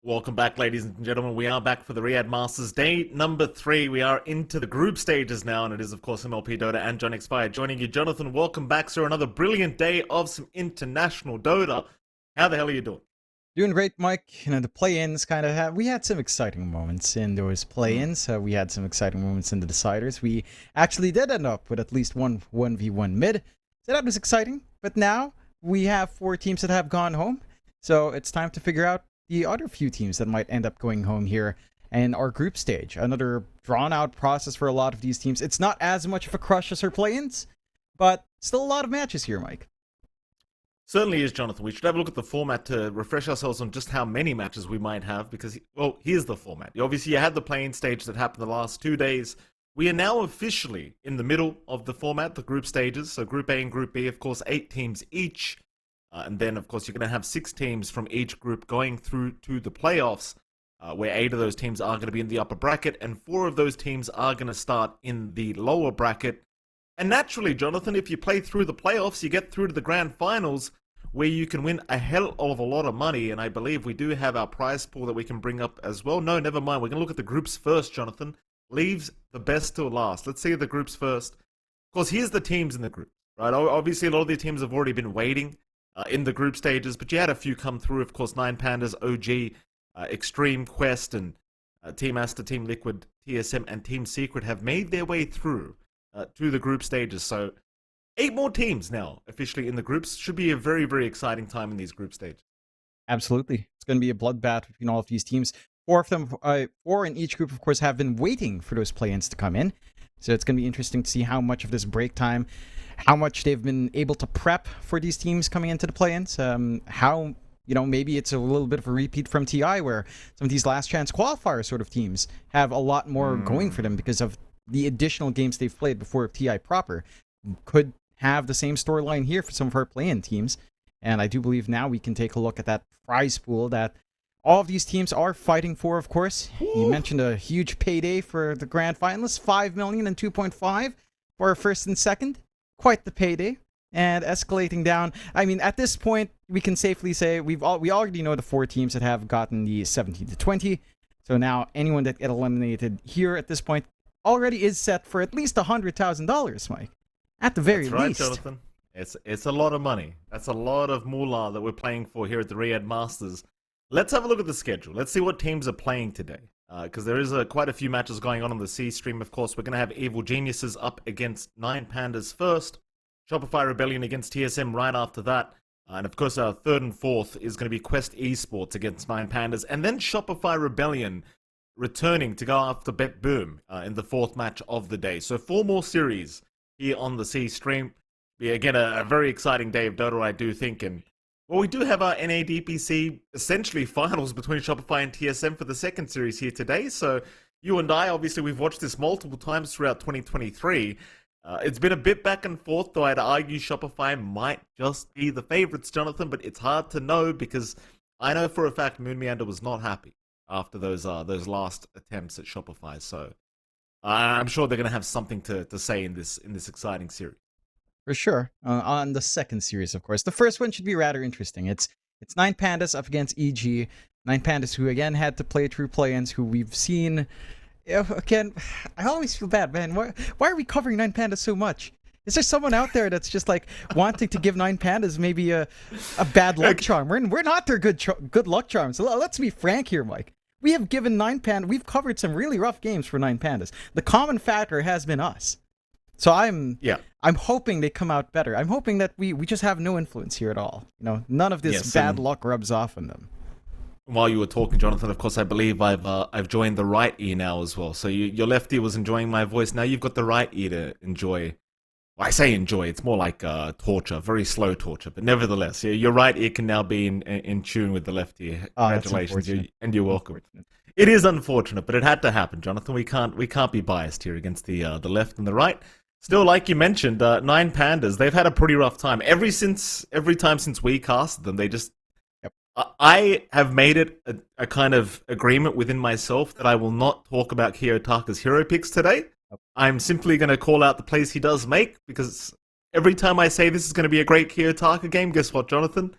Welcome back, ladies and gentlemen. We are back for the Riyadh Masters day number 3. We are into the group stages now, and it is, of course, MLP Dota and John Xfire joining you. Jonathan, welcome back, sir. Another brilliant day of some international Dota. How the hell are you doing? Doing great, Mike. The play-ins kind of we had some exciting moments in those play-ins. We had some exciting moments in the deciders. We actually did end up with at least one 1v1 mid, so that was exciting. But now we have 4 teams that have gone home, so it's time to figure out the other few teams that might end up going home here in our group stage. Another drawn-out process for a lot of these teams. It's not as much of a crush as our play-ins, but still a lot of matches here, Mike. Certainly is, Jonathan. We should have a look at the format to refresh ourselves on just how many matches we might have, because, well, here's the format. Obviously, you had the play-in stage that happened the last 2 days. We are now officially in the middle of the format, the group stages. So Group A and Group B, of course, 8 teams each. And then, of course, you're going to have 6 teams from each group going through to the playoffs, where 8 of those teams are going to be in the upper bracket, and 4 of those teams are going to start in the lower bracket. And naturally, Jonathan, if you play through the playoffs, you get through to the grand finals, where you can win a hell of a lot of money. And I believe we do have our prize pool that we can bring up as well. No, never mind. We're going to look at the groups first, Jonathan. Leaves the best till last. Let's see the groups first. Of course, here's the teams in the group, right? Obviously, a lot of the teams have already been waiting in the group stages, but you had a few come through. Of course, 9Pandas, OG, Extreme, Quest, and Team Asta, Team Liquid, TSM, and Team Secret have made their way through to the group stages. So 8 more teams now officially in the groups. Should be a very, very exciting time in these group stages. Absolutely. It's going to be a bloodbath between all of these teams. 4 of them, 4 in each group, of course, have been waiting for those play-ins to come in. So it's going to be interesting to see how much of this break time, how much they've been able to prep for these teams coming into the play-ins. How, maybe it's a little bit of a repeat from TI, where some of these last chance qualifier sort of teams have a lot more going for them because of the additional games they've played before TI proper. Could have the same storyline here for some of our play-in teams. And I do believe now we can take a look at that prize pool that all of these teams are fighting for, of course. You mentioned a huge payday for the grand finalists, 5 million and 2.5 for first and second. Quite the payday. And escalating down. I mean, at this point, we can safely say we already know the 4 teams that have gotten the 17 to 20. So now anyone that get eliminated here at this point already is set for at least $100,000, Mike. At the very That's right, least. Jonathan. It's a lot of money. That's a lot of moolah that we're playing for here at the Riyadh Masters. Let's have a look at the schedule. Let's see what teams are playing today. Because there is quite a few matches going on the C stream, of course. We're going to have evilgeniuses up against 9Pandas first. Shopify Rebellion against TSM right after that. And of course, our third and fourth is going to be Quest Esports against 9Pandas. And then Shopify Rebellion returning to go after Bet Boom in the 4th match of the day. So 4 more series here on the C stream. Be again a very exciting day of Dota, I do think. And well, we do have our NADPC essentially finals between Shopify and TSM for the 2nd series here today. So you and I, obviously, we've watched this multiple times throughout 2023. It's been a bit back and forth, though I'd argue Shopify might just be the favorites, Jonathan, but it's hard to know because I know for a fact Moon Meander was not happy after those last attempts at Shopify. So I'm sure they're going to have something to say in this exciting series. For sure. On the 2nd series, of course. The first one should be rather interesting. It's 9Pandas up against EG. 9Pandas, who again had to play through play-ins, who we've seen. Again, I always feel bad, man. Why are we covering 9Pandas so much? Is there someone out there that's just like wanting to give 9Pandas maybe a bad luck charm? We're not their good luck charms. So let's be frank here, Mike. We have given 9Pandas. We've covered some really rough games for 9Pandas. The common factor has been us. So I'm hoping they come out better. I'm hoping that we just have no influence here at all. None of this bad luck rubs off on them. While you were talking, Jonathan, of course, I believe I've joined the right ear now as well. So your left ear was enjoying my voice. Now you've got the right ear to enjoy. Well, I say enjoy. It's more like torture, very slow torture. But nevertheless, your right ear can now be in tune with the left ear. Congratulations, and you're welcome. It is unfortunate, but it had to happen, Jonathan. We can't be biased here against the left and the right. Still, like you mentioned, 9Pandas, they've had a pretty rough time. Every time since we casted them, they just... Yep. I have made it a kind of agreement within myself that I will not talk about Kiyotaka's hero picks today. Yep. I'm simply going to call out the plays he does make, because every time I say this is going to be a great Kiyotaka game, guess what, Jonathan?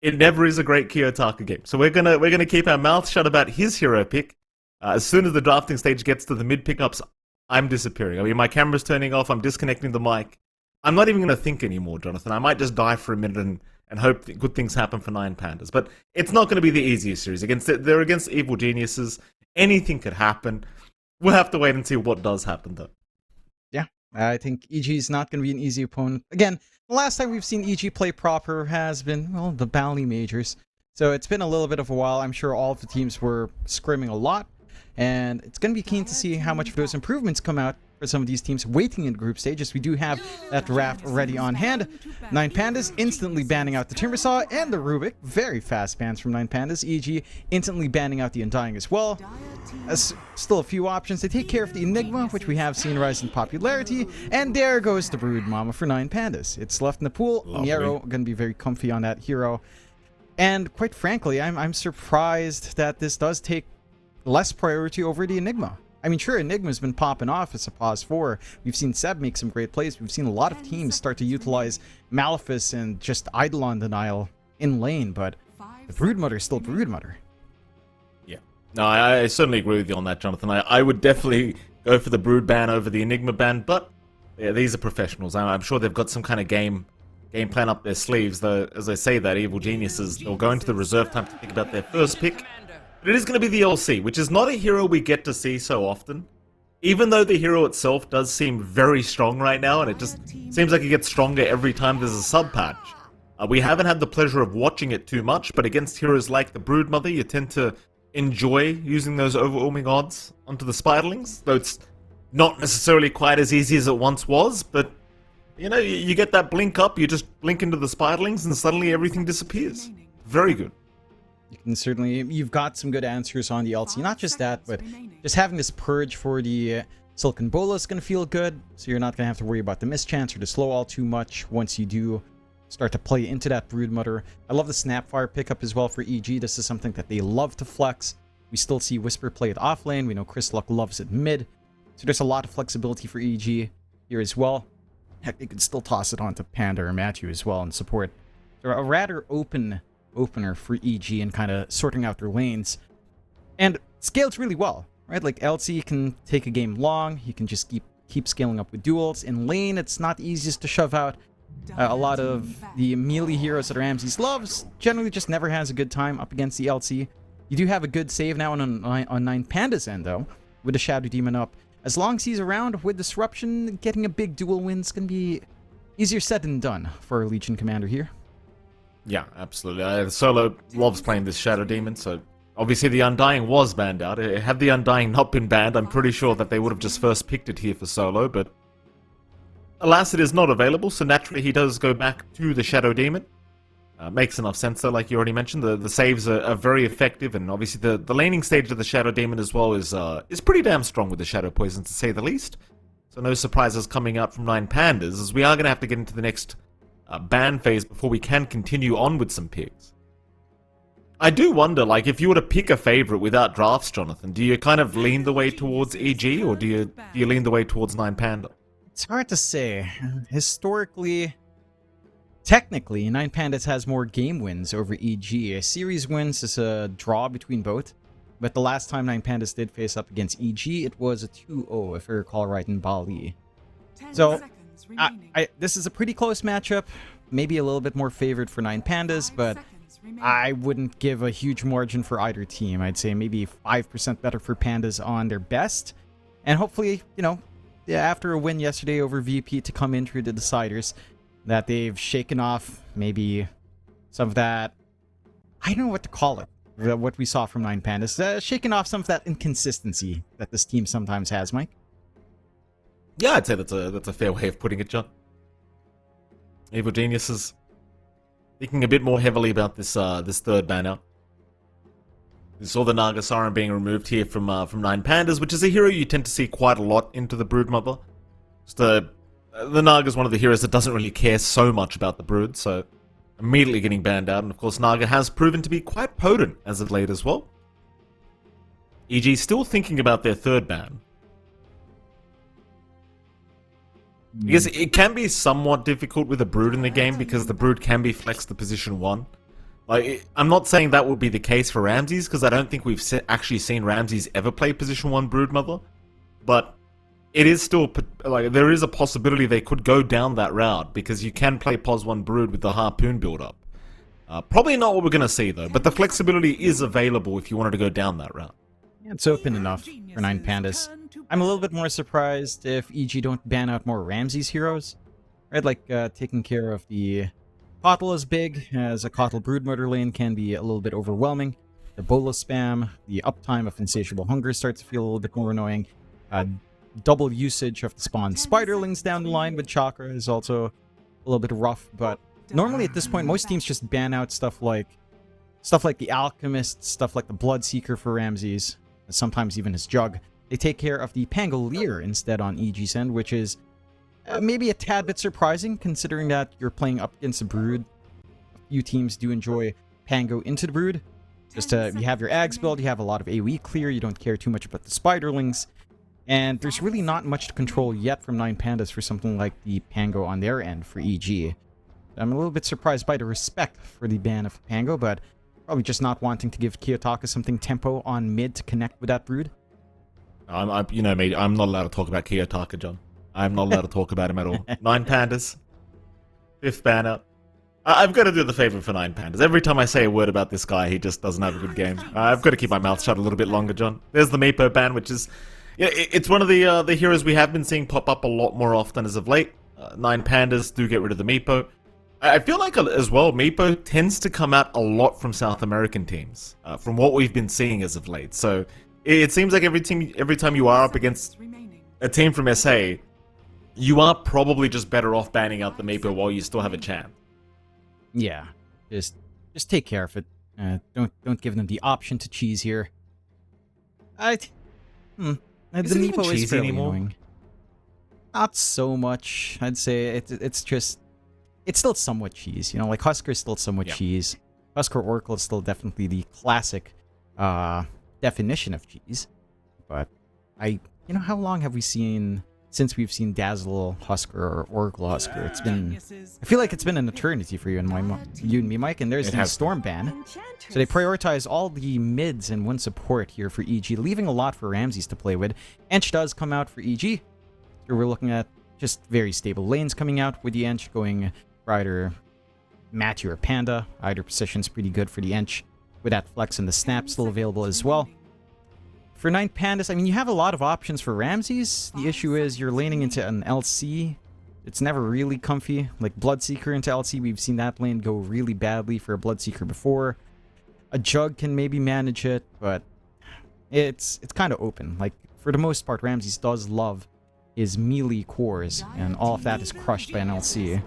it never is a great Kiyotaka game. So we're gonna keep our mouths shut about his hero pick. As soon as the drafting stage gets to the mid pickups, I'm disappearing. I mean, my camera's turning off. I'm disconnecting the mic. I'm not even gonna think anymore, Jonathan. I might just die for a minute and hope that good things happen for 9Pandas. But it's not going to be the easiest series. They're against Evil Geniuses. Anything could happen. We'll have to wait and see what does happen, though. Yeah, I think EG is not going to be an easy opponent. Again, the last time we've seen EG play proper has been, well, the Bally Majors. So it's been a little bit of a while. I'm sure all of the teams were scrimming a lot. And it's going to be keen to see how much of those improvements come out for some of these teams waiting in group stages. We do have that draft already on hand. 9Pandas instantly banning out the Timbersaw and the Rubik. Very fast bans from 9Pandas. EG instantly banning out the Undying as well. Still a few options. They take care of the Enigma, which we have seen rise in popularity. And there goes the Brood Mama for 9Pandas. It's left in the pool. Nero going to be very comfy on that hero. And quite frankly, I'm surprised that this does take less priority over the Enigma. I mean, sure, Enigma's been popping off as a pause 4. We've seen Seb make some great plays. We've seen a lot of teams start to utilize Malefice and just Eidolon Denial in lane, but the Broodmother is still Broodmother. Yeah. No, I certainly agree with you on that, Jonathan. I would definitely go for the Brood ban over the Enigma ban, but yeah, these are professionals. I'm sure they've got some kind of game plan up their sleeves, though, as I say that, Evil Geniuses, they'll go into the reserve time to think about their first pick. But it is going to be the LC, which is not a hero we get to see so often. Even though the hero itself does seem very strong right now, and it just seems like it gets stronger every time there's a sub-patch. We haven't had the pleasure of watching it too much, but against heroes like the Broodmother, you tend to enjoy using those overwhelming odds onto the Spiderlings, though it's not necessarily quite as easy as it once was, but you know, you get that blink up, you just blink into the Spiderlings, and suddenly everything disappears. Very good. You can certainly, you've got some good answers on the LC. Not just that, but just having this purge for the Silken Bola is going to feel good. So you're not going to have to worry about the mischance or the slow all too much once you do start to play into that Broodmother. I love the Snapfire pickup as well for EG. This is something that they love to flex. We still see Whisper play it off lane. We know Chris Luck loves it mid. So there's a lot of flexibility for EG here as well. Heck, they could still toss it onto Panda or Matthew as well and support. So a rather opener for EG and kind of sorting out their lanes. And scales really well, right? Like LC can take a game long. You can just keep scaling up with duels. In lane, it's not the easiest to shove out. A lot of the melee heroes that Ramses loves generally just never has a good time up against the LC. You do have a good save now on 9Pandas end, though, with the Shadow Demon up. As long as he's around with Disruption, getting a big duel win is going to be easier said than done for our Legion Commander here. Yeah, absolutely. Solo loves playing this Shadow Demon, so obviously the Undying was banned out. Had the Undying not been banned, I'm pretty sure that they would have just first picked it here for Solo, but alas, it is not available, so naturally he does go back to the Shadow Demon. Makes enough sense, though, like you already mentioned. The saves are very effective, and obviously the laning stage of the Shadow Demon as well is pretty damn strong with the Shadow Poison, to say the least. So no surprises coming out from 9Pandas, as we are going to have to get into the next ban phase before we can continue on with some picks. I do wonder, like, if you were to pick a favorite without drafts, Jonathan, do you kind of lean the way towards EG, or do you lean the way towards 9Panda? It's hard to say. Historically, technically, 9Pandas has more game wins over EG. Series wins is a draw between both, but the last time 9Pandas did face up against EG, it was a 2-0, if I recall right, in Bali. So this is a pretty close matchup, maybe a little bit more favored for 9Pandas, but I wouldn't give a huge margin for either team. I'd say maybe 5% better for Pandas on their best, and hopefully, you know, after a win yesterday over VP to come in through the deciders, that they've shaken off maybe some of that, I don't know what to call it, what we saw from 9Pandas, shaking off some of that inconsistency that this team sometimes has, Mike. Yeah, I'd say that's a fair way of putting it, John. Evil Geniuses thinking a bit more heavily about this third ban out. We saw the Nagasaran being removed here from 9Pandas, which is a hero you tend to see quite a lot into the Broodmother. Just the Naga is one of the heroes that doesn't really care so much about the Brood, so immediately getting banned out. And of course, Naga has proven to be quite potent as of late as well. EG still thinking about their third ban. I guess it can be somewhat difficult with a Brood in the game because the Brood can be flexed to position 1. I'm not saying that would be the case for Ramses, because I don't think we've actually seen Ramses ever play Position 1 Broodmother. But it is still, there is a possibility they could go down that route, because you can play Pos 1 Brood with the Harpoon build-up. Probably not what we're going to see, though, but the flexibility is available if you wanted to go down that route. Yeah, it's open enough for 9Pandas. I'm a little bit more surprised if EG don't ban out more Ramses heroes. Right, like taking care of the Kotl is big, as a Kotl Broodmother lane can be a little bit overwhelming. The Bola spam, the uptime of Insatiable Hunger starts to feel a little bit more annoying. Double usage of the spawn Spiderlings down the line with Chakra is also a little bit rough, but normally at this point, most teams just ban out stuff like the Alchemist, stuff like the Bloodseeker for Ramses, sometimes even his Jug. They take care of the Pangolier instead on EG's end, which is maybe a tad bit surprising, considering that you're playing up against a Brood. A few teams do enjoy Pango into the Brood. Just you have your Ags build, you have a lot of AoE clear, you don't care too much about the Spiderlings, and there's really not much to control yet from 9Pandas for something like the Pango on their end for EG. I'm a little bit surprised by the respect for the ban of Pango, but probably just not wanting to give Kiyotaka something tempo on mid to connect with that Brood. You know me, I'm not allowed to talk about Kiyotaka, John. I'm not allowed to talk about him at all. 9Pandas. 5th ban out. I've got to do the favor for 9Pandas. Every time I say a word about this guy, he just doesn't have a good game. I've got to keep my mouth shut a little bit longer, John. There's the Meepo ban, which is... Yeah, it's one of the heroes we have been seeing pop up a lot more often as of late. 9Pandas do get rid of the Meepo. I feel like, as well, Meepo tends to come out a lot from South American teams, from what we've been seeing as of late. So it seems like every time you are up against a team from SA, you are probably just better off banning out the Meepo while you still have a chance. Yeah, just take care of it. Don't give them the option to cheese here. The Meepo is fairly annoying. Not so much. I'd say it's still somewhat cheese. You know, like Husker is still somewhat cheese. Husker Oracle is still definitely the classic definition of cheese. But how long have we seen since we've seen Dazzle Husker or Oracle Husker? I feel like it's been an eternity for you and me, Mike. And there's the Storm ban. So they prioritize all the mids and one support here for EG, leaving a lot for Ramses to play with. Ench does come out for EG. Here we're looking at just very stable lanes coming out with the Ench going for either Matthew or Panda. Either position's pretty good for the Ench, with that flex and the snap still available as well. For 9Pandas, I mean, you have a lot of options for Ramses. The issue is you're laning into an LC. It's never really comfy. Like Bloodseeker into LC, we've seen that lane go really badly for a Bloodseeker before. A Jug can maybe manage it, but it's kind of open. Like, for the most part, Ramses does love his melee cores, and all of that is crushed by an LC.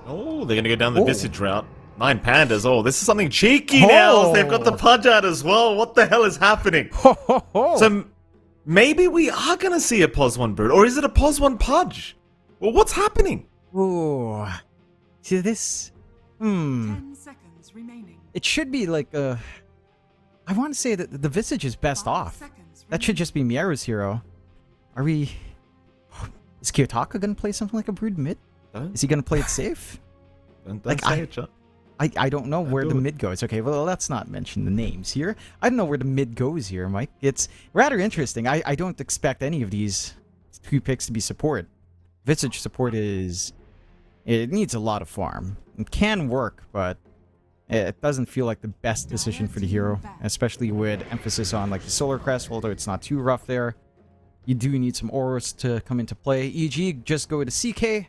Oh, they're going to go down the Visage route. 9Pandas, this is something cheeky now. They've got the Pudge out as well. What the hell is happening? So maybe we are going to see a Pos 1 Brood, or is it a Pos 1 Pudge? Well, what's happening? Oh, see this? 10 seconds remaining. It should be like I want to say that the Visage is best off. That should just be Miera's hero. Are we... Is Kiyotaka going to play something like a Brood mid? Is he going to play it safe? Don't say it, Chuck. I don't know where the mid goes. Okay, well, let's not mention the names here. I don't know where the mid goes here, Mike. It's rather interesting. I don't expect any of these 2 picks to be support. Visage support it needs a lot of farm. It can work, but it doesn't feel like the best decision for the hero, especially with emphasis on like the Solar Crest, although it's not too rough there. You do need some auras to come into play. EG just go to CK,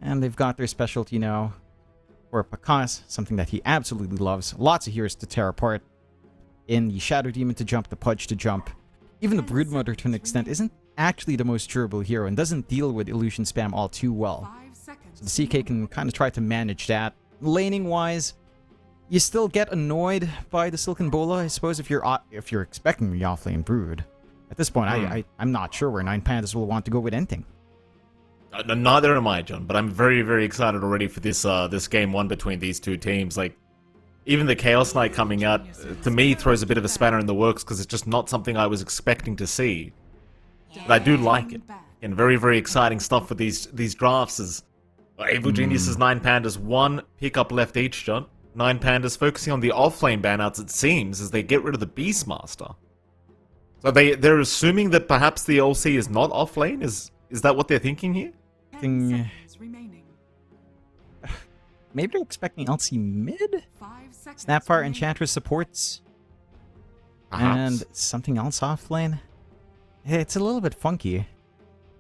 and they've got their specialty now. Or Pakas, something that he absolutely loves. Lots of heroes to tear apart. In the Shadow Demon to jump, the Pudge to jump. Even the Broodmother to an extent isn't actually the most durable hero and doesn't deal with illusion spam all too well. So the CK can kind of try to manage that. Laning wise, you still get annoyed by the Silken Bola, I suppose, if you're expecting the offlane Brood. At this point, I'm not sure where 9Pandas will want to go with anything. Neither am I, John, but I'm very, very excited already for this game 1 between these 2 teams. Like, even the Chaos Knight coming out, to me, throws a bit of a spanner in the works, because it's just not something I was expecting to see. But I do like it. And very, very exciting stuff for these drafts. As Evil Geniuses, 9Pandas, 1 pickup left each, John. 9Pandas focusing on the offlane banouts, it seems, as they get rid of the Beastmaster. So they're assuming that perhaps the LC is not offlane? Is that what they're thinking here? 10 seconds remaining. Maybe they're expecting LC mid? 5 seconds Snapfire remaining. Enchantress supports? Perhaps. And something else off lane? It's a little bit funky.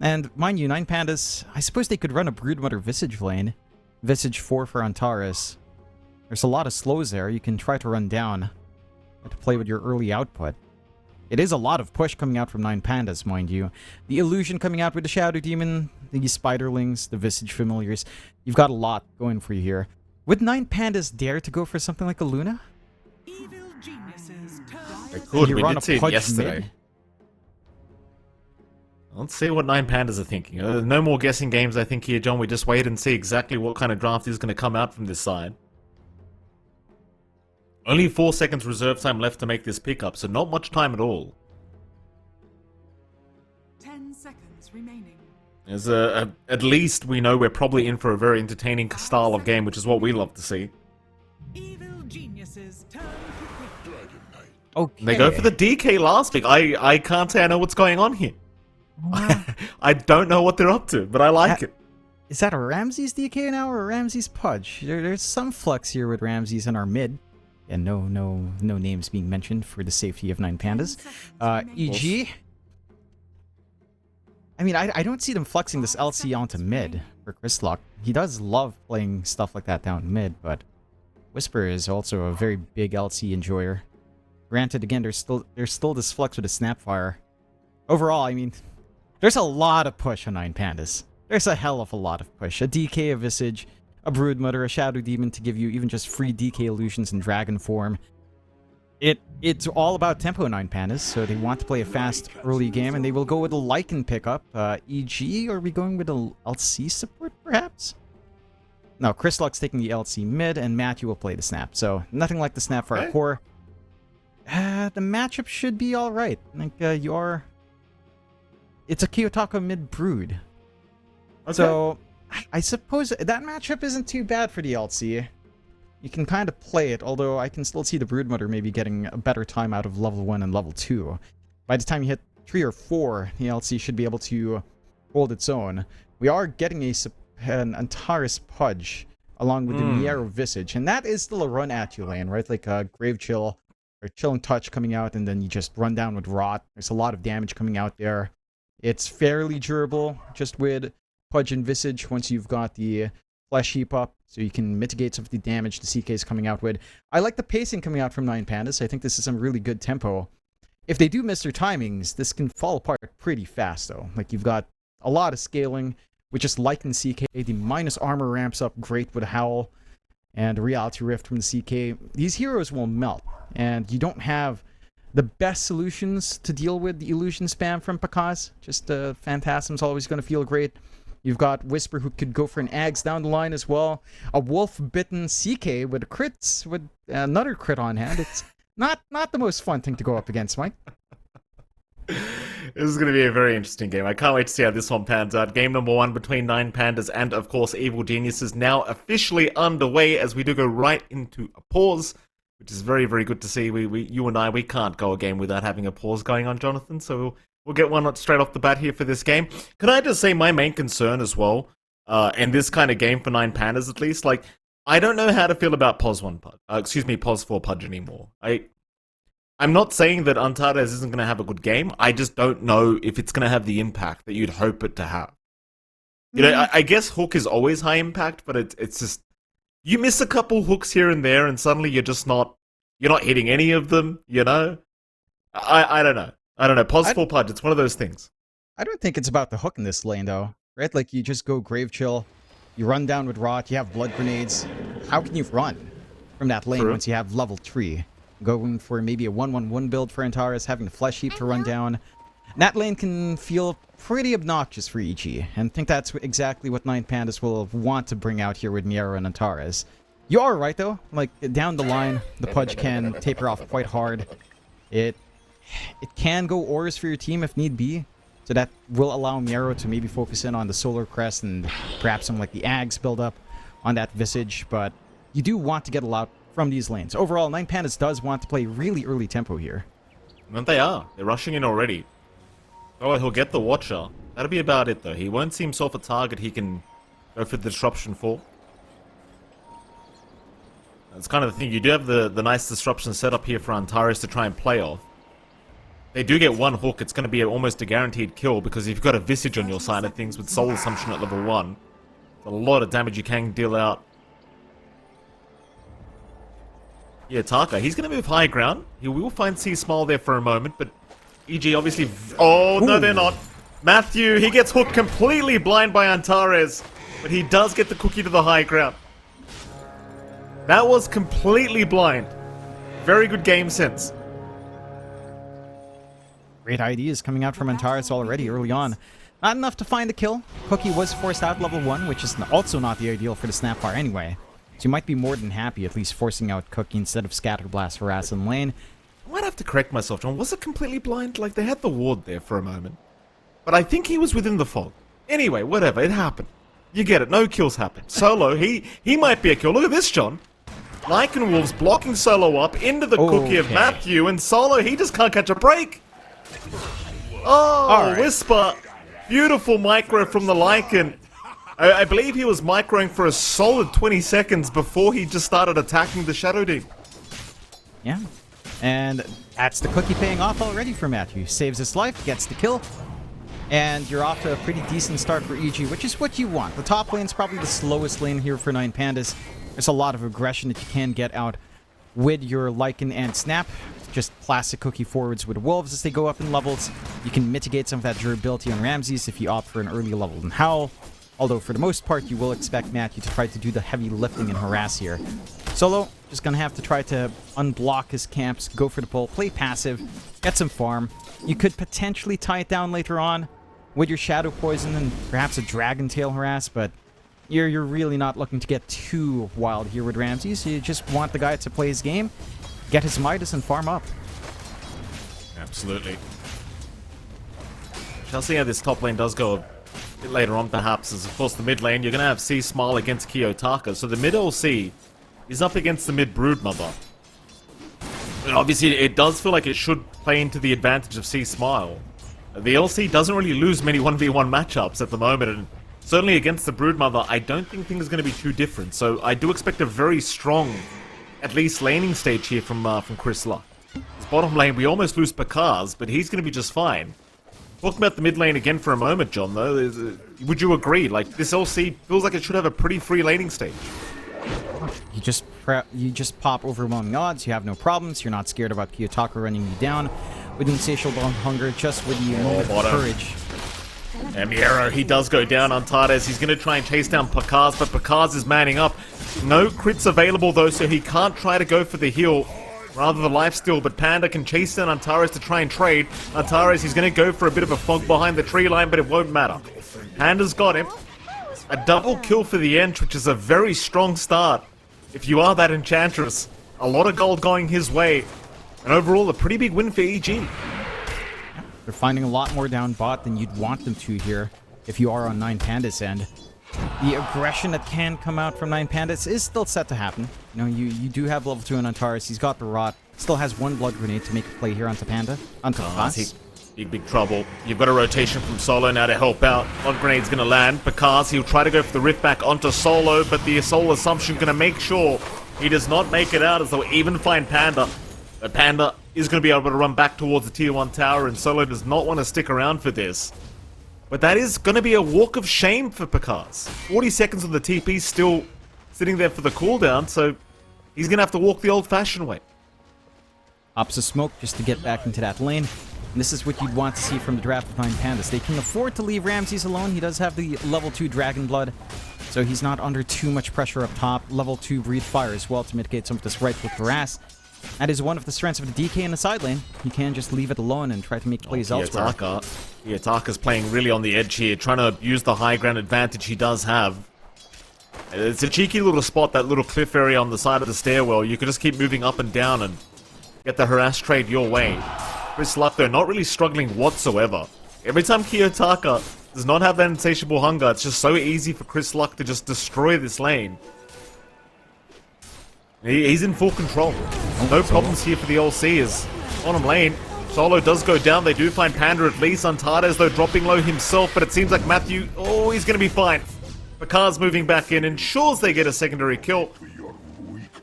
And mind you, 9Pandas, I suppose they could run a Broodmother Visage lane. Visage 4 for Antares. There's a lot of slows there you can try to run down to play with your early output. It is a lot of push coming out from 9Pandas, mind you. The Illusion coming out with the Shadow Demon, the Spiderlings, the Visage Familiars. You've got a lot going for you here. Would 9Pandas dare to go for something like a Luna? Evil geniuses They turn. could. You We run did a see it Pudge yesterday. mid? Let's see what 9Pandas are thinking. No more guessing games, I think, here, John. We just wait and see exactly what kind of draft is going to come out from this side. Only 4 seconds reserve time left to make this pickup, so not much time at all. 10 seconds remaining. As at least we know we're probably in for a very entertaining style of game, which is what we love to see. Evil geniuses turn to quick. Okay. They go for the DK last pick. I can't say I know what's going on here. I don't know what they're up to, but I like it. Is that a Ramses DK now or a Ramses Pudge? There's some flux here with Ramses in our mid. And no names being mentioned for the safety of 9Pandas. EG. I mean, I don't see them flexing this LC onto mid for Chrislock. He does love playing stuff like that down mid, but Whisper is also a very big LC enjoyer. Granted, again, there's still this flex with a Snapfire. Overall, I mean, there's a lot of push on 9Pandas. There's a hell of a lot of push. A DK, a Visage, a Broodmother, a Shadow Demon to give you even just free DK illusions in Dragon form. It's all about tempo 9Pandas, so they want to play a fast early game, and they will go with a Lycan pickup. EG, are we going with a LC support, perhaps? No, Chrislock's taking the LC mid, and Matthew will play the Snap, so nothing like the Snapfire Okay. core. The matchup should be alright. Like, it's a Kiyotaka mid Brood. Okay. So, I suppose that matchup isn't too bad for the LC. You can kind of play it, although I can still see the Broodmother maybe getting a better time out of level 1 and level 2. By the time you hit 3 or 4, the LC should be able to hold its own. We are getting an Antares Pudge along with the Miero Visage, and that is still a run at you lane, right? Like a Grave Chill or Chilling Touch coming out, and then you just run down with Rot. There's a lot of damage coming out there. It's fairly durable, just with Pudge and Visage once you've got the Flesh Heap up, so you can mitigate some of the damage the CK is coming out with. I like the pacing coming out from 9Pandas. I think this is some really good tempo. If they do miss their timings, this can fall apart pretty fast, though. Like, you've got a lot of scaling, with just Lycan CK. The minus armor ramps up great with Howl, and Reality Rift from the CK. These heroes will melt, and you don't have the best solutions to deal with the illusion spam from Pakaz. Just Phantasm's always going to feel great. You've got Whisper, who could go for an Ags down the line as well. A Wolf-bitten CK with crits, with another crit on hand. It's not the most fun thing to go up against, Mike. This is going to be a very interesting game. I can't wait to see how this one pans out. Game number 1 between 9Pandas and, of course, Evil Geniuses now officially underway as we do go right into a pause, which is very, very good to see. You and I, we can't go a game without having a pause going on, Jonathan, so we'll get one straight off the bat here for this game. Can I just say my main concern as well, in this kind of game for 9Pandas at least, like, I don't know how to feel about Pos 4 Pudge anymore. I'm not saying that Antares isn't going to have a good game. I just don't know if it's going to have the impact that you'd hope it to have. You know, I guess Hook is always high impact, but it's just, you miss a couple hooks here and there, and suddenly you're not hitting any of them. You know, I don't know. I don't know. Pos 4 Pudge. It's one of those things. I don't think it's about the hook in this lane, though. Right? Like, you just go Grave Chill, you run down with Rot, you have Blood Grenades. How can you run from that lane once you have level 3? Going for maybe a 1-1-1 build for Antares, having the Flesh Heap to run down. That lane can feel pretty obnoxious for EG, and I think that's exactly what 9Pandas will want to bring out here with Miero and Antares. You are right, though. Like, down the line, the Pudge can taper off quite hard. It can go ores for your team if need be, so that will allow Miero to maybe focus in on the Solar Crest and perhaps some like the Ags build up on that Visage, but you do want to get a lot from these lanes. Overall, 9Pandas does want to play really early tempo here. And they are. They're rushing in already. Oh, he'll get the Watcher. That'll be about it, though. He won't see himself a target he can go for the disruption for. That's kind of the thing. You do have the nice disruption set up here for Antares to try and play off. They do get one hook. It's going to be almost a guaranteed kill, because if you've got a Visage on your side of things with Soul Assumption at level 1, a lot of damage you can deal out. Yeah, Taka, he's going to move high ground. He will find C-Smile there for a moment, but EG obviously... Oh, no, they're not. Matthew, he gets hooked completely blind by Antares, but he does get the cookie to the high ground. That was completely blind. Very good game sense. Great ideas coming out from Antares already early on. Not enough to find the kill. Cookie was forced out level 1, which is also not the ideal for the Snapfire anyway. So you might be more than happy at least forcing out Cookie instead of Scatterblast Harass in lane. I might have to correct myself, John. Was it completely blind? Like, they had the ward there for a moment. But I think he was within the fog. Anyway, whatever. It happened. You get it. No kills happen. Solo, he might be a kill. Look at this, John. Lycan Wolves blocking Solo up into the cookie of Matthew, and Solo, he just can't catch a break. Oh, right. Whisper. Beautiful micro from the Lycan. I believe he was microing for a solid 20 seconds before he just started attacking the Shadow Deep. Yeah. And that's the cookie paying off already for Matthew. Saves his life, gets the kill. And you're off to a pretty decent start for EG, which is what you want. The top lane's probably the slowest lane here for 9Pandas. There's a lot of aggression that you can get out with your Lycan and Snap. Just classic cookie forwards with Wolves as they go up in levels. You can mitigate some of that durability on Ramses if you opt for an early level in Howl. Although for the most part, you will expect Matthew to try to do the heavy lifting and harass here. Solo, just gonna have to try to unblock his camps, go for the pull, play passive, get some farm. You could potentially tie it down later on with your Shadow Poison and perhaps a Dragon Tail harass, but you're really not looking to get too wild here with Ramses. You just want the guy to play his game, get his Midas, and farm up. Absolutely. Shall see how this top lane does go a bit later on, perhaps, as of course the mid lane, you're going to have C-Smile against Kiyotaka, so the mid LC is up against the mid Broodmother. And obviously, it does feel like it should play into the advantage of C-Smile. The LC doesn't really lose many 1v1 matchups at the moment, and certainly against the Broodmother, I don't think things are going to be too different. So I do expect a very strong, at least, laning stage here from Chris Luck. His bottom lane, we almost lose Pakaz, but he's going to be just fine. Talking about the mid lane again for a moment, John, though, would you agree? Like, this LC feels like it should have a pretty free laning stage. You just pop overwhelming odds, you have no problems, you're not scared about Kiyotaka running you down with insatiable hunger, just with the moment of courage. And Miero, he does go down on Tardes. He's going to try and chase down Pakaz, but Pakaz is manning up. No crits available, though, so he can't try to go for the heal. Rather the lifesteal, but Panda can chase down Antares to try and trade. Antares, he's going to go for a bit of a fog behind the tree line, but it won't matter. Panda's got him. A double kill for the Ench, which is a very strong start. If you are that Enchantress, a lot of gold going his way. And overall, a pretty big win for EG. They're finding a lot more down bot than you'd want them to here if you are on 9Pandas end. The aggression that can come out from 9Pandas is still set to happen. You know, you do have level 2 on Antares. He's got the Rot. Still has one Blood Grenade to make a play here onto Panda. Onto Pakaz. Big trouble. You've got a rotation from Solo now to help out. Blood Grenade's going to land. Pakaz, he'll try to go for the Rift back onto Solo, but the Soul Assumption going to make sure he does not make it out, as they'll even find Panda. But Panda is going to be able to run back towards the tier 1 tower, and Solo does not want to stick around for this. But that is going to be a walk of shame for Pakaz. 40 seconds of the TP still sitting there for the cooldown, so he's going to have to walk the old-fashioned way. Ops of smoke just to get back into that lane. And this is what you'd want to see from the draft of 9Pandas. They can afford to leave Ramses alone. He does have the level 2 Dragon Blood, so he's not under too much pressure up top. Level 2 Breathe Fire as well to mitigate some of this right-click harass. That is one of the strengths of the DK in the side lane. You can just leave it alone and try to make plays elsewhere. Kiyotaka's playing really on the edge here, trying to use the high ground advantage he does have. It's a cheeky little spot, that little cliff area on the side of the stairwell. You can just keep moving up and down and get the harass trade your way. Chris Luck, though, not really struggling whatsoever. Every time Kiyotaka does not have that insatiable hunger, it's just so easy for Chris Luck to just destroy this lane. He's in full control. No problems here for the LC as bottom lane. Solo does go down. They do find Panda at least. Untitled though dropping low himself, but it seems like Matthew, oh, he's going to be fine. Bakar's moving back in, ensures they get a secondary kill.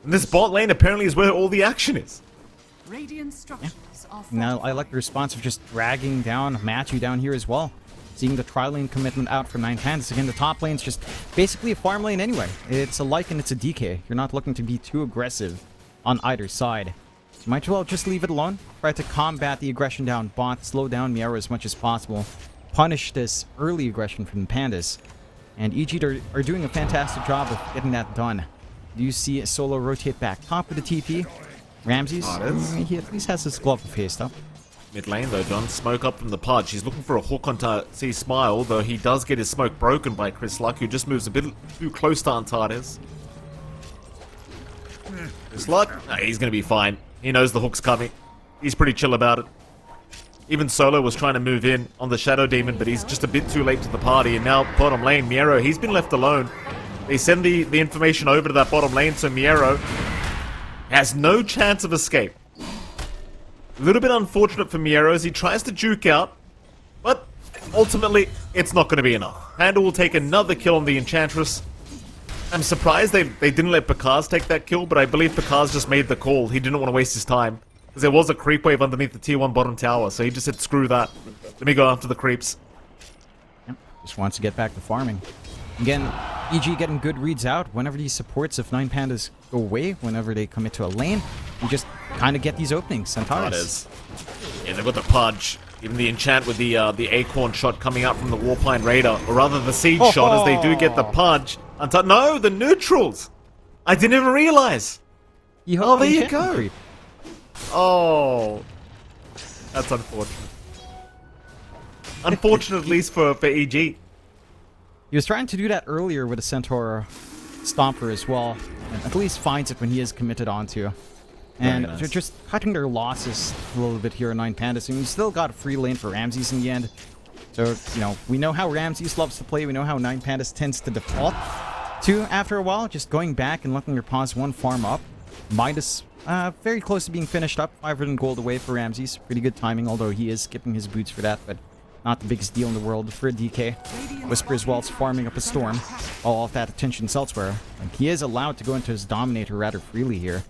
And this bot lane apparently is where all the action is. Radiant structures are Now, I like the response of just dragging down Matthew down here as well. Seeing the tri-lane commitment out for 9Pandas. Again, the top lane's just basically a farm lane anyway. It's a like and it's a DK. You're not looking to be too aggressive on either side. So you might as well just leave it alone. Try to combat the aggression down bot, slow down Miero as much as possible. Punish this early aggression from the Pandas. And EG are doing a fantastic job of getting that done. Do you see Solo rotate back top with the TP? Ramses, he at least has his glove of haste up. Mid lane though, John. Smoke up from the Pudge. He's looking for a hook onto C Smile, though he does get his smoke broken by Chris Luck, who just moves a bit too close to Antares. Chris Luck, nah, he's going to be fine. He knows the hook's coming. He's pretty chill about it. Even Solo was trying to move in on the Shadow Demon, but he's just a bit too late to the party. And now bottom lane, Miero, he's been left alone. They send the information over to that bottom lane, so Miero has no chance of escape. A little bit unfortunate for Miero as he tries to juke out, but ultimately, it's not going to be enough. Panda will take another kill on the Enchantress. I'm surprised they didn't let Bakars take that kill, but I believe Bakars just made the call. He didn't want to waste his time. Because there was a creep wave underneath the tier 1 bottom tower, so he just said, screw that. Let me go after the creeps. Yep, just wants to get back to farming. Again, EG getting good reads out. Whenever these supports of 9Pandas go away, whenever they commit to a lane, you just kind of get these openings. Antares. Yeah, they've got the Pudge. Even the enchant with the Acorn shot coming out from the Warpine Raider. Or rather the Siege shot as they do get the Pudge. No, the neutrals! I didn't even realize! Oh, there you go! Creep. Oh, that's unfortunate. Unfortunate, at least for EG. He was trying to do that earlier with a Centaur Stomper as well. And at least finds it when he is committed onto. And nice. They're just cutting their losses a little bit here in 9Pandas. And we still got a free lane for Ramses in the end. So, you know, we know how Ramses loves to play. We know how 9Pandas tends to default to after a while. Just going back and letting your pause one farm up. Midas very close to being finished up. 500 gold away for Ramses. Pretty good timing, although he is skipping his boots for that, but not the biggest deal in the world for a DK. Whisper as well is farming up a storm. All of that attention's elsewhere. Like, he is allowed to go into his Dominator rather freely here.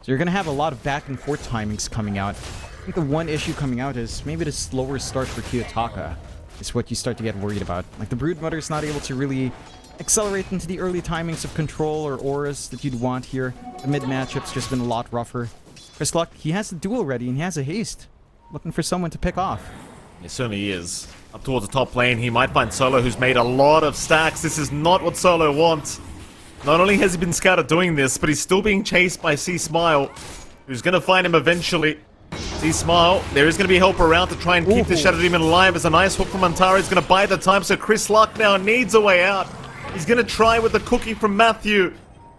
So you're going to have a lot of back and forth timings coming out. I think the one issue coming out is maybe the slower start for Kiyotaka is what you start to get worried about. Like, the Broodmother's not able to really accelerate into the early timings of control or auras that you'd want here. The mid matchup's just been a lot rougher. Chris Luck, he has the duel ready and he has a haste. Looking for someone to pick off. It certainly is. Up towards the top lane, he might find Solo, who's made a lot of stacks. This is not what Solo wants. Not only has he been scouted doing this, but he's still being chased by C Smile, who's going to find him eventually. C Smile, there is going to be help around to try and keep the Shadow Demon alive. As a nice hook from Antara is going to buy the time, so Chris Luck now needs a way out. He's going to try with the cookie from Matthew.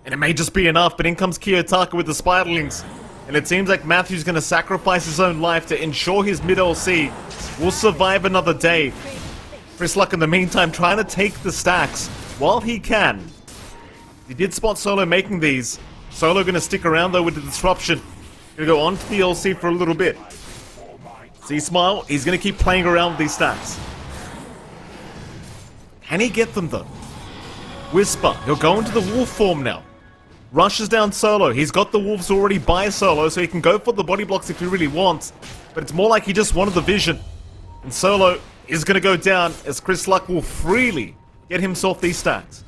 And it may just be enough, but in comes Kiyotaka with the Spiderlings. And it seems like Matthew's going to sacrifice his own life to ensure his mid-LC will survive another day. Chris Luck in the meantime trying to take the stacks while he can. He did spot Solo making these. Solo going to stick around though with the disruption. Going to go on to the LC for a little bit. See Smile, he's going to keep playing around with these stacks. Can he get them though? Whisper, he'll go into the wolf form now. Rushes down Solo. He's got the wolves already by Solo, so he can go for the body blocks if he really wants. But it's more like he just wanted the vision. And Solo is going to go down as Chris Luck will freely get himself these stacks.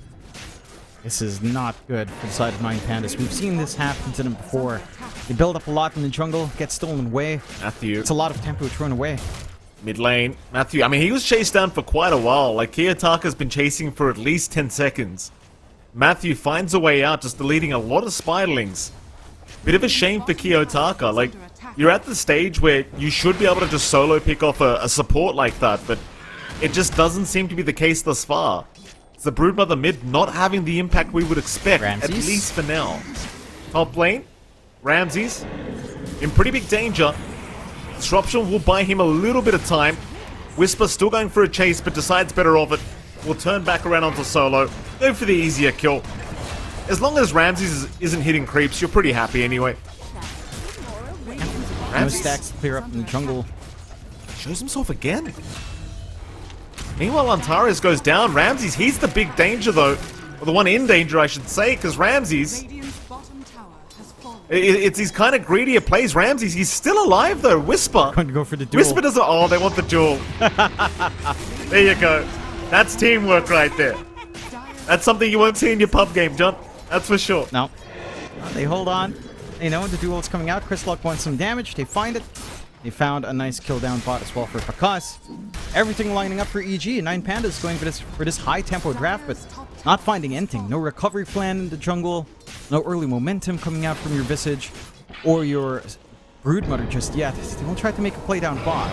This is not good for the side of 9Pandas. We've seen this happen to them before. They build up a lot in the jungle, get stolen away. Matthew. It's a lot of tempo thrown away. Mid lane. Matthew, I mean, he was chased down for quite a while. Like, Kiyotaka's been chasing for at least 10 seconds. Matthew finds a way out, just deleting a lot of Spiderlings. Bit of a shame for Kiyotaka. Like, you're at the stage where you should be able to just solo pick off a support like that, but it just doesn't seem to be the case thus far. It's the Broodmother mid not having the impact we would expect, Ramses? at least for now. Top lane, Ramses, in pretty big danger. Disruption will buy him a little bit of time. Whisper still going for a chase, but decides better of it. Will turn back around onto Solo. Go for the easier kill. as long as Ramses isn't hitting creeps, you're pretty happy anyway. No stacks to clear up in the jungle. Shows himself again. Meanwhile, Antares goes down. Ramses, he's the big danger though. Or the one in danger, I should say, because Ramses... It's these kind of greedier plays. Ramses, he's still alive though. Whisper. Going to go for the duel. Whisper doesn't... Oh, they want the duel. There you go. That's teamwork right there. That's something you won't see in your pub game, John. That's for sure. No. They hold on. They know the duel is coming out. Chris Luck wants some damage. They find it. They found a nice kill down bot as well for Pakas. Everything lining up for EG. 9Pandas going for this high tempo draft, but not finding anything. No recovery plan in the jungle. No early momentum coming out from your Visage or your Broodmother just yet. They will try to make a play down bot.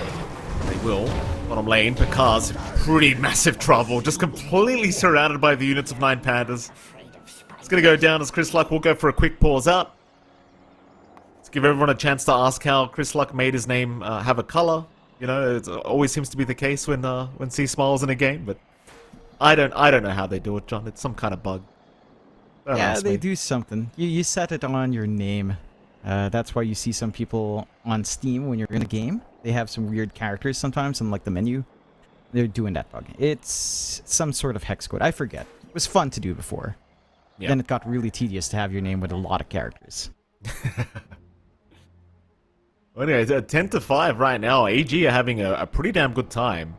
They will. Bottom lane, Pakas, pretty massive trouble. Just completely surrounded by the units of 9Pandas. It's going to go down as Chris Luck will go for a quick pause out. Let's give everyone a chance to ask how Chris Luck made his name have a color. You know, it always seems to be the case when C smiles in a game, but I don't know how they do it, John. It's some kind of bug. Don't Yeah, they me. do something. You set it on your name. That's why you see some people on Steam when you're in a game. They have some weird characters sometimes in like the menu. They're doing that bug. It's some sort of hex code. I forget. It was fun to do before. Yeah. Then it got really tedious to have your name with a lot of characters. Well, anyway, 10 to 5 right now. AG are having a pretty damn good time.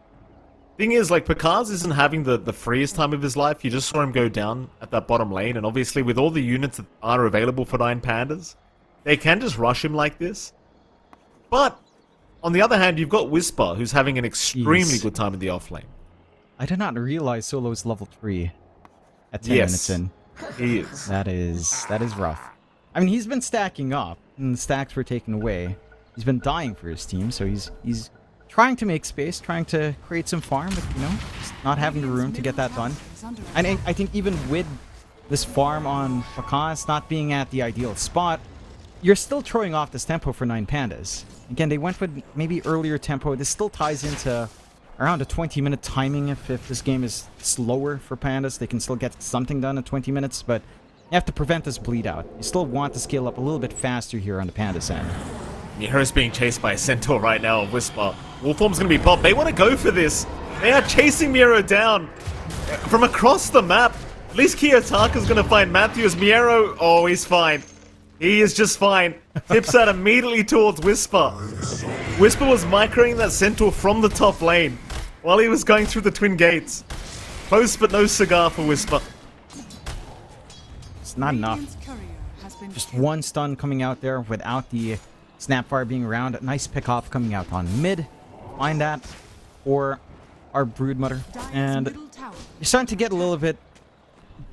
Thing is, like, Pakas isn't having the freest time of his life. You just saw him go down at that bottom lane, and obviously with all the units that are available for 9Pandas, they can just rush him like this. But, on the other hand, you've got Whisper, who's having an extremely good time in the off lane. I did not realize Solo's level 3 at 10 Yes. minutes in. He is. That is rough. I mean, he's been stacking up, and the stacks were taken away. He's been dying for his team, so he's trying to make space, trying to create some farm, but, you know, just not having the room to get that done. And I think even with this farm on Pakas not being at the ideal spot, you're still throwing off this tempo for 9Pandas. Again, they went with maybe earlier tempo. This still ties into around a 20-minute timing. If this game is slower for Pandas, they can still get something done in 20 minutes, but you have to prevent this bleed out. You still want to scale up a little bit faster here on the Pandas end. Miro's being chased by a Centaur right now, Whisper. Wolfform's gonna be popped. They want to go for this. They are chasing Miro down from across the map. At least Kiyotaka's gonna find Matthews. Miro, oh, he's fine. He is just fine. Tips out immediately towards Whisper. Whisper was microing that Centaur from the top lane while he was going through the twin gates. Close but no cigar for Whisper. It's not enough. Just one stun coming out there without the Snapfire being around. A nice pick-off coming out on mid. Find that. Or our Broodmother. And you're starting to get a little bit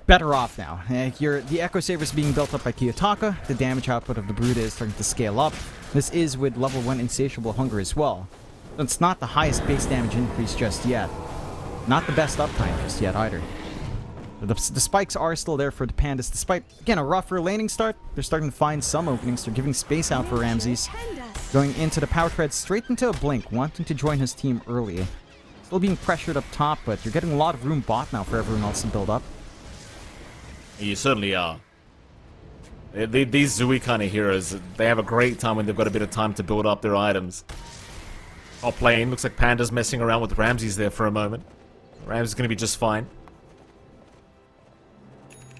better off now. The Echo Saber's being built up by Kiyotaka. The damage output of the Brood is starting to scale up. This is with level 1 Insatiable Hunger as well. So it's not the highest base damage increase just yet. Not the best uptime just yet either. The spikes are still there for the Pandas. Despite, again, a rougher laning start, they're starting to find some openings. They're giving space out for Ramses. Going into the power tread straight into a blink, wanting to join his team early. Still being pressured up top, but you're getting a lot of room bot now for everyone else to build up. You certainly are. These Zooey kind of heroes, they have a great time when they've got a bit of time to build up their items. Top lane, looks like Panda's messing around with Ramses there for a moment. Ramses is going to be just fine.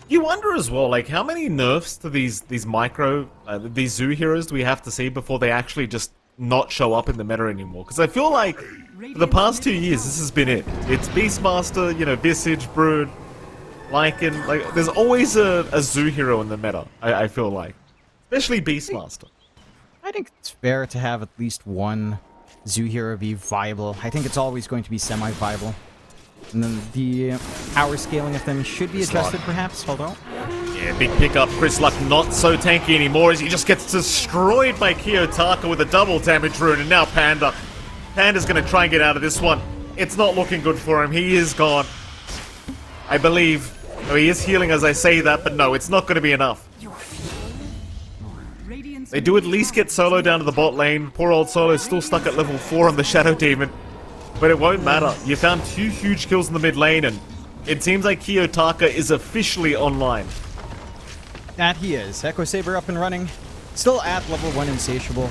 You wonder as well, like, how many nerfs to these Zoo heroes do we have to see before they actually just not show up in the meta anymore? Because I feel like for the past 2 years, this has been it. It's Beastmaster, you know, Visage, Brood, Lycan. Like, there's always a Zoo hero in the meta, I feel like. Especially Beastmaster. I think it's fair to have at least one Zoo hero be viable. I think it's always going to be semi-viable. And then the power scaling of them should be adjusted, perhaps. Hold on. Yeah, big pickup. Chris Luck not so tanky anymore as he just gets destroyed by Kiyotaka with a double damage rune. And now Panda. Panda's going to try and get out of this one. It's not looking good for him. He is gone. I believe. Oh, he is healing as I say that, but no, it's not going to be enough. They do at least get Solo down to the bot lane. Poor old Solo is still stuck at level 4 on the Shadow Demon. But it won't matter. You found 2 huge kills in the mid lane, and it seems like Kiyotaka is officially online. That he is. Echo Saber up and running. Still at level 1 Insatiable.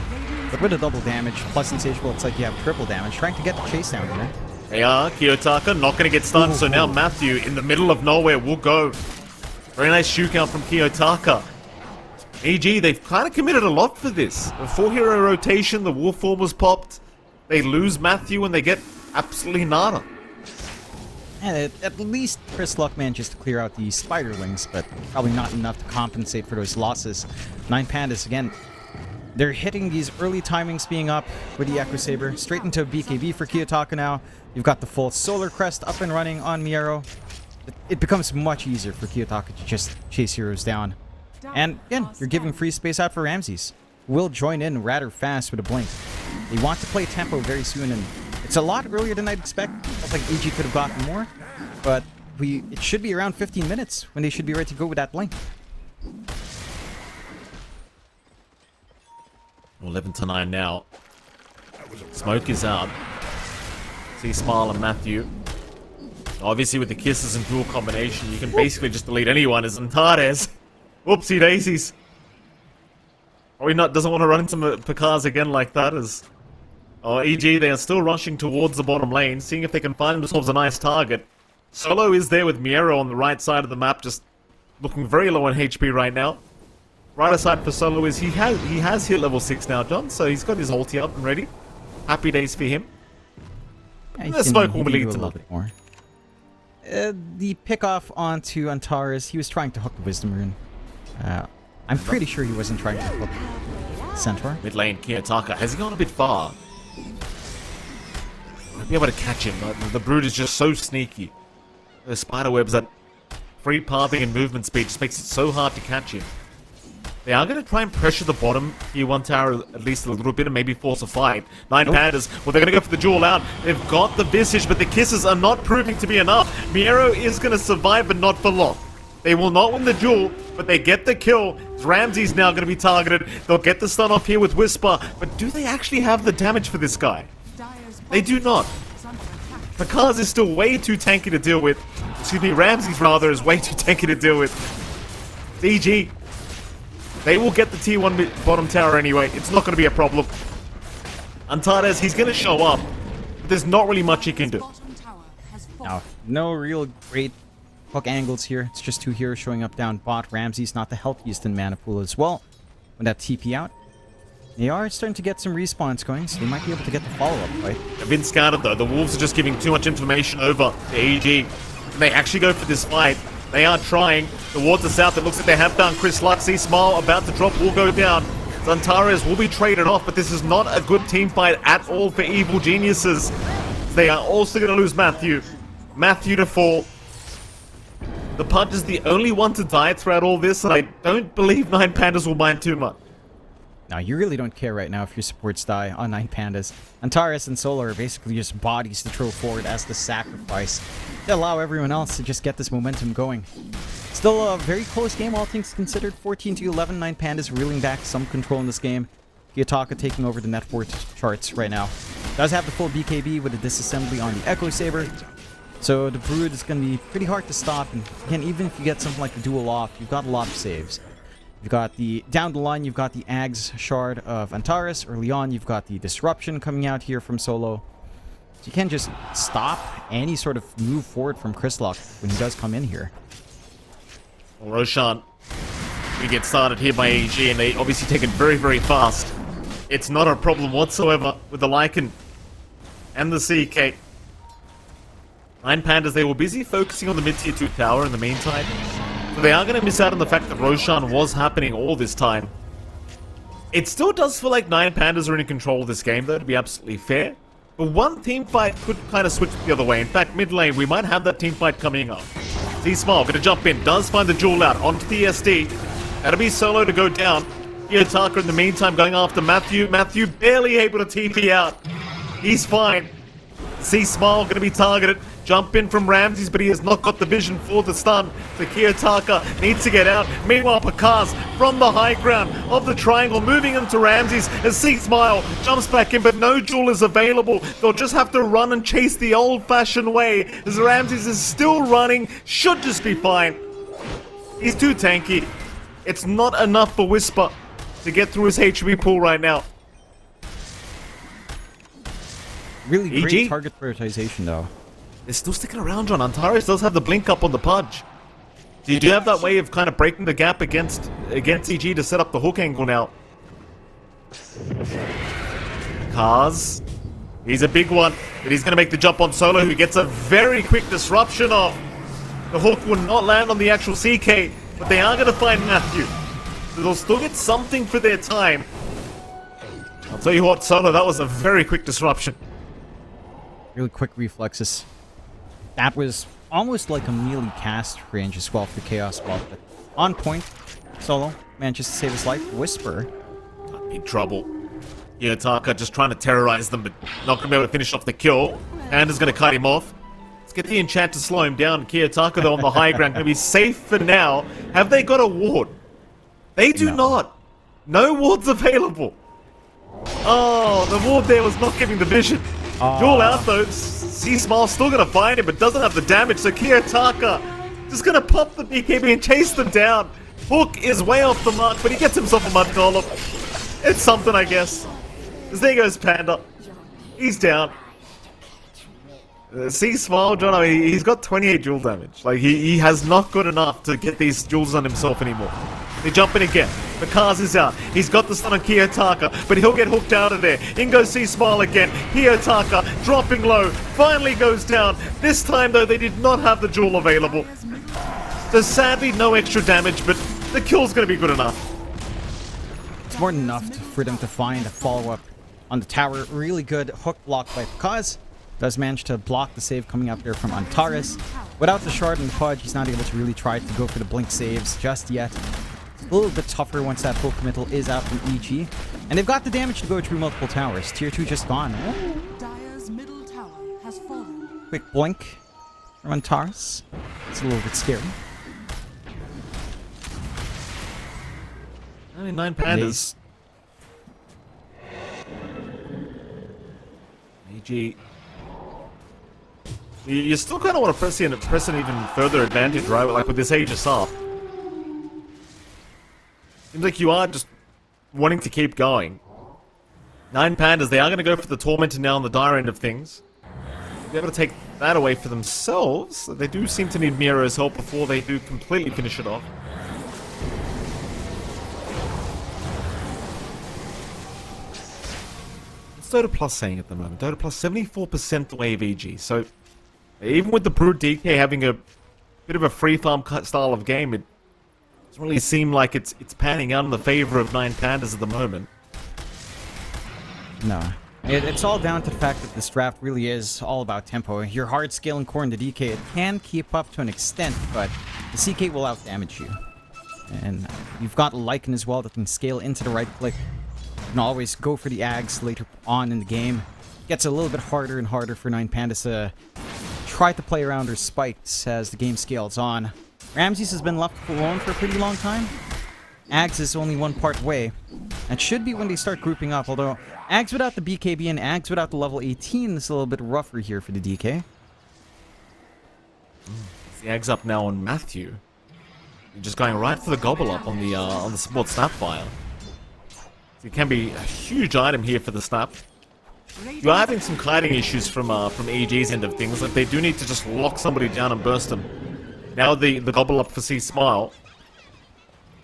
But with a double damage plus Insatiable, it's like you have triple damage. Trying to get the chase down here. They are. Kiyotaka not going to get stunned, so now Matthew in the middle of nowhere will go. Very nice shoot count from Kiyotaka. EG, they've kind of committed a lot for this. The 4-hero rotation, the wolf form was popped. They lose Matthew and they get absolutely nada. And at least Chris Luck manages to clear out the Spiderlings, but probably not enough to compensate for those losses. 9Pandas, again, they're hitting these early timings being up with the Echo Saber. Straight into a BKB for Kiyotaka now. You've got the full Solar Crest up and running on Miero. It becomes much easier for Kiyotaka to just chase heroes down. And again, you're giving free space out for Ramses. Will join in rather fast with a blink. They want to play tempo very soon, and it's a lot earlier than I'd expect. Felt like EG could have gotten more, but it should be around 15 minutes when they should be ready to go with that blink. 11-9 now. Smoke is out. See Smile and Matthew. Obviously with the kisses and dual combination, you can basically just delete anyone as Antares. Whoopsie daisies. Probably doesn't want to run into Picars again like that as... Oh, EG, they are still rushing towards the bottom lane, seeing if they can find themselves a nice target. Solo is there with Miero on the right side of the map, just looking very low on HP right now. Right aside for Solo is he has hit level 6 now, John, so he's got his ulti up and ready. Happy days for him. The smoke will lead to nothing. More. The pick off onto Antares, he was trying to hook the Wisdom Rune. I'm pretty sure he wasn't trying to hook Centaur. Mid lane, Kiyotaka. Has he gone a bit far? Might be able to catch him. The Brood is just so sneaky. The spiderwebs, that free pathing and movement speed just makes it so hard to catch him. They are going to try and pressure the bottom tier 1 tower at least a little bit and maybe force a fight. 9Pandas, well, they're going to go for the duel out. They've got the Visage, but the kisses are not proving to be enough. Miero is going to survive, but not for long. They will not win the duel, but they get the kill. Ramsey's now going to be targeted. They'll get the stun off here with Whisper, but do they actually have the damage for this guy? They do not. Picars is still way too tanky to deal with. Excuse me, Ramsey's rather is way too tanky to deal with. DG. They will get the tier 1 bottom tower anyway. It's not going to be a problem. Antares, he's going to show up. But there's not really much he can do. No real great hook angles here. It's just 2 heroes showing up down bot. Ramsey's not the healthiest in mana pool as well. With that TP out. They are starting to get some respawns going, so they might be able to get the follow-up fight. They've been scouted though. The Wolves are just giving too much information over to EG. Can they actually go for this fight? They are trying. Towards the south, it looks like they have found Chris Luck. See Smile about to drop, will go down. Zantares will be traded off, but this is not a good team fight at all for Evil Geniuses. They are also going to lose Matthew. Matthew to fall. The Punch is the only one to die throughout all this, and I don't believe 9Pandas will mind too much. Now, you really don't care right now if your supports die on 9Pandas. Antares and Solar are basically just bodies to throw forward as the sacrifice to allow everyone else to just get this momentum going. Still a very close game, all things considered. 14-11, 9Pandas reeling back some control in this game. Kiyotaka taking over the net worth charts right now. Does have the full BKB with a disassembly on the Echo Saber. So the Brood is going to be pretty hard to stop. And again, even if you get something like the duel off, you've got a lot of saves. You've got the, down the line, you've got the Ags shard of Antares. Early on, you've got the Disruption coming out here from Solo. So you can't just stop any sort of move forward from Chrislock when he does come in here. Well, Roshan, we get started here by AG, and they obviously take it very, very fast. It's not a problem whatsoever with the Lycan and the CK. 9Pandas, they were busy focusing on the mid-tier 2 tower in the meantime. So they are going to miss out on the fact that Roshan was happening all this time. It still does feel like 9Pandas are in control of this game, though, to be absolutely fair. But one team fight could kind of switch the other way. In fact, mid lane, we might have that team fight coming up. Z-Smile going to jump in, does find the jewel out onto the SD. That'll be Solo to go down. Kiyotaka in the meantime going after Matthew. Matthew barely able to TP out. He's fine. Z-Smile going to be targeted. Jump in from Ramses, but he has not got the vision for the stun. So Kiyotaka needs to get out. Meanwhile, Picars from the high ground of the triangle, moving into Ramses as Z-Smile jumps back in, but no jewel is available. They'll just have to run and chase the old-fashioned way, as Ramses is still running, should just be fine. He's too tanky. It's not enough for Whisper to get through his HP pool right now. Really great EG? target prioritization, though. They're still sticking around, John. Antares does have the blink up on the Pudge. So you do have that way of kind of breaking the gap against EG to set up the hook angle now. Cars. He's a big one, but he's going to make the jump on Solo, who gets a very quick disruption off. The hook will not land on the actual CK, but they are going to find Matthew. So they'll still get something for their time. I'll tell you what, Solo, that was a very quick disruption. Really quick reflexes. That was almost like a melee cast range as well for the Chaos Ball, but on point. Solo manages to save his life. Whisper. In trouble. Taka just trying to terrorize them, but not going to be able to finish off the kill. Panda's going to cut him off. Let's get the enchant to slow him down. Kiyotaka, though, on the high ground, going to be safe for now. Have they got a ward? They do not. No wards available. Oh, the ward there was not giving the vision. Duel out, though. C-Smile still going to find him, but doesn't have the damage, so Kiyotaka just going to pop the BKB and chase them down. Hook is way off the mark, but he gets himself a mud golem. It's something, I guess. There goes Panda. He's down. C-Smile, John, I mean, he's got 28 duel damage. Like, he has not got enough to get these duels on himself anymore. They jump in again. The Kaz is out. He's got the stun on Kiyotaka, but he'll get hooked out of there. In goes C-Smile again. Kiyotaka dropping low. Finally goes down. This time, though, they did not have the duel available. So sadly, no extra damage, but the kill's going to be good enough. It's more than enough for them to find a follow-up on the tower. Really good hook block by Kaz. Does manage to block the save coming out there from Antares. Without the shard and the Pudge, he's not able to really try to go for the blink saves just yet. It's a little bit tougher once that full committal is out from EG. And they've got the damage to go through multiple towers. Tier 2 just gone. Dire's middle tower has fallen. Quick blink from Antares. It's a little bit scary. I mean, 9Pandas. EG. You still kind of want to press an even further advantage, right? Like with this Aegis up. Seems like you are just wanting to keep going. 9Pandas, they are going to go for the Tormentor now on the dire end of things. They'll be able to take that away for themselves. They do seem to need Miro's help before they do completely finish it off. What's Dota Plus saying at the moment? Dota Plus 74% the way of EG, so even with the Brood DK having a bit of a free farm style of game, it doesn't really seem like it's panning out in the favor of 9Pandas at the moment. No. It's all down to the fact that this draft really is all about tempo. Your hard scaling core in the DK, it can keep up to an extent, but the CK will outdamage you. And you've got Lycan as well that can scale into the right click. You can always go for the Ags later on in the game. Gets a little bit harder and harder for 9Pandas to try to play around her spikes as the game scales on. Ramses has been left alone for a pretty long time. Ags is only one part way. That should be when they start grouping up, although Ags without the BKB and Ags without the level 18 is a little bit rougher here for the DK. The Ags up now on Matthew. You're just going right for the gobble up on the support Snapfire. So it can be a huge item here for the Snap. You are having some kiting issues from EG's end of things. Like they do need to just lock somebody down and burst them. Now the gobble up for C-Smile.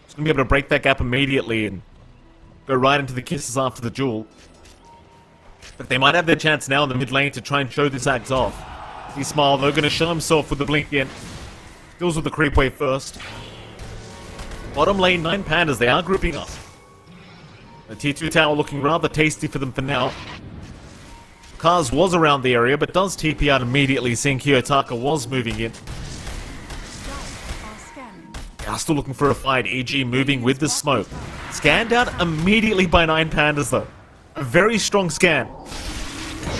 He's going to be able to break that gap immediately and go right into the kisses after the duel. But they might have their chance now in the mid lane to try and show this Axe off. C-Smile, though, going to show himself with the blink in. Deals with the creep wave first. Bottom lane, 9Pandas, they are grouping up. The T2 tower looking rather tasty for them for now. Kaz was around the area, but does TP out immediately, seeing Kiyotaka was moving in. They are still looking for a fight, EG moving with the smoke. Scanned out immediately by 9Pandas, though. A very strong scan.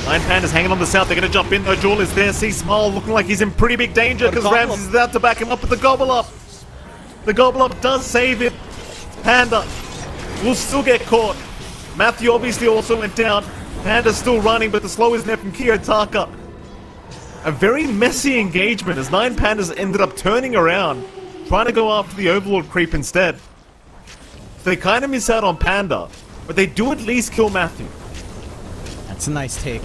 9Pandas hanging on the south, they're going to jump in, though. Jewel is there, C-Smile looking like he's in pretty big danger, because Ramses is out to back him up with the gobble up. The gobble up does save it. Panda will still get caught. Matthew obviously also went down. Panda's still running, but the slow is there from Kiyotaka. A very messy engagement as 9Pandas ended up turning around, trying to go after the Overlord creep instead. They kind of miss out on Panda, but they do at least kill Matthew. That's a nice take.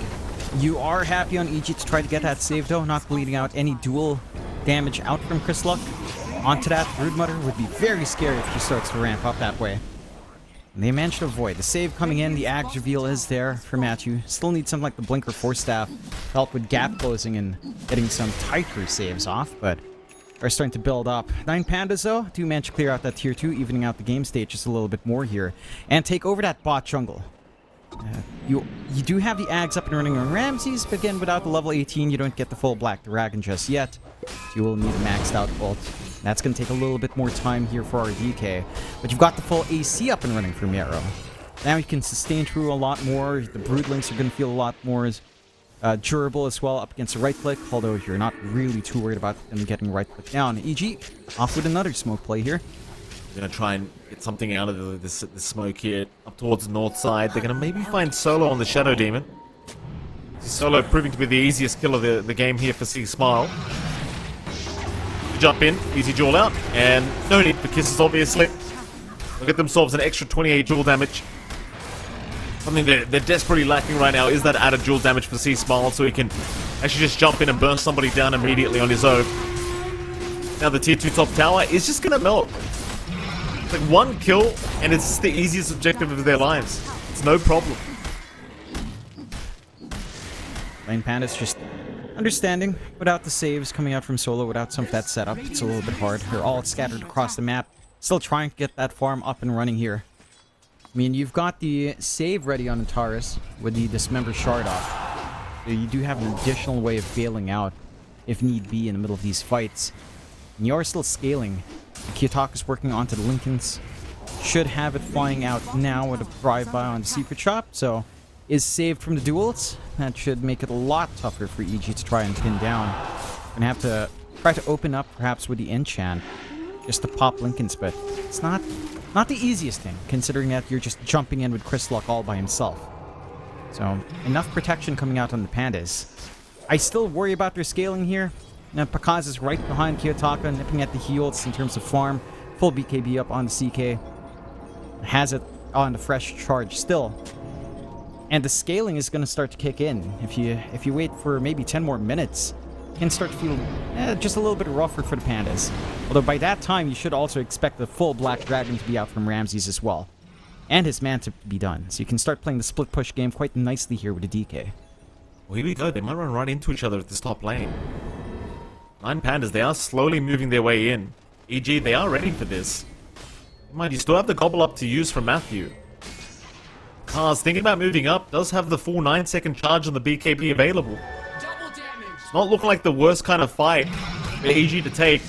You are happy on EG to try to get that save though, not bleeding out any dual damage out from Chris Luck. Onto that, Broodmother would be very scary if she starts to ramp up that way. And they managed to avoid. The save coming in, the Ags reveal is there for Matthew. Still need something like the Blinker Force Staff to help with gap closing and getting some tighter saves off, but are starting to build up. 9Pandas though, do manage to clear out that tier 2, evening out the game state just a little bit more here, and take over that bot jungle. You do have the Ags up and running on Ramses, but again, without the level 18, you don't get the full Black Dragon just yet. You will need a maxed out ult. That's going to take a little bit more time here for our DK, but you've got the full AC up and running for Mero. Now you can sustain through a lot more. The Broodlings are going to feel a lot more durable as well up against the right click, although you're not really too worried about them getting right click down. EG off with another smoke play here. Gonna try and get something out of this smoke here up towards the north side. They're gonna maybe find Solo on the Shadow Demon. Solo proving to be the easiest kill of the game here for C Smile. Jump in, easy duel out, and no need for kisses obviously. They'll get themselves an extra 28 duel damage. Something they're desperately lacking right now is that added duel damage for C Smile, so he can actually just jump in and burn somebody down immediately on his own. Now the tier 2 top tower is just gonna melt. It's like one kill, and it's the easiest objective of their lives. It's no problem. 9Pandas just understanding. Without the saves coming out from Solo, without some of that setup, it's a little bit hard. They're all scattered across the map. Still trying to get that farm up and running here. I mean, you've got the save ready on Antares with the Dismember Shard off. So you do have an additional way of bailing out if need be in the middle of these fights. And you are still scaling. Kiyotaka is working onto the Lincolns. Should have it flying out now with a drive-by on the Secret Shop, so is saved from the duels. That should make it a lot tougher for EG to try and pin down. Gonna have to try to open up perhaps with the enchant just to pop Lincolns, but it's not the easiest thing, considering that you're just jumping in with Chris Luck all by himself. So, enough protection coming out on the Pandas. I still worry about their scaling here. Now, Pakaz is right behind Kiyotaka, nipping at the heals in terms of farm. Full BKB up on the CK. Has it on the fresh charge still. And the scaling is going to start to kick in. If you wait for maybe 10 more minutes, it can start to feel just a little bit rougher for the Pandas. Although by that time, you should also expect the full Black Dragon to be out from Ramses as well. And his man to be done. So you can start playing the split push game quite nicely here with the DK. Well, here we go. They might run right into each other at this top lane. 9Pandas, they are slowly moving their way in. EG, they are ready for this. Mind you, still have the gobble up to use from Matthew. Kars, thinking about moving up, does have the full 9-second charge on the BKB available. It's not looking like the worst kind of fight for EG to take.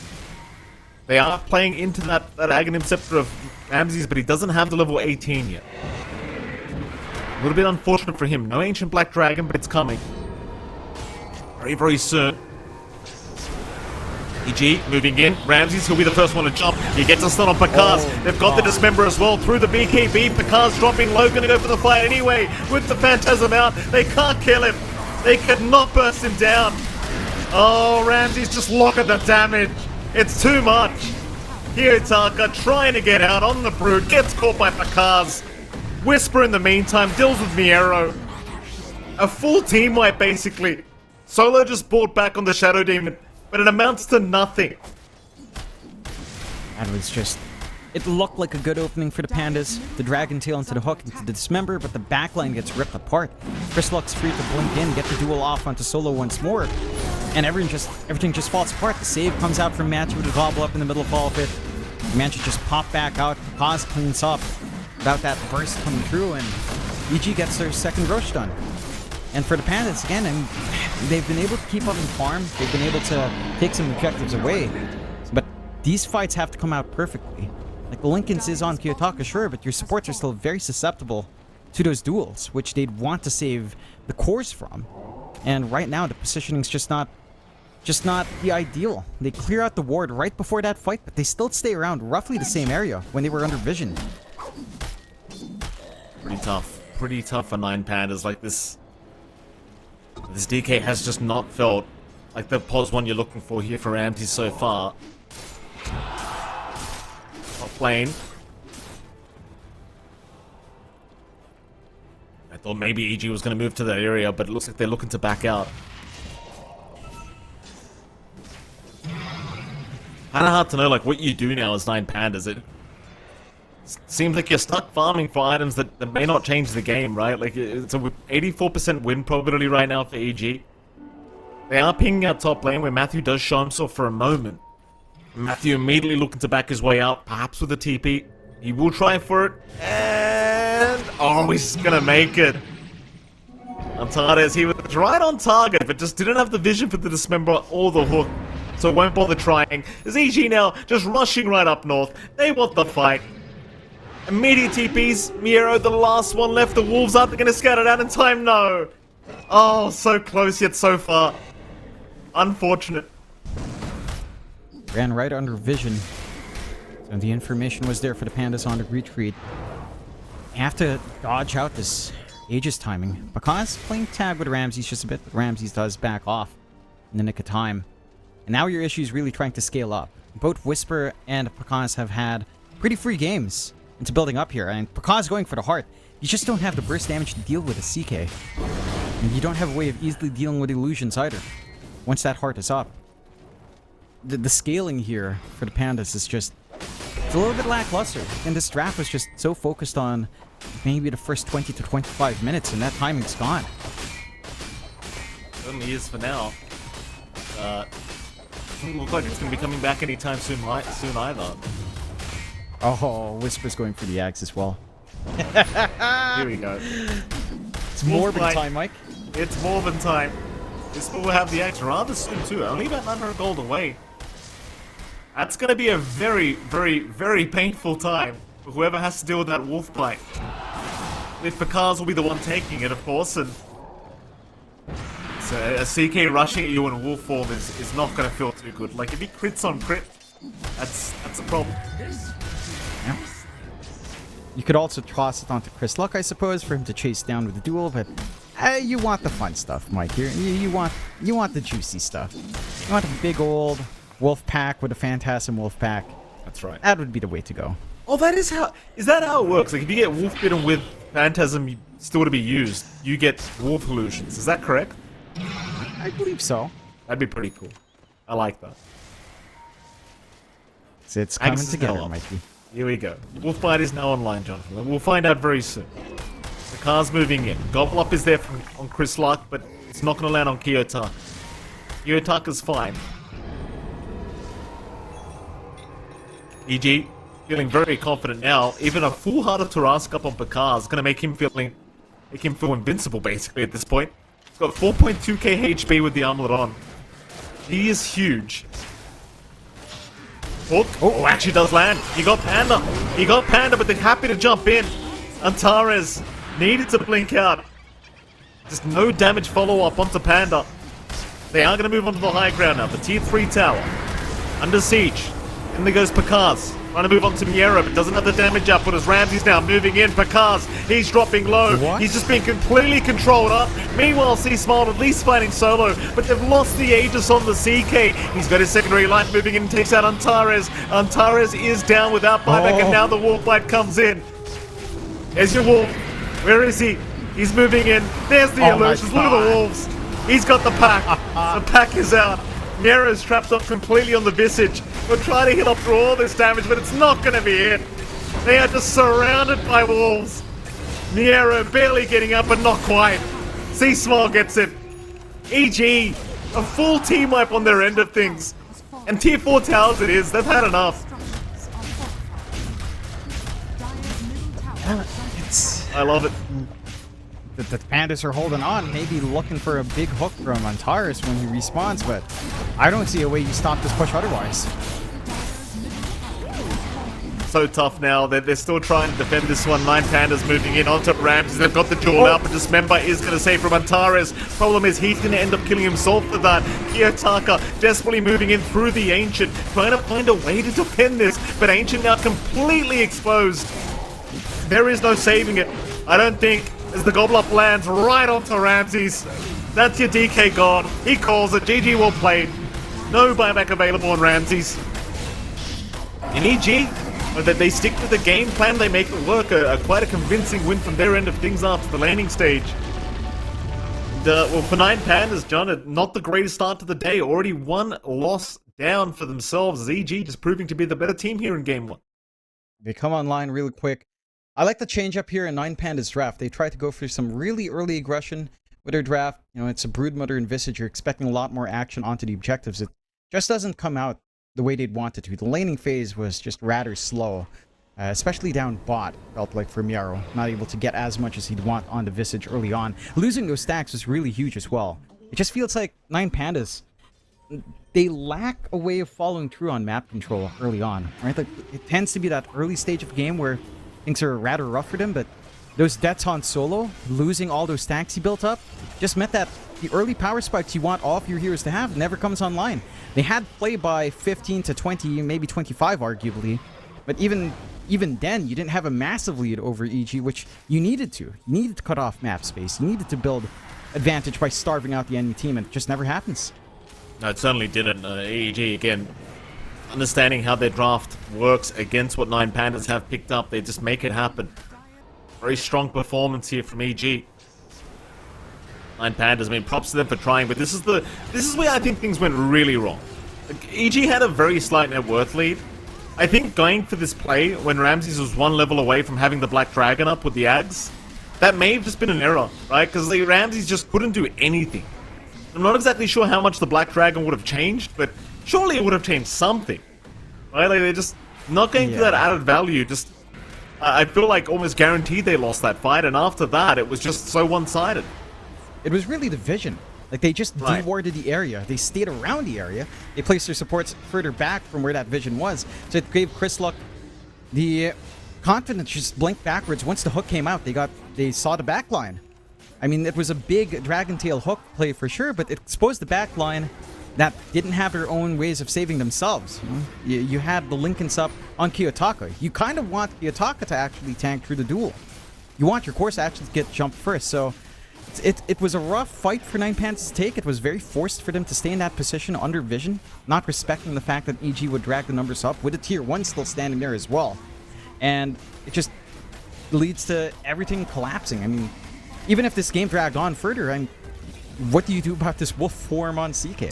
They are playing into that Aghanim Scepter of Ramses, but he doesn't have the level 18 yet. A little bit unfortunate for him. No Ancient Black Dragon, but it's coming. Very, very soon. EG moving in. Ramses, he'll be the first one to jump. He gets a stun on Pakaz. They've got the Dismember as well through the BKB. Pakaz dropping low, gonna go for the fight anyway. With the Phantasm out, they can't kill him. They cannot burst him down. Oh, Ramses, just look at the damage. It's too much. Kiyotaka trying to get out on the Brood. Gets caught by Pakaz. Whisper in the meantime deals with Miero. A full team wipe basically. Solo just brought back on the Shadow Demon, but it amounts to nothing. That was just... It looked like a good opening for the Pandas. The Dragon Tail into the hook, into the Dismember, but the backline gets ripped apart. Chris Luck's free to blink in, get the duel off onto Solo once more. And everything just falls apart. The save comes out from Matthew with a gobble up in the middle of all of it. Manchu just pop back out. Pause cleans up without that burst coming through, and EG gets their second Roche done. And for the Pandas, again, they've been able to keep up and farm. They've been able to take some objectives away. But these fights have to come out perfectly. Like, the Lincolns is on Kiyotaka, sure, but your supports are still very susceptible to those duels, which they'd want to save the cores from. And right now, the positioning's just not the ideal. They clear out the ward right before that fight, but they still stay around roughly the same area when they were under vision. Pretty tough. Pretty tough for 9Pandas. Like, this DK has just not felt like the pos one you're looking for here for Ramses so far. Top lane. thought maybe EG was going to move to that area, but it looks like they're looking to back out. Kind of hard to know like what you do now as 9Pandas. It seems like you're stuck farming for items that may not change the game, right? Like it's a 84% win probability right now for EG. They are pinging out top lane where Matthew does show himself for a moment. Matthew immediately looking to back his way out, perhaps with a TP. He will try for it, and oh, he's gonna make it. Antares, he was right on target, but just didn't have the vision for the dismember or the hook, so won't bother trying. There's EG now just rushing right up north. They want the fight. Immediate TPs. Miero, the last one left. The Wolves aren't going to scatter it out in time. No. Oh, so close yet so far. Unfortunate. Ran right under vision. So the information was there for the Pandas on the retreat. Have to dodge out this Aegis timing. Because playing tag with Ramses just a bit, Ramses does back off in the nick of time. And now your issue is really trying to scale up. Both Whisper and Pakaz have had pretty free games into building up here. And Pakaz going for the heart. You just don't have the burst damage to deal with a CK. And you don't have a way of easily dealing with illusions either. Once that heart is up. The scaling here for the Pandas is just... it's a little bit lackluster. And this draft was just so focused on maybe the first 20 to 25 minutes, and that timing's gone. Certainly is for now. Doesn't look like it's going to be coming back anytime soon either. Oh, Whisper's going for the axe as well. Here we go. It's Morbin time, Mike. It's Morbin time. This will have the axe rather soon too. Only about 900 gold away. That's going to be a very, very, very painful time for whoever has to deal with that wolf bite. If Pakaz will be the one taking it, of course, and so a CK rushing at you in wolf form is not going to feel too good. Like if he crits on crit, that's a problem. Yeah. You could also toss it onto Chris Luck, I suppose, for him to chase down with the duel, but you want the fun stuff, Mike. You want the juicy stuff. You want a big old wolf pack with a Phantasm wolf pack. That's right. That would be the way to go. Oh, is that how it works? Like if you get wolf bitten with Phantasm still to be used, you get wolf illusions. Is that correct? I believe so. That'd be pretty cool. I like that. So it's coming together, Mikey. Here we go. Wolfbite is now online, Jonathan. We'll find out very soon. The car's moving in. Gobble Up is there on Chris Luck, but it's not going to land on Kiyotaka. Kiyotaka's fine. EG feeling very confident now. Even a full-hearted Tarask up on Pakaz is going to make him feel invincible, basically, at this point. He's got 4.2k HP with the armlet on. He is huge. Hook. Oh, actually does land. He got Panda, but they're happy to jump in. Antares needed to blink out. Just no damage follow-up onto Panda. They are going to move onto the high ground now. The tier 3 tower. Under siege. And there goes Pakaz. Trying to move on to Miera, but doesn't have the damage output as Ramsey's now moving in. Pakaz, he's dropping low. What? He's just being completely controlled up. Meanwhile, C-Smile at least fighting solo, but they've lost the Aegis on the CK. He's got his secondary life moving in and takes out Antares. Antares is down without buyback, and now the Wolf Bite comes in. There's your Wolf. Where is he? He's moving in. There's the illusions. Look at the Wolves. He's got the pack. The pack is out. Miera's trapped up completely on the Visage. We'll try to hit up through all this damage, but it's not going to be it. They are just surrounded by wolves. Miera barely getting up, but not quite. C-Smile gets it. EG, a full team wipe on their end of things. And tier 4 towers it is. They've had enough. I love it. The Pandas are holding on, maybe looking for a big hook from Antares when he respawns, but I don't see a way you stop this push otherwise. So tough now. They're still trying to defend this one. 9Pandas moving in onto Ramses. They've got the duel out, but Dismember is going to save from Antares. Problem is, he's going to end up killing himself for that. Kiyotaka desperately moving in through the Ancient, trying to find a way to defend this, but Ancient now completely exposed. There is no saving it, I don't think, as the Gobble Up lands right onto Ramses. That's your DK God. He calls it. GG well played. No buyback available on Ramses. In EG, But that they stick to the game plan, they make it work. Quite a convincing win from their end of things after the landing stage. Well, for 9Pandas, John, not the greatest start to the day. Already one loss down for themselves. ZG just proving to be the better team here in game 1. They come online really quick. I like the change up here in 9Pandas draft. They try to go for some really early aggression with their draft. You know, it's a Broodmother and Visage. You're expecting a lot more action onto the objectives. It just doesn't come out the way they'd want it to. The laning phase was just rather slow, especially down bot, felt like for Miaro. Not able to get as much as he'd want on the Visage early on. Losing those stacks was really huge as well. It just feels like 9Pandas, they lack a way of following through on map control early on, right? Like, it tends to be that early stage of the game where things are rather rough for them, but those deaths on solo, losing all those stacks he built up, just meant that the early power spikes you want all of your heroes to have never comes online. They had play by 15 to 20, maybe 25 arguably, but even then, you didn't have a massive lead over EG, which you needed to. You needed to cut off map space. You needed to build advantage by starving out the enemy team, and it just never happens. No, it certainly didn't. EG, again, understanding how their draft works against what 9Pandas have picked up, they just make it happen. Very strong performance here from EG. 9Pandas, I mean, props to them for trying, but this is where I think things went really wrong. Like, EG had a very slight net worth lead. I think going for this play when Ramses was one level away from having the Black Dragon up with the Ags, that may have just been an error, right? Because Ramses just couldn't do anything. I'm not exactly sure how much the Black Dragon would have changed, but surely it would have changed something, right? Like, they're just not going for that added value. Just, I feel like almost guaranteed they lost that fight, and after that, it was just so one-sided. It was really the vision. Like, they just dewarded the area. They stayed around the area. They placed their supports further back from where that vision was. So it gave Chris Luck the confidence to just blink backwards. Once the hook came out, they saw the backline. I mean, it was a big Dragon Tail hook play for sure, but it exposed the backline that didn't have their own ways of saving themselves. You had the Lincolns up on Kiyotaka. You kind of want Kiyotaka to actually tank through the duel. You want your course to actually get jumped first, so it was a rough fight for 9Pandas to take. It was very forced for them to stay in that position under vision, not respecting the fact that EG would drag the numbers up, with a tier 1 still standing there as well. And it just leads to everything collapsing. I mean, even if this game dragged on further, what do you do about this wolf form on CK?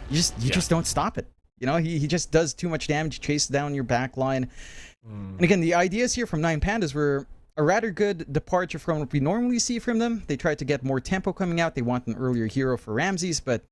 You just don't stop it. You know, he just does too much damage, chases down your back line. And again, the ideas here from 9Pandas were a rather good departure from what we normally see from them. They tried to get more tempo coming out. They want an earlier hero for Ramses, but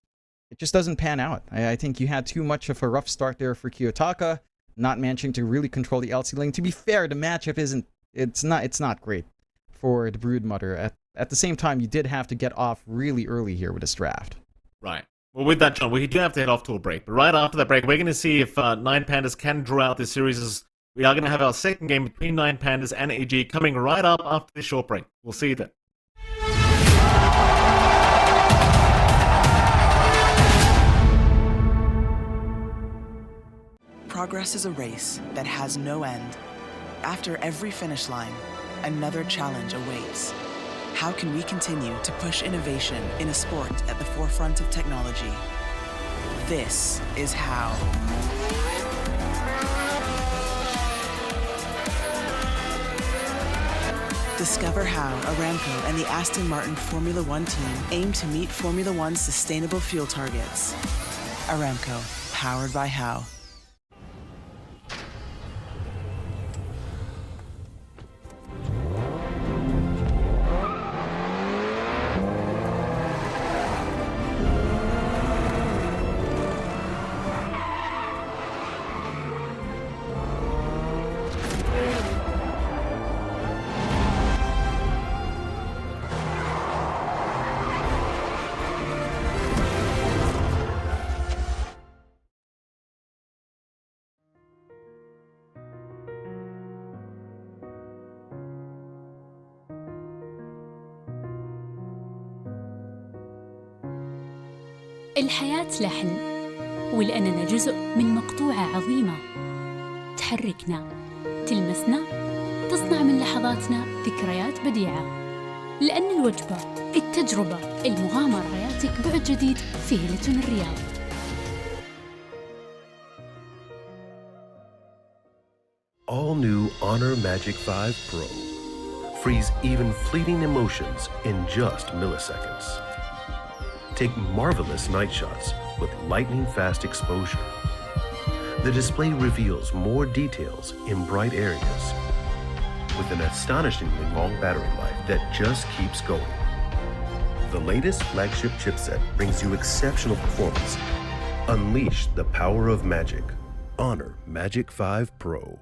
it just doesn't pan out. I think you had too much of a rough start there for Kiyotaka, not managing to really control the LC lane. To be fair, the matchup it's not great for the Broodmother. At the same time, you did have to get off really early here with this draft. Right. Well, with that, John, we do have to head off to a break. But right after that break, we're going to see if 9Pandas can draw out this series. As we are going to have our second game between 9Pandas and EG coming right up after this short break. We'll see you then. Progress is a race that has no end. After every finish line, another challenge awaits. How can we continue to push innovation in a sport at the forefront of technology? This is how. Discover how Aramco and the Aston Martin Formula One team aim to meet Formula One's sustainable fuel targets. Aramco, powered by How. الحياة لحن، ولأننا جزء من مقطوعة عظيمة تحركنا، تلمسنا، تصنع من لحظاتنا ذكريات بديعة. لأن الوجبة، التجربة، المغامرة يعطيك بعد جديد في هيلتون الرياض. all-new Honor Magic 5 Pro. Freeze even fleeting emotions in just milliseconds. Take marvelous night shots with lightning-fast exposure. The display reveals more details in bright areas with an astonishingly long battery life that just keeps going. The latest flagship chipset brings you exceptional performance. Unleash the power of magic. Honor Magic 5 Pro.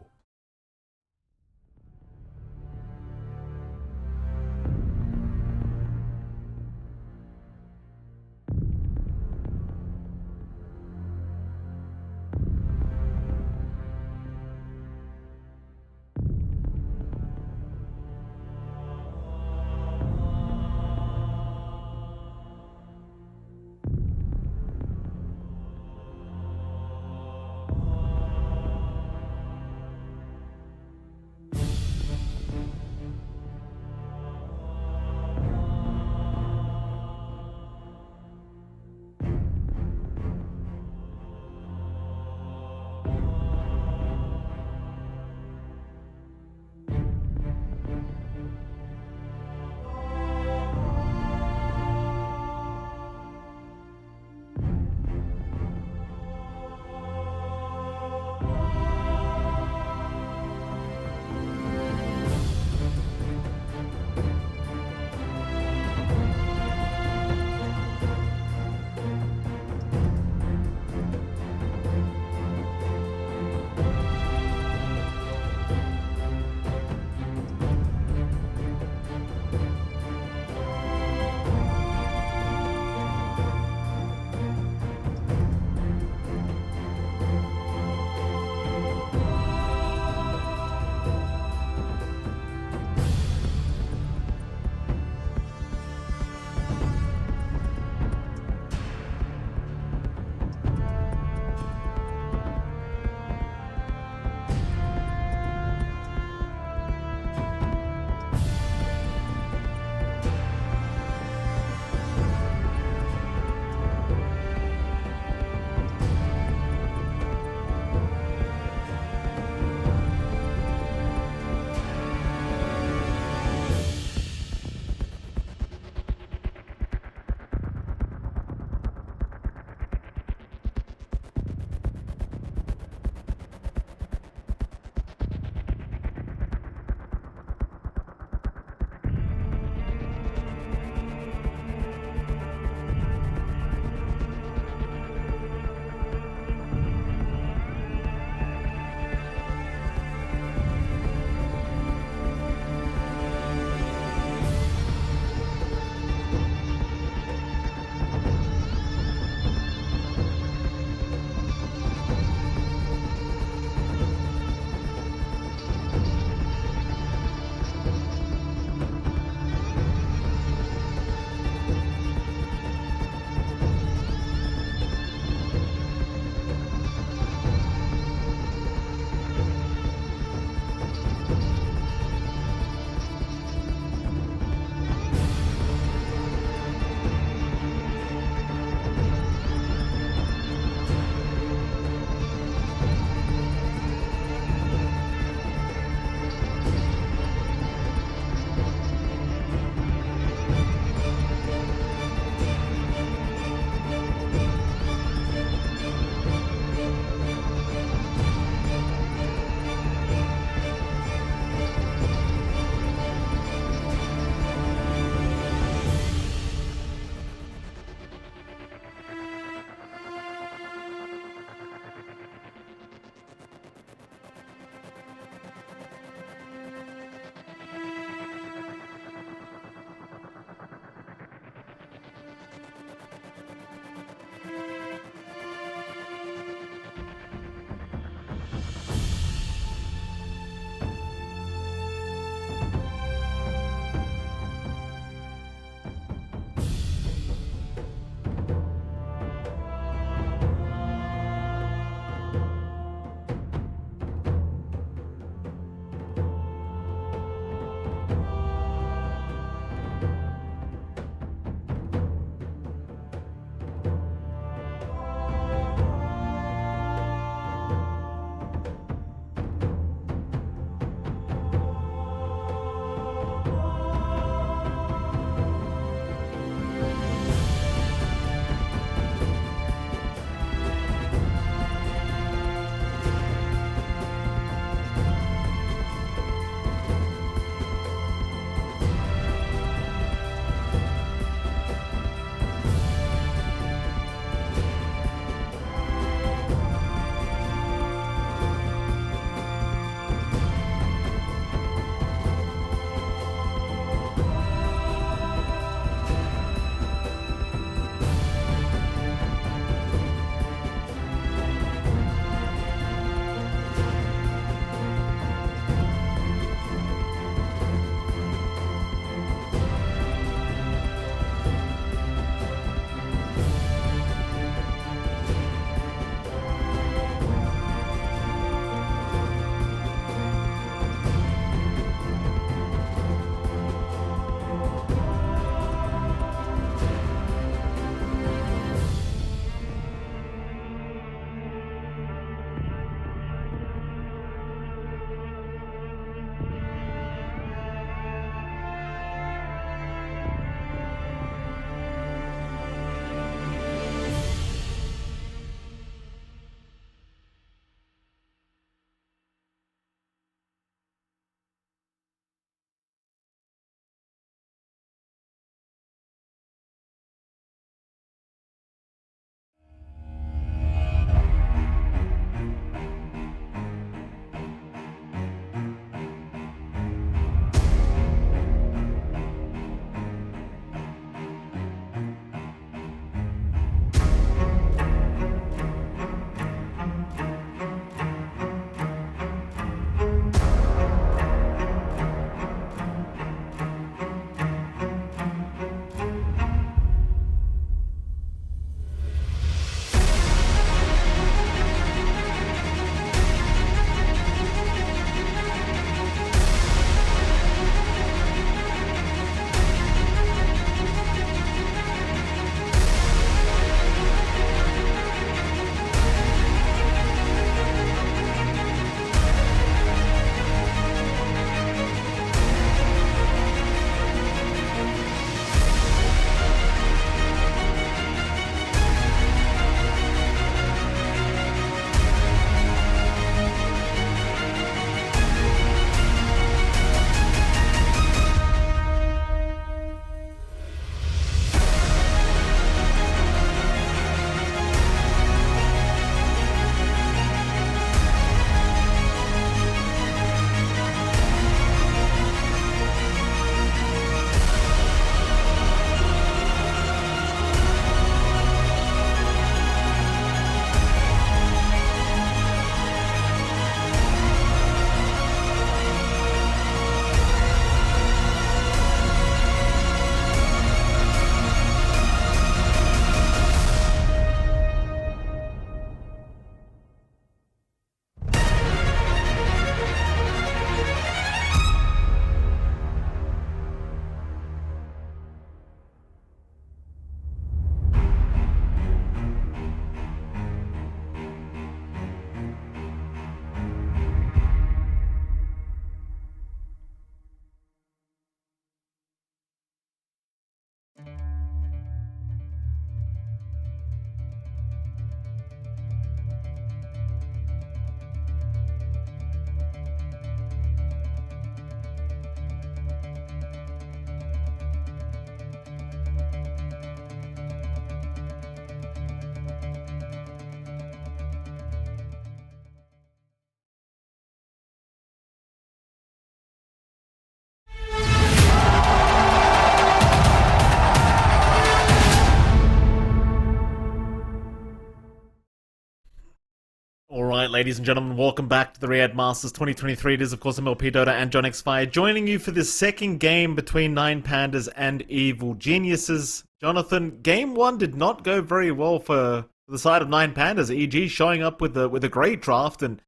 Alright, ladies and gentlemen, welcome back to the Riyadh Masters 2023. It is, of course, MLP Dota and John X Fire joining you for this second game between 9Pandas and Evil Geniuses. Jonathan, game one did not go very well for the side of 9Pandas. EG showing up with a great draft, and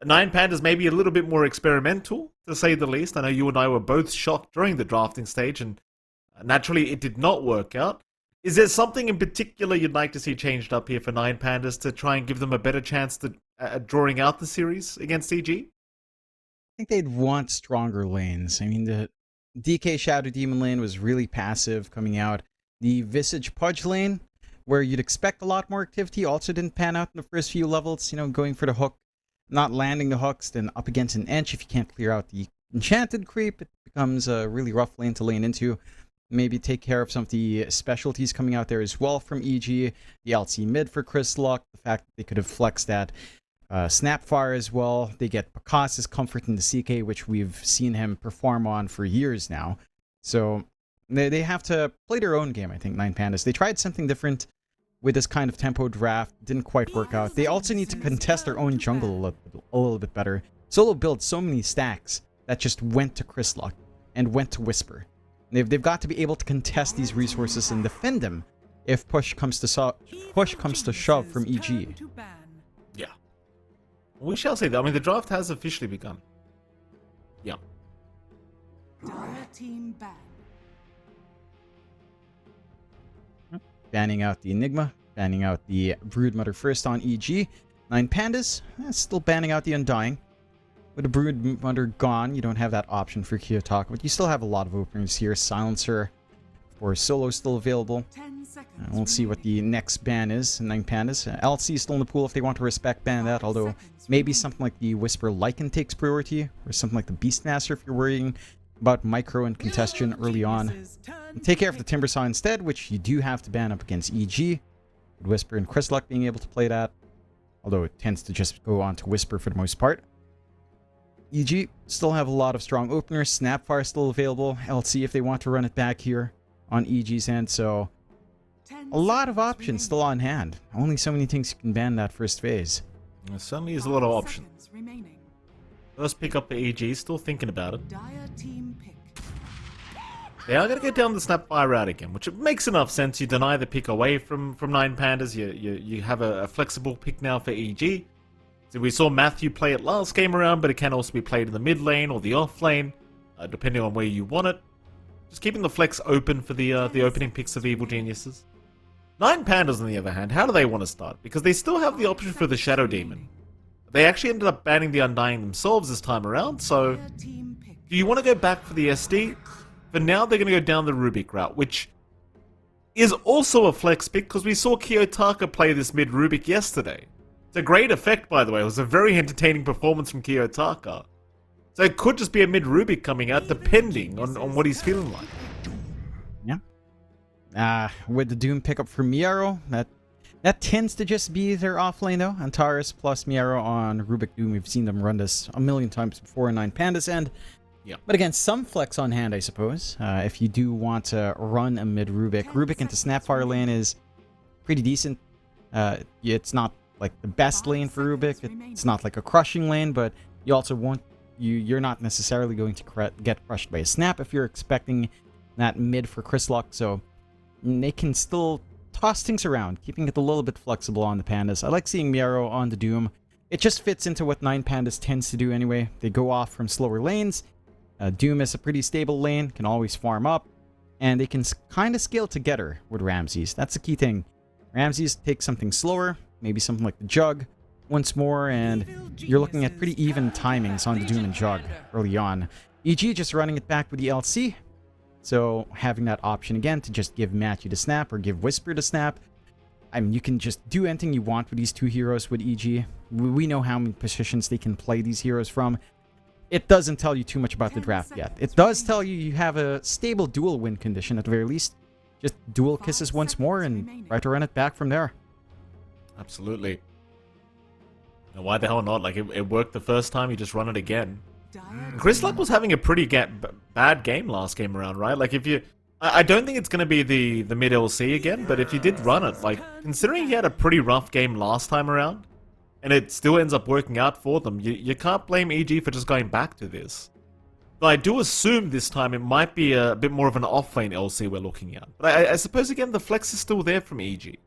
9Pandas maybe a little bit more experimental, to say the least. I know you and I were both shocked during the drafting stage, and naturally it did not work out. Is there something in particular you'd like to see changed up here for 9Pandas to try and give them a better chance to drawing out the series against EG? I think they'd want stronger lanes. I mean, the DK Shadow Demon lane was really passive coming out. The Visage Pudge lane, where you'd expect a lot more activity, also didn't pan out in the first few levels. You know, going for the hook, not landing the hooks, then up against an Ench. If you can't clear out the Enchanted creep, it becomes a really rough lane to lane into. Maybe take care of some of the specialties coming out there as well from EG. The LC mid for Chris Luck. The fact that they could have flexed that Snapfire as well. They get Picasso's comfort in the CK, which we've seen him perform on for years now. So they have to play their own game, I think, 9Pandas. They tried something different with this kind of tempo draft. Didn't quite work out. They also need to contest their own jungle a little bit better. Solo built so many stacks that just went to Chris Luck and went to Whisper. They've got to be able to contest these resources and defend them if push comes to shove from EG. Yeah. We shall say that. I mean, the draft has officially begun. Yeah. Dire team ban. Banning out the Enigma, banning out the Broodmother first on EG. 9Pandas, still banning out the Undying. With the Broodmother gone, you don't have that option for Kiyotaka, but you still have a lot of openers here. Silencer for Solo still available. We'll see what the next ban is in 9Pandas. LC is still in the pool if they want to respect ban that, although maybe something like the Whisper Lycan takes priority, or something like the Beastmaster if you're worrying about micro and congestion early on. And take care of the Timbersaw instead, which you do have to ban up against EG. With Whisper and Chris Luck being able to play that, although it tends to just go on to Whisper for the most part. EG still have a lot of strong openers. Snapfire still available. LC if they want to run it back here on EG's end. So a lot of options still on hand. Only so many things you can ban that first phase. There certainly is a lot of options. First pick up for EG, still thinking about it. Dire team pick. They are going to go down the Snapfire route again, which makes enough sense. You deny the pick away from 9Pandas. You have a flexible pick now for EG. So we saw Matthew play it last game around, but it can also be played in the mid lane or the off lane, depending on where you want it. Just keeping the flex open for the opening picks of Evil Geniuses. 9Pandas, on the other hand, how do they want to start? Because they still have the option for the Shadow Demon. They actually ended up banning the Undying themselves this time around, so do you want to go back for the SD? For now, they're going to go down the Rubik route, which is also a flex pick, because we saw Kiyotaka play this mid Rubik yesterday. It's a great effect, by the way. It was a very entertaining performance from Kiyotaka. So it could just be a mid Rubik coming out, depending on what he's feeling like. Yeah. With the Doom pickup for Miaro, that tends to just be their offlane though. Antares plus Miaro on Rubik Doom. We've seen them run this a million times before in 9Pandas end. Yeah. But again, some flex on hand, I suppose. If you do want to run a mid Rubik. Rubik into Snapfire lane is pretty decent. It's not like the best lane for Rubik. It's not like a crushing lane, but you also won't. You're not necessarily going to get crushed by a snap if you're expecting that mid for Chris Luck. So they can still toss things around, keeping it a little bit flexible on the Pandas. I like seeing Miaro on the Doom. It just fits into what 9Pandas tends to do anyway. They go off from slower lanes. Doom is a pretty stable lane, can always farm up, and they can kind of scale together with Ramses. That's the key thing. Ramses takes something slower, maybe something like the Jug once more, and you're looking at pretty even timings on the Doom and Jug early on. EG just running it back with the LC, so having that option again to just give Matthew the snap or give Whisper the snap. I mean, you can just do anything you want with these two heroes with EG. We know how many positions they can play these heroes from. It doesn't tell you too much about the draft yet. It does tell you you have a stable dual win condition at the very least. Just dual kisses once more and try to run it back from there. Absolutely. Now, why the hell not? Like, it worked the first time, you just run it again. Chris Luck was having a pretty bad game last game around, right? Like, if you... I don't think it's going to be the mid LC again, but if you did run it, like, considering he had a pretty rough game last time around, and it still ends up working out for them. You can't blame EG for just going back to this. But I do assume this time it might be a bit more of an off-lane LC we're looking at. But I suppose, again, the flex is still there from EG.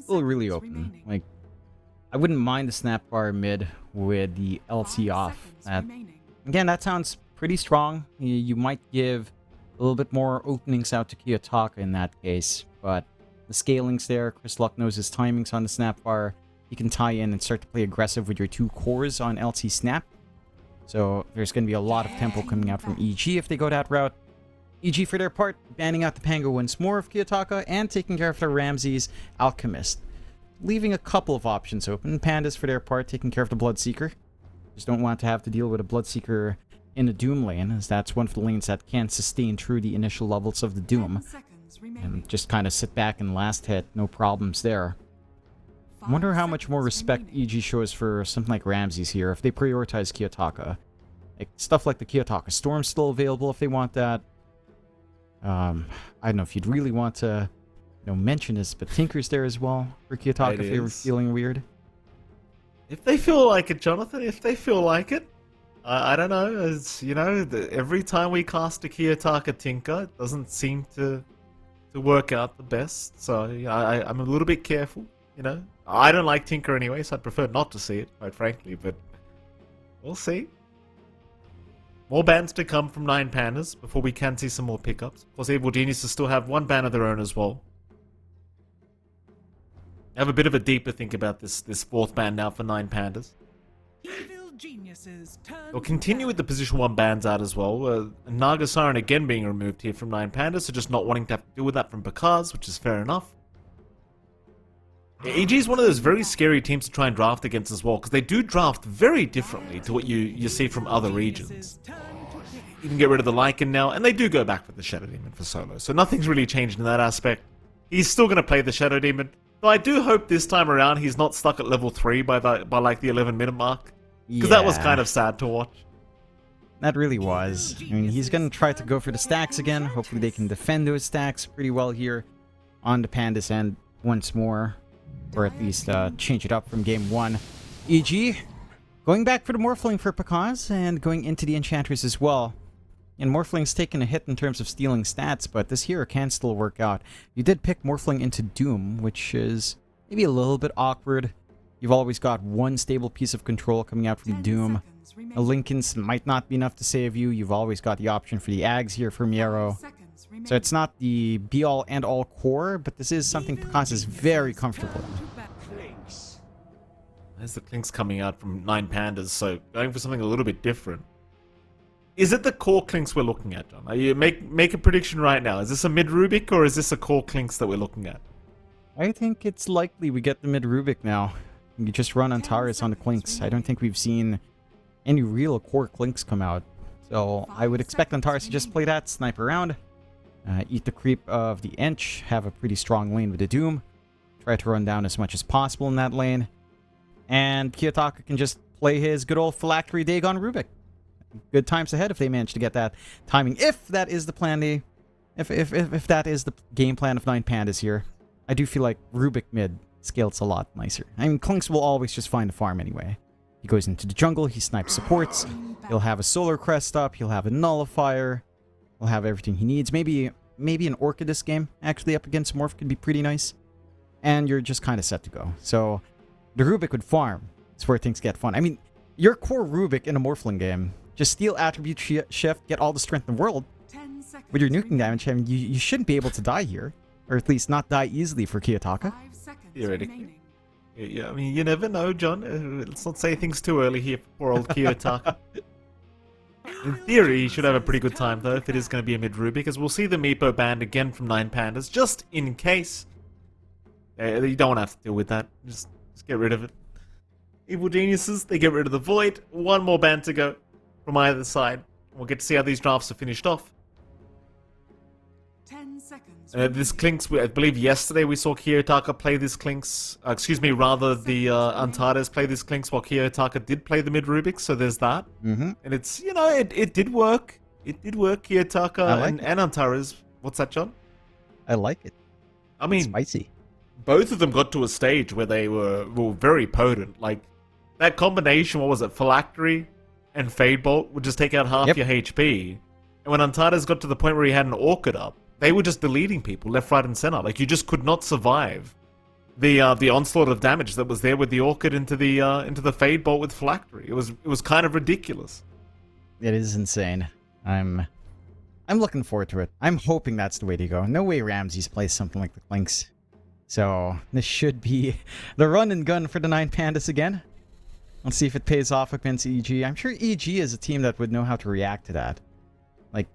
Still really open. Like, I wouldn't mind the snap bar mid with the LT off. Again, that sounds pretty strong. You might give a little bit more openings out to Kiyotaka in that case, but the scaling's there. Chris Luck knows his timings on the snap bar. You can tie in and start to play aggressive with your 2 cores on LT snap. So there's going to be a lot of tempo coming out from EG if they go that route. EG, for their part, banning out the Pango once more of Kiyotaka and taking care of their Ramses Alchemist, leaving a couple of options open. Pandas, for their part, taking care of the Bloodseeker. Just don't want to have to deal with a Bloodseeker in the Doom lane, as that's one of the lanes that can sustain through the initial levels of the Doom. And just kind of sit back and last hit, no problems there. I wonder how much more respect EG shows for something like Ramses here if they prioritize Kiyotaka. Like, stuff like the Kiyotaka Storm's still available if they want that. I don't know if you'd really want to, mention this, but Tinker's there as well for Kiyotaka if they were feeling weird. If they feel like it, Jonathan, if they feel like it. I don't know, it's, every time we cast a Kiyotaka Tinker, it doesn't seem to work out the best. So, I'm a little bit careful, I don't like Tinker anyway, so I'd prefer not to see it, quite frankly, but we'll see. More bans to come from 9Pandas before we can see some more pickups. Of course, Evil Geniuses still have 1 ban of their own as well. I have a bit of a deeper think about this 4th ban now for 9Pandas. Evil geniuses turn. We'll continue with the position 1 bans out as well. Naga Siren again being removed here from 9Pandas, so just not wanting to have to deal with that from Bakaz, which is fair enough. EG is one of those very scary teams to try and draft against as well, because they do draft very differently to what you see from other regions. You can get rid of the Lycan now, and they do go back with the Shadow Demon for solo, so nothing's really changed in that aspect. He's still going to play the Shadow Demon, though I do hope this time around he's not stuck at level 3 by like the 11-minute mark, because that was kind of sad to watch. That really was. I mean, he's going to try to go for the stacks again. Hopefully they can defend those stacks pretty well here on the Pandas end once more. Or at least change it up from game 1. EG, going back for the Morphling for Pakaz, and going into the Enchantress as well. And Morphling's taken a hit in terms of stealing stats, but this hero can still work out. You did pick Morphling into Doom, which is maybe a little bit awkward. You've always got 1 stable piece of control coming out from Doom. A Linken's might not be enough to save you. You've always got the option for the Ags here from Yarrow. So it's not the be-all and all core, but this is something Pakaz is very comfortable in. There's the Clinks coming out from 9Pandas, so going for something a little bit different. Is it the core Clinks we're looking at, John? You make a prediction right now. Is this a mid-Rubik, or is this a core Clinks that we're looking at? I think it's likely we get the mid-Rubik now. You just run Antares on the Clinks. I don't think we've seen any real core Clinks come out. So I would expect Antares to just play that, snipe around. Eat the creep of the Ench, have a pretty strong lane with the Doom. Try to run down as much as possible in that lane. And Kiyotaka can just play his good old phylactery Dagon Rubik. Good times ahead if they manage to get that timing. If that is the plan, if that is the game plan of 9Pandas here, I do feel like Rubik mid scales a lot nicer. I mean, Clinks will always just find a farm anyway. He goes into the jungle, he snipes supports, he'll have a Solar Crest up, he'll have a Nullifier, he'll have everything he needs. Maybe an Orchid this game, actually, up against Morph could be pretty nice. And you're just kind of set to go. So, the Rubik would farm. It's where things get fun. I mean, your core Rubik in a Morphling game, just steal Attribute Shift, get all the strength in the world. With your nuking damage, I mean, you shouldn't be able to die here. Or at least not die easily for Kiyotaka. Theoretically. Yeah, I mean, you never know, John. Let's not say things too early here for poor old Kiyotaka. In theory, he should have a pretty good time, though, if it is going to be a mid-Rubik, because we'll see the Meepo banned again from 9Pandas, just in case. You don't want to have to deal with that. Just get rid of it. Evil Geniuses, they get rid of the Void. 1 more ban to go from either side. We'll get to see how these drafts are finished off. 10 seconds. This Clinks, I believe yesterday we saw Kiyotaka play this Clinks. The Antares play this Clinks while Kiyotaka did play the mid-Rubik, so there's that. Mm-hmm. And it's, it did work. It did work, Kiyotaka and Antares. What's that, John? I like it. I mean, it's spicy. both of them got to a stage where they were very potent. Like, that combination, what was it, Phylactery and Fade Bolt would just take out half your HP. And when Untitled got to the point where he had an Orchid up, they were just deleting people left, right, and center. Like, you just could not survive the onslaught of damage that was there with the Orchid into the Fade Bolt with Phylactery. It was kind of ridiculous. It is insane. I'm looking forward to it. I'm hoping that's the way to go. No way Ramses plays something like the Clinks. So this should be the run and gun for the 9Pandas again. Let's see if it pays off against EG. I'm sure EG is a team that would know how to react to that. Like,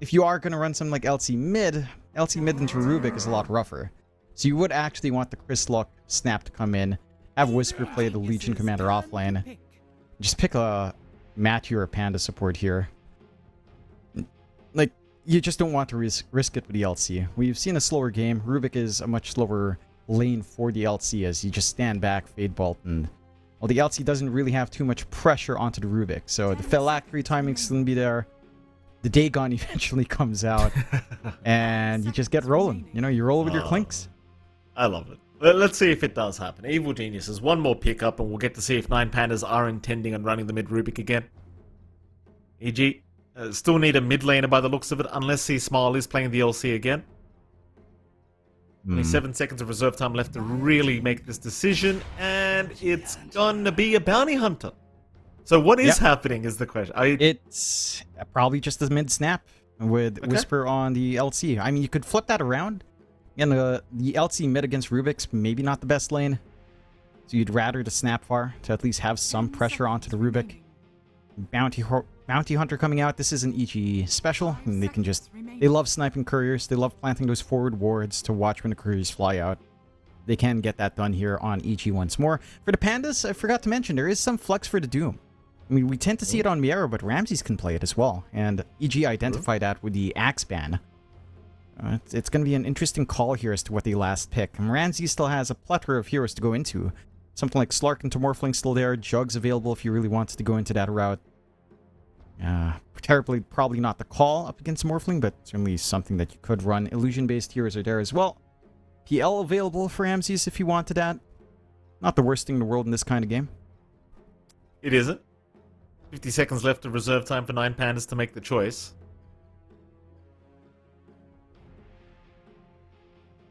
if you are going to run something like LC mid into Rubik is a lot rougher. So you would actually want the Crystallock snap to come in, have Whisper play the Legion Commander offlane. Just pick a Matthew or Panda support here. Like, you just don't want to risk it with the LC. We've seen a slower game. Rubik is a much slower lane for the LC as you just stand back, Fade Bolt, and well, the LC doesn't really have too much pressure onto the Rubik. So the Phylactery timing's going to be there. The Dagon eventually comes out, and you just get rolling. You know, you roll with your Clinks. I love it. Let's see if it does happen. Evil Geniuses, one more pickup, and we'll get to see if 9Pandas are intending on running the mid Rubik again. EG, still need a mid laner by the looks of it, unless he Smile is playing the LC again. Only 7 seconds of reserve time left to really make this decision, and it's gonna be a bounty hunter. So what is happening is the question. It's probably just a mid snap with Whisper on the LC. I mean, you could flip that around. And the LC mid against Rubik's maybe not the best lane. So you'd rather the snap far to at least have some pressure onto the Rubik. Bounty Hunter coming out. This is an EG special. And they love sniping couriers. They love planting those forward wards to watch when the couriers fly out. They can get that done here on EG once more. For the Pandas, I forgot to mention, there is some flex for the Doom. I mean, we tend to see it on Miero, but Ramses can play it as well. And EG identified that with the Axe ban. It's going to be an interesting call here as to what they last pick. And Ramses still has a plethora of heroes to go into. Something like Slark and Morphling still there. Jug's available if you really wanted to go into that route. Probably not the call up against Morphling, but certainly something that you could run. Illusion-based heroes are there as well. PL available for Ramses if you wanted that. Not the worst thing in the world in this kind of game. It isn't. 50 seconds left of reserve time for 9Pandas to make the choice.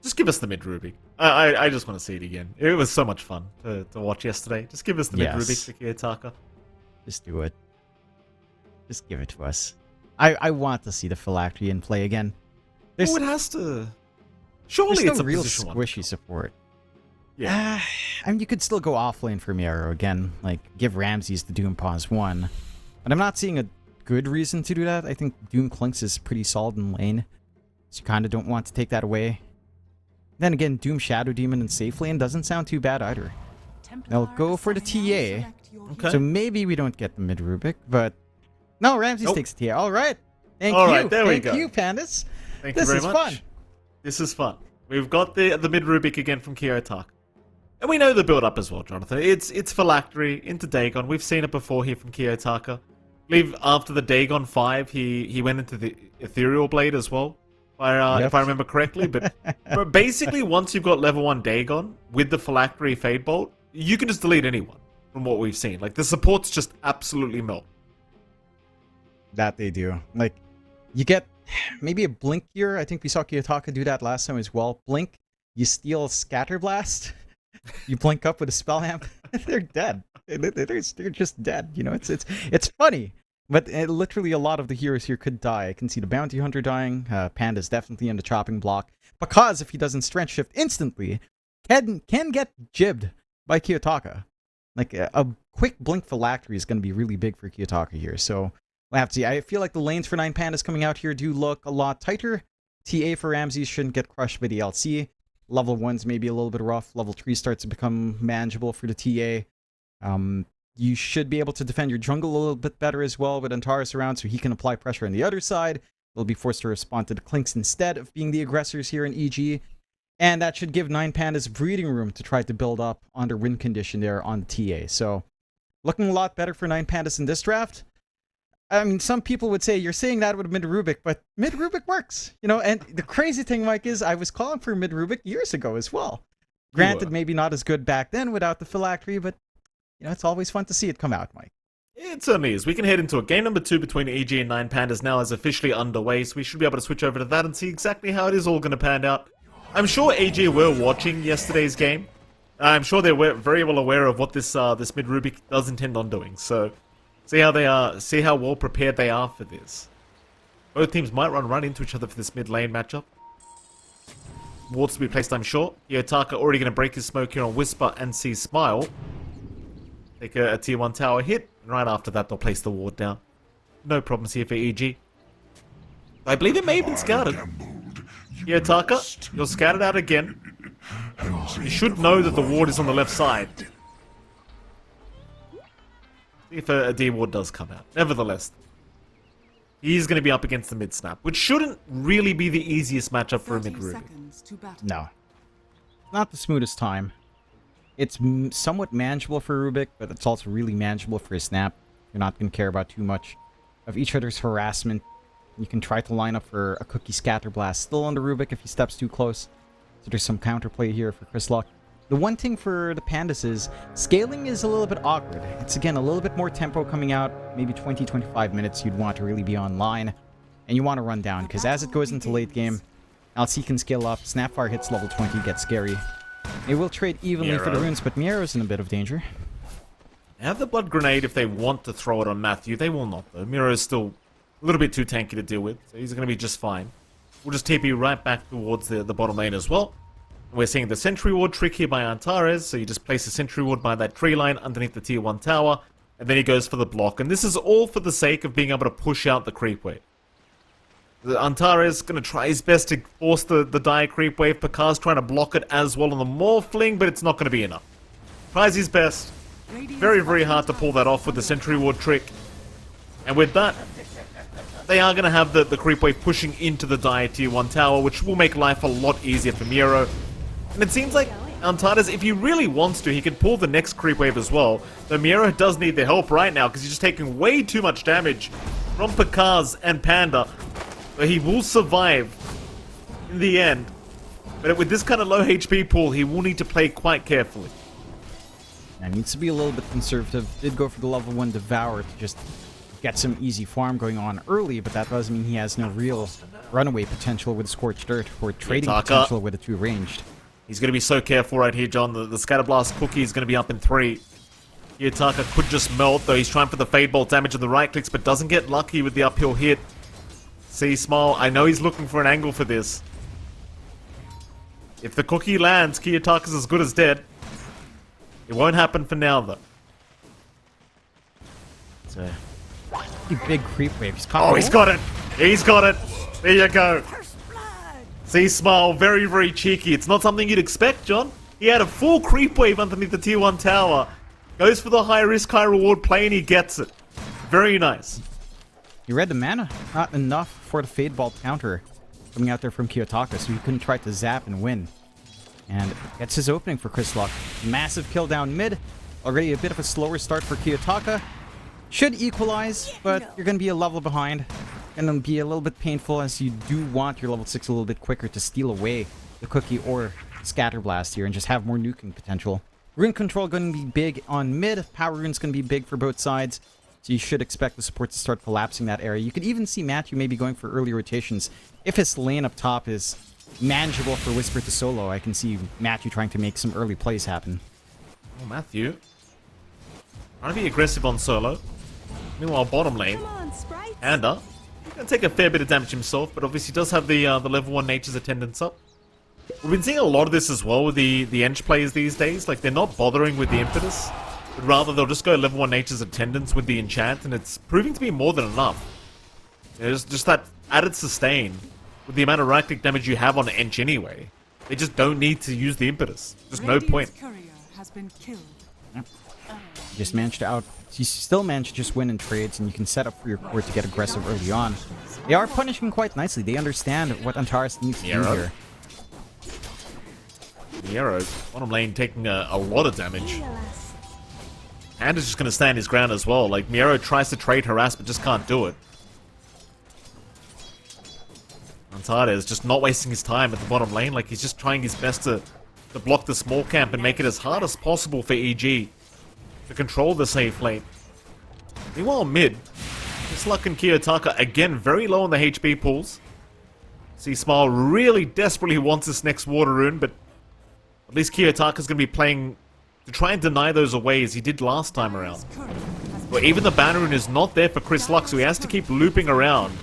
Just give us the mid Rubik. I just want to see it again. It was so much fun to watch yesterday. Just give us the mid Rubik for Kiyotaka. Just do it. Just give it to us. I want to see the Phylactery in play again. It has to. Surely there's it's no a real position squishy support. Yeah. I mean, you could still go offlane for Miero again. Like, give Ramses the Doom Pause 1. But I'm not seeing a good reason to do that. I think Doom Clinks is pretty solid in lane. So you kind of don't want to take that away. Then again, Doom Shadow Demon in safe lane doesn't sound too bad either. They'll go for the TA. Okay. So maybe we don't get the mid Rubik, but no, Ramses takes the TA. All right. Thank All you. right, there we go. Thank you, Pandas. Thank you very much. This is fun. This is fun. We've got the mid Rubik again from Kiyotaka. And we know the build up as well, Jonathan. It's Phylactery into Dagon. We've seen it before here from Kiyotaka. I believe after the Dagon 5, he went into the Ethereal Blade as well. If I remember correctly, but basically once you've got level 1 Dagon with the Phylactery Fade Bolt, you can just delete anyone from what we've seen. Like, the supports just absolutely melt. That they do. Like, you get maybe a Blink here. I think we saw Kiyotaka do that last time as well. Blink, you steal Scatter Blast, you blink up with a Spell Amp, they're dead. They're just dead. You know, it's funny. But literally a lot of the heroes here could die. I can see the Bounty Hunter dying. Panda's definitely in the chopping block. Because if he doesn't Strength Shift instantly, can get jibbed by Kiyotaka. Like, a quick Blink Phylactery is going to be really big for Kiyotaka here. So, we'll have to see. I feel like the lanes for 9Pandas coming out here do look a lot tighter. TA for Ramses shouldn't get crushed by the LC. Level 1's maybe a little bit rough. Level 3 starts to become manageable for the TA. You should be able to defend your jungle a little bit better as well with Antares around so he can apply pressure on the other side. They'll be forced to respond to the Clinks instead of being the aggressors here in EG. And that should give 9Pandas breathing room to try to build up under win condition there on the TA. So, looking a lot better for 9Pandas in this draft. I mean, some people would say you're saying that with mid Rubik, but mid Rubik works, you know. And the crazy thing, Mike, is I was calling for mid Rubik years ago as well. Granted, maybe not as good back then without the phylactery, but you know, it's always fun to see it come out, Mike. It certainly is. We can head into it. Game number 2 between EG and 9Pandas now is officially underway, so we should be able to switch over to that and see exactly how it is all going to pan out. I'm sure EG were watching yesterday's game. I'm sure they were very well aware of what this mid Rubik does intend on doing. So, see how well prepared they are for this. Both teams might run into each other for this mid lane matchup. Wards to be placed, I'm sure. Yotaka already going to break his smoke here on Whisper and see Smile. Take a tier 1 tower hit, and right after that they'll place the ward down. No problems here for EG. I believe it may have been scouted. Yotaka, you're scouted out again. You should know that the ward is on the left side. See if a D ward does come out. Nevertheless, he's going to be up against the mid snap, which shouldn't really be the easiest matchup for a mid Rubik. No. Not the smoothest time. It's somewhat manageable for Rubik, but it's also really manageable for a snap. You're not going to care about too much of each other's harassment. You can try to line up for a Cookie Scatter Blast still on the Rubik if he steps too close. So there's some counterplay here for Chris Luck. The one thing for the Pandas is scaling is a little bit awkward. It's again a little bit more tempo coming out, maybe 20-25 minutes you'd want to really be online. And you want to run down, because as it goes into late game, LC can scale up, Snapfire hits level 20, gets scary. They will trade evenly for the runes, but Miero's in a bit of danger. They have the Blood Grenade if they want to throw it on Matthew. They will not, though. Miro is still a little bit too tanky to deal with, so he's going to be just fine. We'll just TP right back towards the bottom lane as well. We're seeing the Sentry Ward trick here by Antares, so you just place a Sentry Ward by that tree line underneath the tier 1 tower, and then he goes for the block. And this is all for the sake of being able to push out the creep wave. Antares is going to try his best to force the dire creep wave. Pakar's trying to block it as well on the Morphling, but it's not going to be enough. Tries his best. Very, very hard to pull that off with the Sentry Ward trick. And with that, they are going to have the creep wave pushing into the dire tier 1 tower, which will make life a lot easier for Miro. And it seems like Antares, if he really wants to, he can pull the next creep wave as well. Though Miro does need their help right now, because he's just taking way too much damage from Pakars and Panda. But he will survive in the end. But with this kind of low HP pool, he will need to play quite carefully. And needs to be a little bit conservative. Did go for the level 1 Devour to just get some easy farm going on early, but that doesn't mean he has no real runaway potential with Scorched Earth or trading potential with the 2 ranged. He's going to be so careful right here, John. The Scatterblast Cookie is going to be up in 3. Yutaka could just melt, though he's trying for the Fade Bolt damage on the right clicks, but doesn't get lucky with the uphill hit. See, Smile, I know he's looking for an angle for this. If the Cookie lands, Kiyotaka's as good as dead. It won't happen for now, though. So. Big creep wave. He's he's got it! He's got it! There you go. See, Smile, very, very cheeky. It's not something you'd expect, John. He had a full creep wave underneath the tier 1 tower. Goes for the high risk, high reward play, and he gets it. Very nice. He read the mana. Not enough for the Fade Bolt counter coming out there from Kiyotaka, so he couldn't try to zap and win. And gets his opening for Chris Luck. Massive kill down mid. Already a bit of a slower start for Kiyotaka. Should equalize, but you're going to be a level behind. And it'll be a little bit painful as you do want your level 6 a little bit quicker to steal away the Cookie or Scatter Blast here and just have more nuking potential. Rune control going to be big on mid. Power Rune's going to be big for both sides. So you should expect the support to start collapsing that area. You could even see Matthew maybe going for early rotations. If his lane up top is manageable for Whisper to solo, I can see Matthew trying to make some early plays happen. Oh, Matthew. Trying to be aggressive on solo. Meanwhile, bottom lane, Panda, he's going to take a fair bit of damage himself, but obviously does have the level 1 Nature's Attendance up. We've been seeing a lot of this as well with the Ench players these days. Like, they're not bothering with the Impetus, but rather they'll just go level 1 Nature's Attendance with the Enchant, and it's proving to be more than enough. There's just that added sustain with the amount of right-click damage you have on Ench anyway. They just don't need to use the Impetus. Just no point. Has been killed. Just managed to you still manage to just win in trades, and you can set up for your core to get aggressive early on. They are punishing quite nicely. They understand what Antares needs to do here. The arrow, bottom lane taking a lot of damage. And is just going to stand his ground as well. Like, Miero tries to trade harass, but just can't do it. Untitled just not wasting his time at the bottom lane. Like, he's just trying his best to block the small camp and make it as hard as possible for EG to control the safe lane. Meanwhile, mid, Sluck and Kiyotaka, again, very low on the HP pools. C-Smile really desperately wants this next water rune, but at least Kiyotaka's going to be playing to try and deny those away as he did last time around. But even the banner rune is not there for Chris Luck, so he has to keep looping around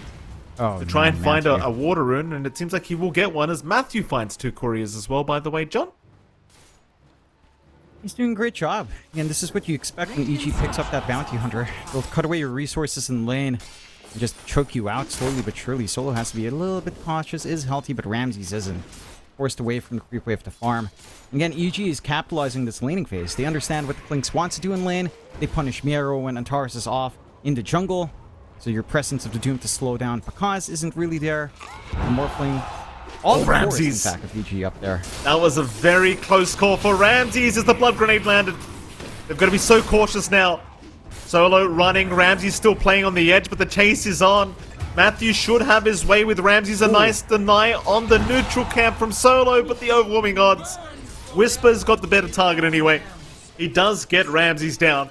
to try and find a water rune, and it seems like he will get one as Matthew finds 2 couriers as well, by the way. John? He's doing a great job. And this is what you expect when EG picks up that bounty hunter. They'll cut away your resources in lane and just choke you out slowly but surely. Solo has to be a little bit cautious, is healthy, but Ramses isn't. Forced away from the creep wave to farm. Again, EG is capitalizing this laning phase. They understand what the Flinks wants to do in lane. They punish Miero when Antares is off into jungle. So your presence of the Doom to slow down Pakaz isn't really there. The Morphling, all the Ramses, in fact, of EG up there. That was a very close call for Ramses as the blood grenade landed. They've got to be so cautious now. Solo running, Ramses still playing on the edge, but the chase is on. Matthew should have his way with Ramses. A nice deny on the neutral camp from Solo, but the overwhelming odds. Whisper's got the better target anyway. He does get Ramses down.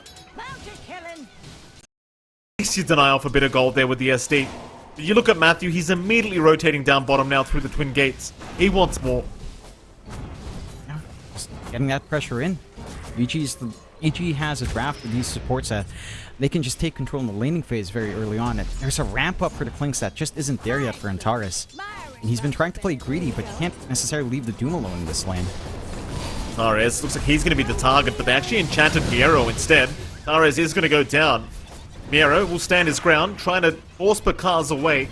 Easy denial for bit of gold there with the SD. But you look at Matthew, he's immediately rotating down bottom now through the twin gates. He wants more. Yeah, just getting that pressure in. EG has a draft with these supports that they can just take control in the laning phase very early on. There's a ramp up for the Clinks that just isn't there yet for Antares. And he's been trying to play greedy, but can't necessarily leave the Doom alone in this lane. Antares looks like he's going to be the target, but they actually enchanted Miero instead. Antares is going to go down. Miero will stand his ground, trying to force Pakaz away.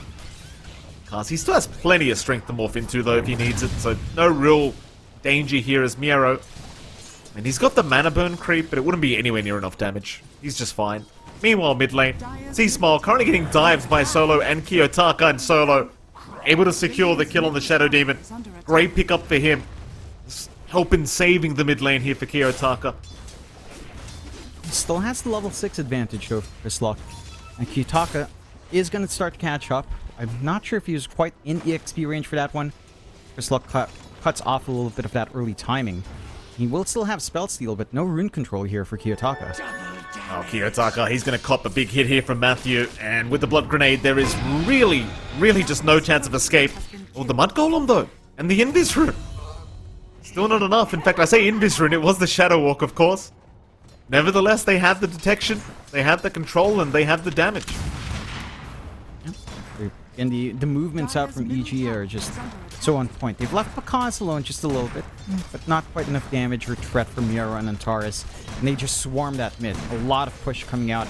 Pakaz, he still has plenty of strength to morph into, though, if he needs it, so no real danger here as Miero. And he's got the mana burn creep, but it wouldn't be anywhere near enough damage. He's just fine. Meanwhile, mid lane, C-Smile currently getting dived by Solo and Kiyotaka, and Solo able to secure the kill on the Shadow Demon. Great pickup for him. Just helping saving the mid lane here for Kiyotaka. Still has the level 6 advantage though for Chris Luck. And Kiyotaka is going to start to catch up. I'm not sure if he was quite in EXP range for that one. Chris Luck cuts off a little bit of that early timing. He will still have spell steal, but no rune control here for Kiyotaka. Oh, Kiyotaka, he's going to cop a big hit here from Matthew. And with the blood grenade, there is really just no chance of escape. Oh, the mud golem though. And the invis rune. Still not enough. In fact, I say invis rune, it was the shadow walk, of course. Nevertheless, they have the detection, they have the control, and they have the damage. And the movements out from EG are just so on point. They've left Pakaz alone just a little bit, but not quite enough damage or threat from Miero and Antares. And they just swarm that mid. A lot of push coming out.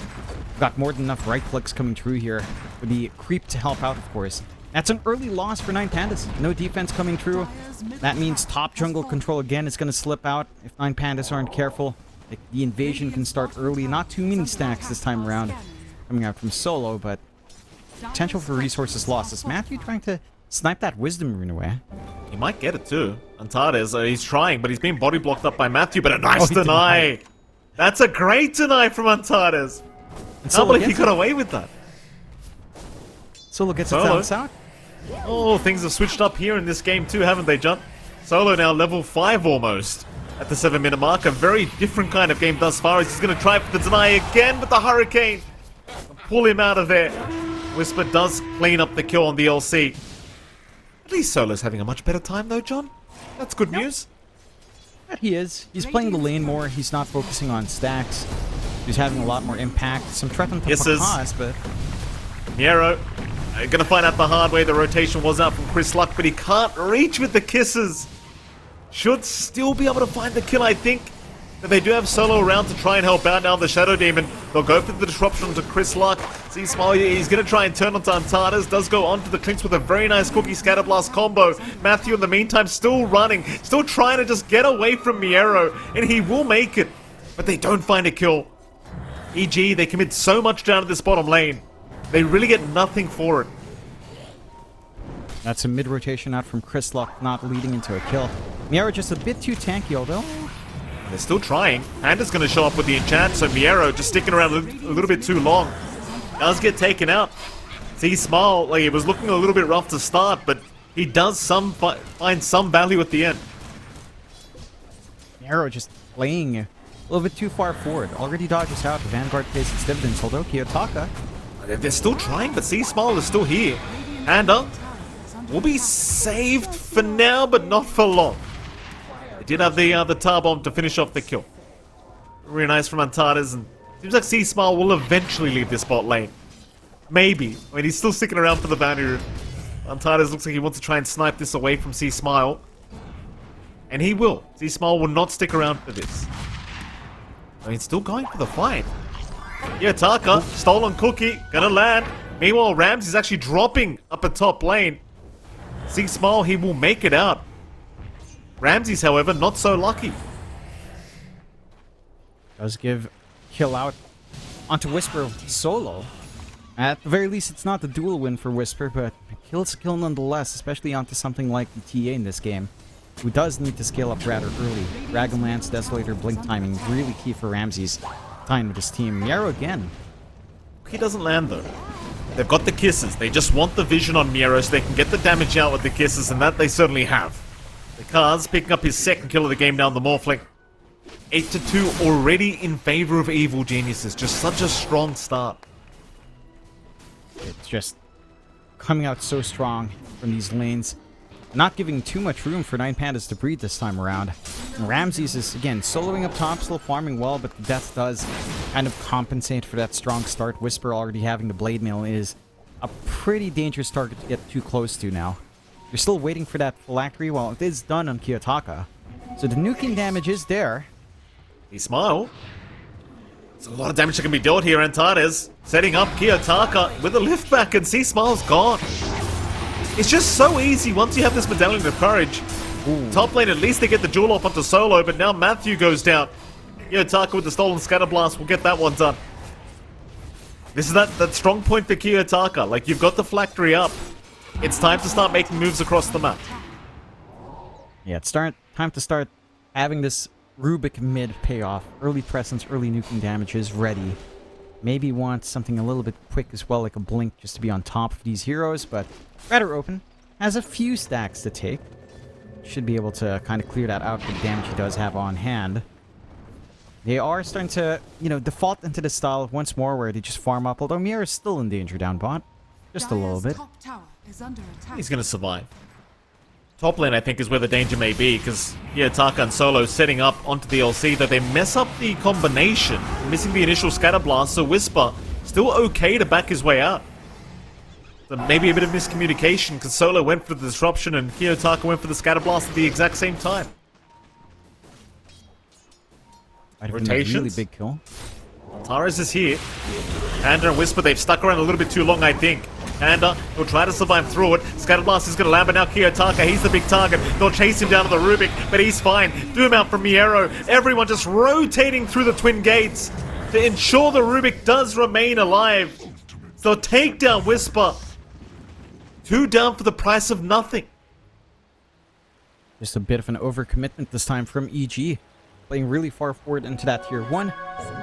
Got more than enough right clicks coming through here. With the creep to help out, of course. That's an early loss for 9Pandas. No defense coming through. That means top jungle control again is going to slip out if 9Pandas aren't careful. The invasion can start early. Not too many stacks this time around coming out from Solo, but potential for resources lost. Is Matthew trying to snipe that wisdom rune away? He might get it too. Antares, he's trying, but he's being body blocked up by Matthew, but a nice deny. That's a great deny from Antares. I can't believe he got away with that. Solo gets it down south. Oh, things have switched up here in this game too, haven't they, John? Solo now level 5 almost. At the 7-minute mark, a very different kind of game thus far as he's going to try for the deny again, but the Hurricane pull him out of there. Whisper does clean up the kill on the LC. At least Solo's having a much better time though, John. That's good news. He is. He's playing the lane more. He's not focusing on stacks. He's having a lot more impact. Some threat on Pakaz, but... Miero gonna find out the hard way. The rotation was out from Chris Luck, but he can't reach with the kisses. Should still be able to find the kill, I think. But they do have Solo around to try and help out now. The Shadow Demon, they'll go for the disruption to Chris Luck. See, Smile, he's going to try and turn onto Antares. Does go onto the Clinks with a very nice Cookie Scatterblast combo. Matthew, in the meantime, still running. Still trying to just get away from Miero. And he will make it. But they don't find a kill. EG, they commit so much down to this bottom lane. They really get nothing for it. That's a mid-rotation out from Chris Luck, not leading into a kill. Miero just a bit too tanky, although They're still trying. Panda's going to show up with the enchant, so Miero just sticking around a little bit too long. Does get taken out. See Smile, like it was looking a little bit rough to start, but he does find some value at the end. Arrow just playing a little bit too far forward. Already dodges out. The Vanguard pays its dividends. Although Kiyotaka, They're still trying, but see Smile is still here. Panda will be saved for now, but not for long. They did have the tar bomb to finish off the kill. Really nice from Antares, and seems like C Smile will eventually leave this bot lane. Maybe. I mean, he's still sticking around for the bounty room. Antares looks like he wants to try and snipe this away from C Smile. And he will. C Smile will not stick around for this. I mean, still going for the fight. Yeah, Taka, stolen cookie, gonna land. Meanwhile, Rams is actually dropping up at top lane. C Smile, he will make it out. Ramses, however, not so lucky. does give kill out onto Whisper solo. At the very least, it's not the dual win for Whisper, but kill's a kill nonetheless, especially onto something like the TA in this game, who does need to scale up rather early. Dragonlance, Desolator, Blink timing, really key for Ramses. Tying with his team. Miero again. He doesn't land though. They've got the kisses. They just want the vision on Miero so they can get the damage out with the kisses, and that they certainly have. The Kaz picking up his second kill of the game down the Morphling. 8-2 already in favor of Evil Geniuses. Just such a strong start. It's just coming out so strong from these lanes. Not giving too much room for 9Pandas to breathe this time around. And Ramses is, again, soloing up top, still farming well, but the death does kind of compensate for that strong start. Whisper already having the Blade Mail is a pretty dangerous target to get too close to now. You're still waiting for that phylactery. Well, it is done on Kiyotaka. So the nuking damage is there. He smile. There's a lot of damage that can be dealt here. Antares setting up Kiyotaka with a lift back, and C Smile's gone. It's just so easy once you have this Medallion of Courage. Ooh. Top lane, at least they get the duel off onto Solo, but now Matthew goes down. Kiyotaka with the stolen Scatter Blast will get that one done. This is that strong point for Kiyotaka. Like, you've got the phylactery up. It's time to start making moves across the map. Yeah, it's time to start having this Rubik mid payoff. Early presence, early nuking damage is ready. Maybe want something a little bit quick as well, like a blink, just to be on top of these heroes, but rather open. Has a few stacks to take. Should be able to kind of clear that out with the damage he does have on hand. They are starting to, default into the style once more where they just farm up, although Miero is still in danger down bot. Just a little bit. He's going to survive. Top lane, I think, is where the danger may be, because Taka and Solo setting up onto the LC, though they mess up the combination, missing the initial Scatter Blast, so Whisper still okay to back his way out. So maybe a bit of miscommunication, because Solo went for the disruption and Kiyotaka went for the Scatter Blast at the exact same time. Rotations. Really big kill. Taras is here. Panda and Whisper, they've stuck around a little bit too long, I think. Panda will try to survive through it. Scatter Blast is going to land, but now Kiyotaka, he's the big target. They'll chase him down to the Rubik, but he's fine. Doom out from Miero. Everyone just rotating through the Twin Gates to ensure the Rubik does remain alive. So take down Whisper. 2 down for the price of nothing. Just a bit of an overcommitment this time from EG. Playing really far forward into that tier 1.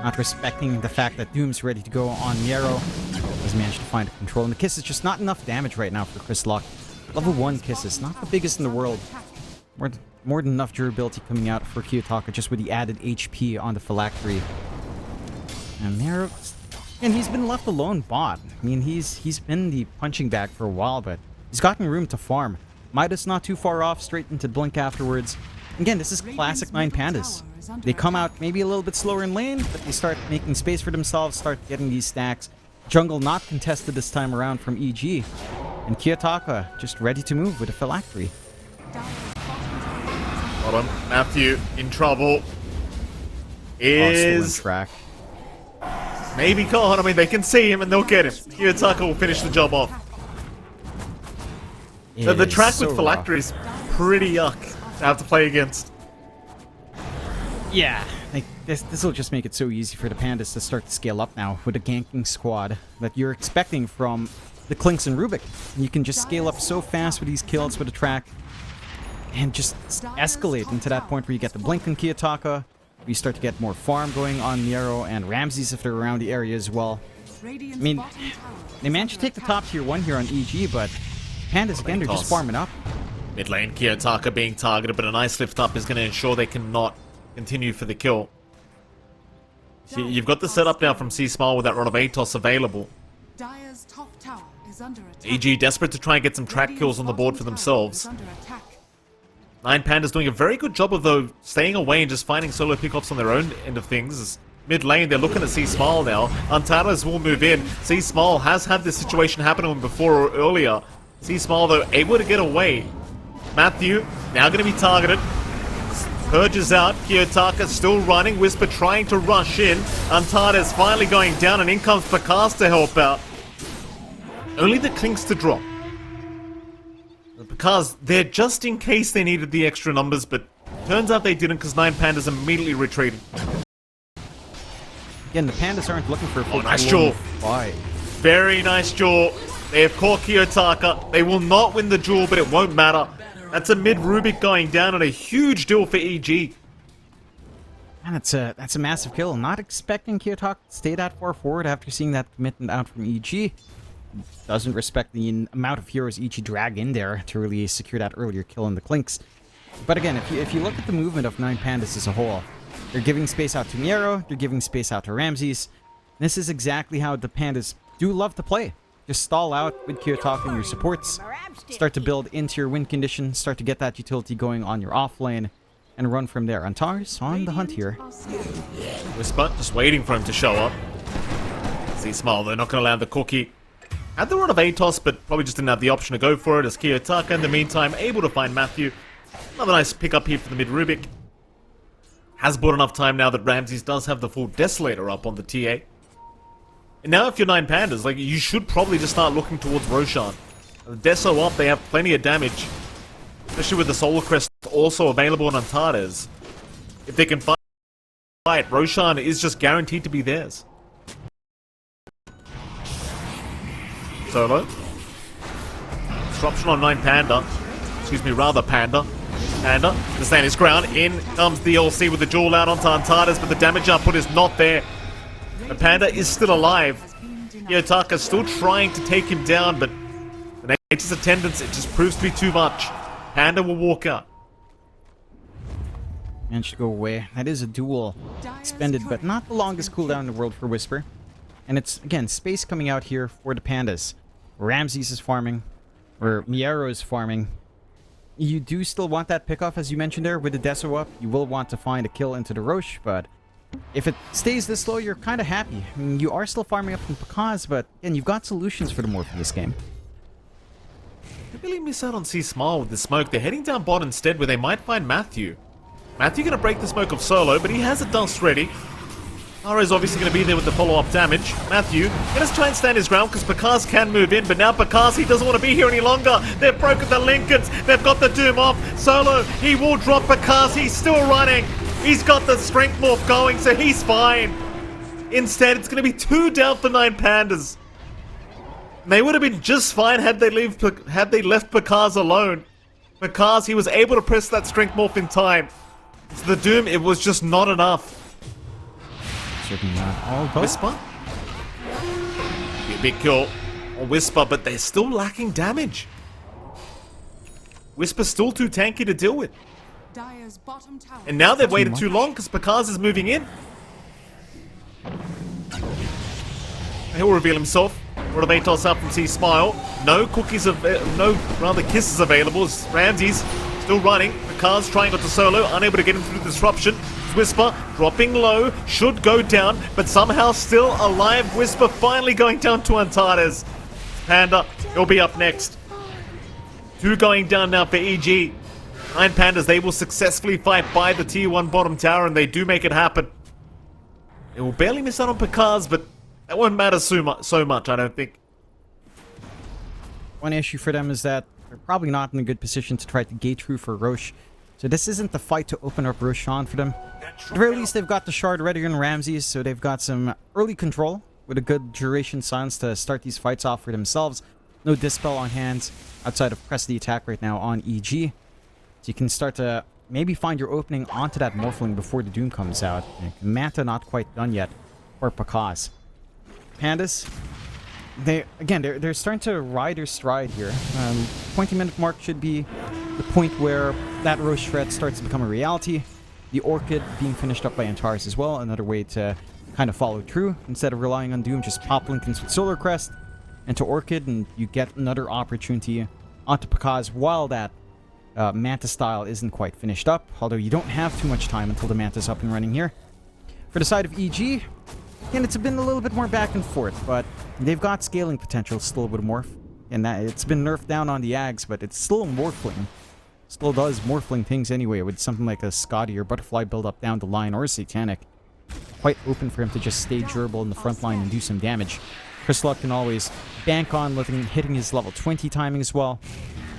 Not respecting the fact that Doom's ready to go on Miero. Has managed to find control. And the kiss is just not enough damage right now for Chris Luck. Level 1 kisses, not the biggest in the world. More than enough durability coming out for Kiyotaka just with the added HP on the phylactery. And Miero, and he's been left alone bot. I mean, he's been the punching bag for a while, but he's gotten room to farm. Midas not too far off, straight into Blink afterwards. Again, this is classic 9Pandas. They come out maybe a little bit slower in lane, but they start making space for themselves, start getting these stacks. Jungle not contested this time around from EG. And Kiyotaka just ready to move with a phylactery. Hold on, Matthew in trouble. Is track. Maybe gone. I mean, they can see him and they'll get him. Kiyotaka will finish the job off. So the track with phylactery is pretty yuck to have to play against. Yeah, like this will just make it so easy for the Pandas to start to scale up now with a ganking squad that you're expecting from the Clinks and Rubik. You can just scale up so fast with these kills with a track and just escalate into that point where you get the Blink and Kiyotaka, We start to get more farm going on Miero and Ramses if they're around the area as well. I mean, they managed to take the top tier 1 here on EG, but Pandas, again, they're just farming up. Mid lane, Kiyotaka being targeted, but a nice lift up is going to ensure they cannot continue for the kill. See, you've got the setup now from C-Smile with that run of Atos available. Dire's top tower is under attack. EG desperate to try and get some track kills on the board for themselves. 9Pandas doing a very good job of, though, staying away and just finding solo pickoffs on their own end of things. Mid lane, they're looking at C-Smile now. Untitled will move in. C-Smile has had this situation happen to him before or earlier. C-Smile, though, able to get away. Matthew, now going to be targeted. Purges out. Kiyotaka still running. Whisper trying to rush in. Untitled is finally going down, and in comes Pakas to help out. Only the Clinks to drop. Because they're just in case they needed the extra numbers, but turns out they didn't because 9Pandas immediately retreated. Again, the Pandas aren't looking for a full nice duel. Why? Very nice duel. They have caught Kiyotaka. They will not win the duel, but it won't matter. That's a mid Rubik going down and a huge duel for EG. And that's a massive kill. Not expecting Kiyotaka to stay that far forward after seeing that commitment out from EG. Doesn't respect the amount of heroes EG drag in there to really secure that earlier kill in the Clinks. But again, if you look at the movement of 9Pandas as a whole, they're giving space out to Miero, they're giving space out to Ramses. This is exactly how the Pandas do love to play. Just stall out with Kiyotaka and your supports, start to build into your win condition, start to get that utility going on your off lane, and run from there. Antares on the hunt here. Whisper just waiting for him to show up. See Smile, they're not going to land the cookie. Had the run of Atos, but probably just didn't have the option to go for it as Kiyotaka, in the meantime, able to find Matthew. Another nice pick up here for the mid Rubik. Has bought enough time now that Ramses does have the full Desolator up on the TA. And now if you're 9Pandas, like, you should probably just start looking towards Roshan. The Deso up, they have plenty of damage. Especially with the Solar Crest also available on Antares. If they can fight, Roshan is just guaranteed to be theirs. Solo. Disruption on 9Panda. Excuse me, rather Panda. Panda to stand his ground. In comes DLC with the duel out onto Antares, but the damage output is not there. The Panda is still alive. Kiyotaka still trying to take him down, but the Nature's attendance, it just proves to be too much. Panda will walk out. Managed to go away. That is a duel expended, but not the longest cooldown in the world for Whisper. And it's, again, space coming out here for the Pandas. Ramses is farming, or Miero is farming. You do still want that pickoff, as you mentioned there, with the Deso up. You will want to find a kill into the Roche, but if it stays this slow, you're kind of happy. I mean, you are still farming up from Pakas, but again, you've got solutions for the Morph in this game. They really miss out on C-Smile with the smoke. They're heading down bot instead, where they might find Matthew. Matthew gonna break the smoke of Solo, but he has a dust ready. Ara's obviously going to be there with the follow-up damage. Matthew going to try and stand his ground because Pakas can move in, but now Pakas, he doesn't want to be here any longer. They've broken the Lincolns. They've got the Doom off. Solo, he will drop Pakas. He's still running. He's got the Strength Morph going, so he's fine. Instead, it's going to be 2 down for 9Pandas. They would have been just fine had they left Pakas alone. Pakas, he was able to press that Strength Morph in time. So the Doom, it was just not enough. Certainly not all go. Whisper? Be a big kill on Whisper, but they're still lacking damage. Whisper's still too tanky to deal with. Dire's bottom tower. And now they've waited too long because Pakas is moving in. He'll reveal himself. What of Atos up from C-Smile. No cookies kisses available. Ramses still running. Pakas trying not to solo, unable to get him through the disruption. Whisper dropping low, should go down, but somehow still alive. Whisper finally going down to Antares. Panda, he'll be up next. 2 going down now for EG. 9Pandas, they will successfully fight by the tier 1 bottom tower, and they do make it happen. They will barely miss out on Pakas, but that won't matter so much, I don't think. One issue for them is that they're probably not in a good position to try to gate through for Roche. So this isn't the fight to open up Roshan for them. At the very least, they've got the Shard ready on Ramses, so they've got some early control with a good duration silence to start these fights off for themselves. No Dispel on hand outside of press the attack right now on EG. So you can start to maybe find your opening onto that Morphling before the Doom comes out. Manta not quite done yet for Pakaz. Pandas, they're starting to ride their stride here. 20-minute mark should be the point where that Roche threat starts to become a reality. The Orchid being finished up by Antares as well, another way to kind of follow through. Instead of relying on Doom, just pop Linken's with Solar Crest into Orchid, and you get another opportunity onto Pakaz while that Manta style isn't quite finished up, although you don't have too much time until the Manta's up and running here. For the side of EG, again, it's been a little bit more back and forth, but they've got scaling potential still with Morph, and that it's been nerfed down on the Ags, but it's still Morphling. Still does Morphling things anyway, with something like a Scotty or Butterfly build-up down the line, or a Satanic. Quite open for him to just stay durable in the front line and do some damage. Chris Luck can always bank on hitting his level 20 timing as well.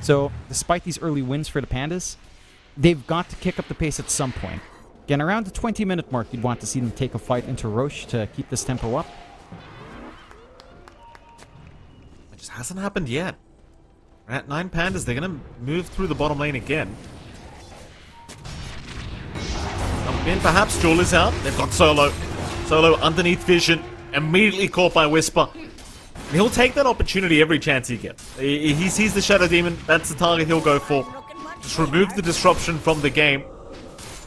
So, despite these early wins for the Pandas, they've got to kick up the pace at some point. Again, around the 20-minute mark, you'd want to see them take a fight into Roche to keep this tempo up. It just hasn't happened yet. At 9Pandas, they're going to move through the bottom lane again. Jump in, perhaps. Jewel is out. They've got Solo. Solo underneath vision. Immediately caught by Whisper. And he'll take that opportunity every chance he gets. He sees the Shadow Demon. That's the target he'll go for. Just remove the disruption from the game.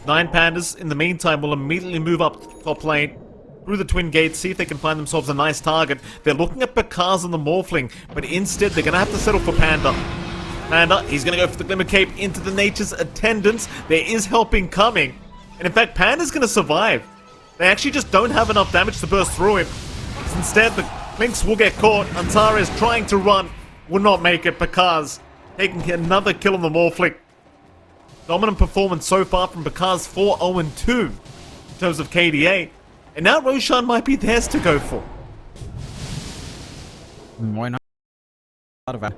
9Pandas, in the meantime, will immediately move up top lane. Through the Twin Gates, see if they can find themselves a nice target. They're looking at Pakaz and the Morphling, but instead they're going to have to settle for Panda. Panda, he's going to go for the Glimmer Cape into the Nature's Attendants. There is helping coming. And in fact, Panda's going to survive. They actually just don't have enough damage to burst through him. Instead, the Lynx will get caught. Antares trying to run, will not make it. Pakaz taking another kill on the Morphling. Dominant performance so far from Pakaz, 4-0-2 in terms of KDA. And now Roshan might be theirs to go for. Why not? Out of a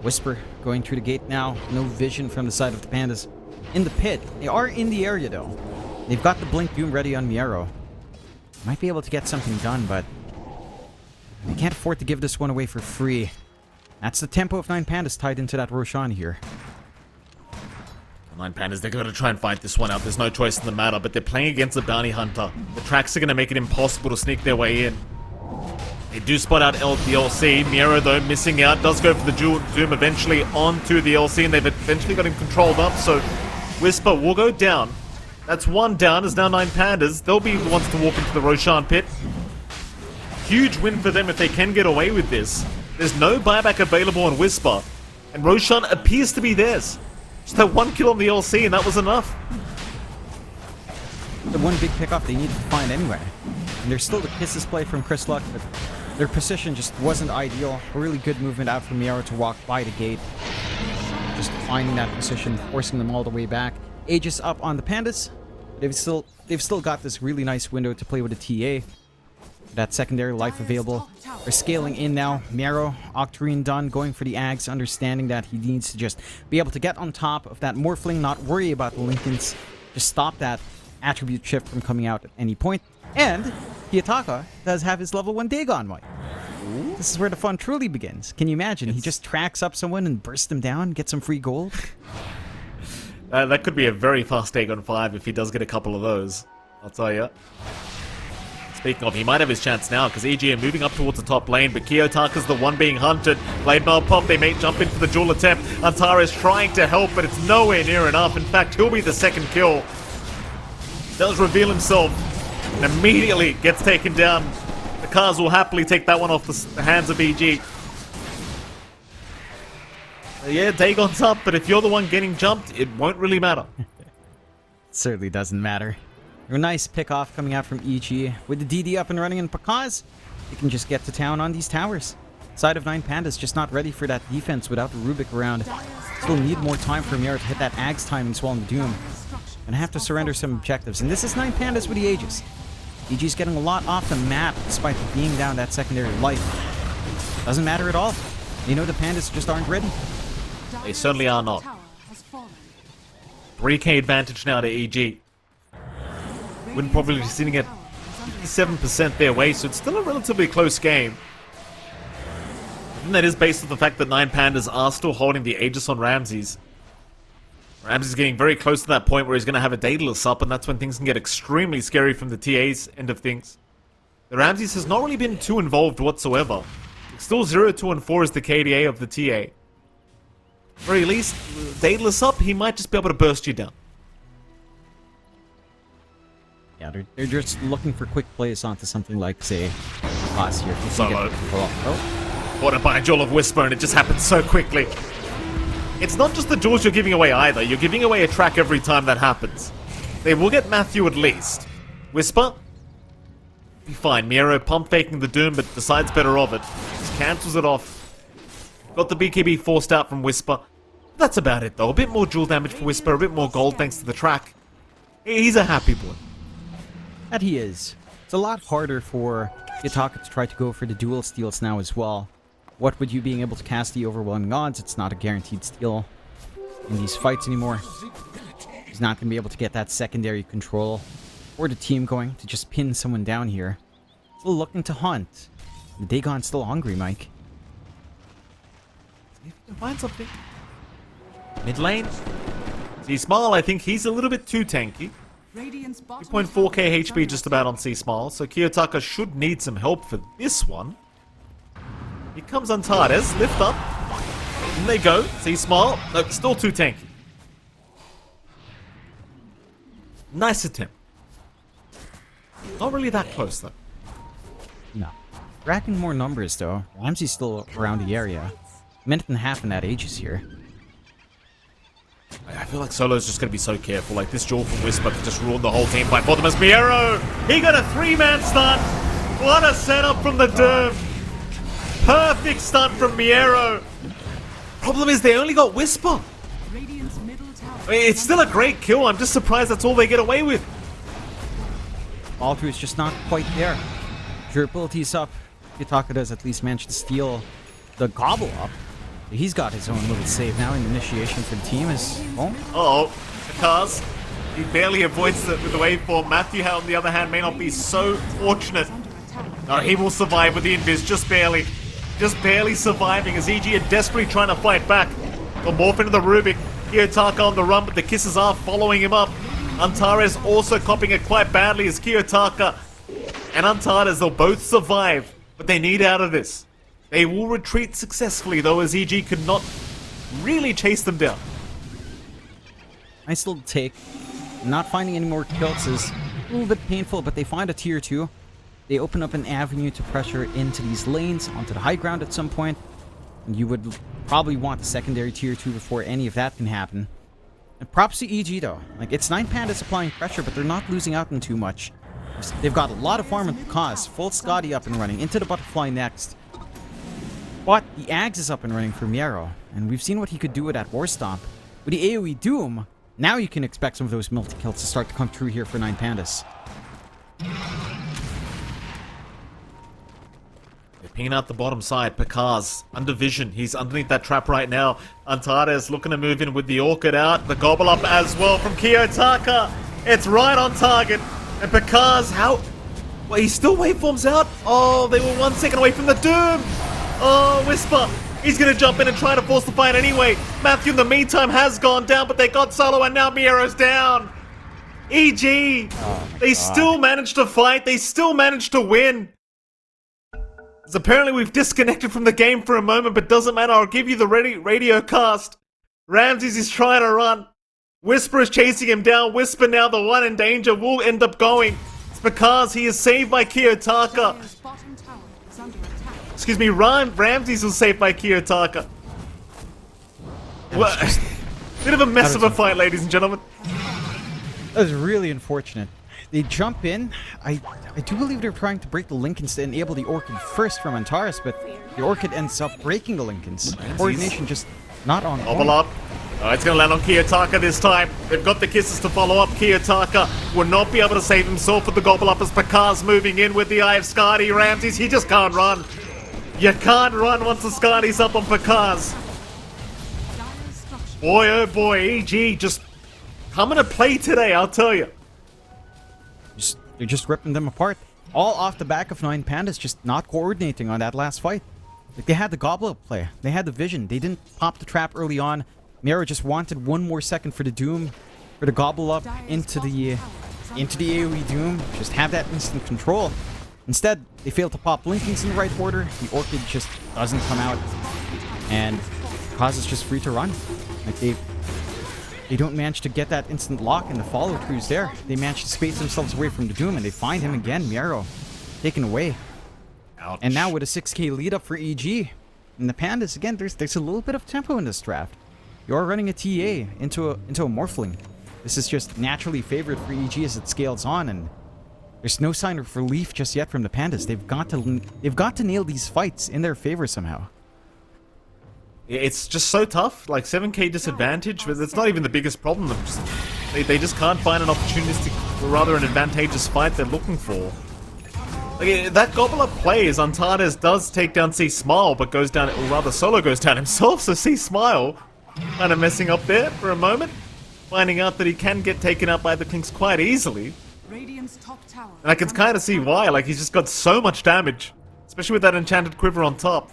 Whisper going through the gate now. No vision from the side of the Pandas. In the pit. They are in the area though. They've got the Blink Doom ready on Miero. Might be able to get something done, but they can't afford to give this one away for free. That's the tempo of 9Pandas tied into that Roshan here. 9Pandas, they're going to try and fight this one out. There's no choice in the matter, but they're playing against the Bounty Hunter. The tracks are going to make it impossible to sneak their way in. They do spot out the LC. Miero, though, missing out. Does go for the Doom eventually onto the LC, and they've eventually got him controlled up, so Whisper will go down. That's one down, as now 9Pandas. They'll be the ones to walk into the Roshan pit. Huge win for them if they can get away with this. There's no buyback available on Whisper, and Roshan appears to be theirs. Just that one kill on the LC, and that was enough. The one big pickup they needed to find anyway. And there's still the Kisses play from Chris Luck, but their position just wasn't ideal. A really good movement out from Miero to walk by the gate. Just finding that position, forcing them all the way back. Aegis up on the Pandas. They've still got this really nice window to play with the TA. That secondary life available. They're scaling in now. Miero, Octarine done, going for the Ags, understanding that he needs to just be able to get on top of that Morphling, not worry about the Linken's. Just stop that attribute shift from coming out at any point. And Kiyotaka does have his level 1 Dagon might. This is where the fun truly begins. Can you imagine? He just tracks up someone and bursts them down, gets some free gold. That could be a very fast Dagon 5 if he does get a couple of those. I'll tell you. Speaking of, he might have his chance now, because EG are moving up towards the top lane, but Kiyotaka's the one being hunted. Blade Mail pop, they may jump in for the dual attempt. Antares trying to help, but it's nowhere near enough. In fact, he'll be the second kill. Does reveal himself, and immediately gets taken down. The Cars will happily take that one off the hands of EG. Yeah, Dagon's up, but if you're the one getting jumped, it won't really matter. Certainly doesn't matter. A nice pick-off coming out from EG. With the DD up and running in Pakaz, they can just get to town on these towers. Side of 9Pandas just not ready for that defense without the Rubik around. Still need more time for Miero to hit that Ags timing as well in the Doom. Gonna have to surrender some objectives. And this is 9Pandas with the Aegis. EG's getting a lot off the map despite being down that secondary life. Doesn't matter at all. You know the Pandas just aren't ready. They certainly are not. 3k advantage now to EG. Win probably sitting at 57% their way, so it's still a relatively close game. And that is based on the fact that 9Pandas are still holding the Aegis on Ramses. Ramsey's getting very close to that point where he's going to have a Daedalus up, and that's when things can get extremely scary from the TA's end of things. The Ramses has not really been too involved whatsoever. Still 0-2-4 is the KDA of the TA. Very least, Daedalus up, he might just be able to burst you down. Yeah, they're just looking for quick plays onto something like, say, last year. Solo. Caught by a Jewel of Whisper, and it just happens so quickly. It's not just the jewels you're giving away either. You're giving away a track every time that happens. They will get Matthew at least. Whisper? Be fine. Miero pump faking the Doom, but decides better of it. Just cancels it off. Got the BKB forced out from Whisper. That's about it though. A bit more jewel damage for Whisper, a bit more gold thanks to the track. He's a happy boy. That he is. It's a lot harder for Yutaka to try to go for the dual steals now as well. What with you being able to cast the overwhelming odds, it's not a guaranteed steal in these fights anymore. He's not going to be able to get that secondary control or the team going to just pin someone down here. Still looking to hunt. The Dagon's still hungry, Mike. See if you can find something. Mid lane. See, Smile, I think he's a little bit too tanky. 2.4k HP just about on C-Smile, so Kiyotaka should need some help for this one. Here comes Antares, lift up. In they go, C-Smile. No, still too tanky. Nice attempt. Not really that close, though. No. Racking more numbers, though. Ramsey's still around the area. Minute and a half in that Aegis here. I feel like Solo's just going to be so careful. Like, this jewel from Whisper could just ruin the whole team fight for them as Miero! He got a 3-man stun! What a setup from the Doom! Perfect stun from Miero! Problem is, they only got Whisper! I mean, it's still a great kill. I'm just surprised that's all they get away with. Alter is just not quite there. Durability's up. Yutaka does at least manage to steal the gobble up. He's got his own little save now, and initiation for the team is... Oh. Uh-oh. Because he barely avoids it with the waveform. Matthew, on the other hand, may not be so fortunate. No, he will survive with the invis, just barely. Just barely surviving as EG are desperately trying to fight back. They'll morph into the Rubik. Kiyotaka on the run, but the kisses are following him up. Antares also copying it quite badly as Kiyotaka and Antares, they'll both survive, but they need out of this. They will retreat successfully, though, as EG could not really chase them down. Nice little take. Not finding any more kills is a little bit painful, but they find a tier 2. They open up an avenue to pressure into these lanes, onto the high ground at some point. And you would probably want a secondary tier 2 before any of that can happen. And props to EG, though. Like, it's 9Pandas applying pressure, but they're not losing out on too much. They've got a lot of farm and cause. Full Scotty up and running. Into the butterfly next. But the Ags is up and running for Miero, and we've seen what he could do with that War Stomp. With the AoE Doom, now you can expect some of those multi-kills to start to come true here for 9Pandas. They're pinging out the bottom side. Pekaz, under vision. He's underneath that trap right now. Antares looking to move in with the Orchid out. The Gobble up as well from Kiyotaka. It's right on target. And Pekaz, how... Well, he still waveforms out. Oh, they were 1 second away from the Doom. Oh, Whisper. He's going to jump in and try to force the fight anyway. Matthew, in the meantime, has gone down, but they got Solo, and now Miero's down. EG. They still managed to fight. They still managed to win. So apparently we've disconnected from the game for a moment, but doesn't matter. I'll give you the radio cast. Ramses is trying to run. Whisper is chasing him down. Whisper now, the one in danger, will end up going. It's because he is saved by Kiyotaka. Excuse me, Ramses was saved by Kiyotaka. Well, bit of a mess of a fight, ladies and gentlemen. That was really unfortunate. They jump in. I do believe they're trying to break the Lincolns to enable the Orchid first from Antares, but the Orchid ends up breaking the Lincolns. Coordination just not on. Bubble up. Oh, it's going to land on Kiyotaka this time. They've got the kisses to follow up. Kiyotaka will not be able to save himself with the Gobble up as Pekaz moving in with the Eye of Skadi. Ramses, he just can't run. You can't run once the Skadi's up on Pekaz. Boy, oh boy, EG just coming to play today, I'll tell you. They're just ripping them apart. All off the back of 9Pandas just not coordinating on that last fight. Like, they had the Goblet play. They had the vision. They didn't pop the trap early on. Miero just wanted one more second for the Doom, for the gobble up into the AoE Doom, just have that instant control. Instead, they fail to pop Blinkings in the right order. The Orchid just doesn't come out, and Kaz is just free to run. Like they don't manage to get that instant lock, and the follow throughs there. They manage to space themselves away from the Doom, and they find him again. Miero taken away. Ouch. And now with a 6k lead up for EG. And the Pandas, again, there's a little bit of tempo in this draft. You're running a TA into a Morphling. This is just naturally favored for EG as it scales on, and there's no sign of relief just yet from the Pandas. They've got to nail these fights in their favor somehow. It's just so tough, like 7k disadvantage, but it's not even the biggest problem. They just can't find an opportunistic, or rather an advantageous fight they're looking for. Like, that gobble up play is Antares does take down C Smile, but goes down, or rather Solo goes down himself, so C Smile kind of messing up there for a moment, finding out that he can get taken out by the Clinks quite easily. Radiant's top tower. And I can kind of see why, like he's just got so much damage, especially with that enchanted quiver on top.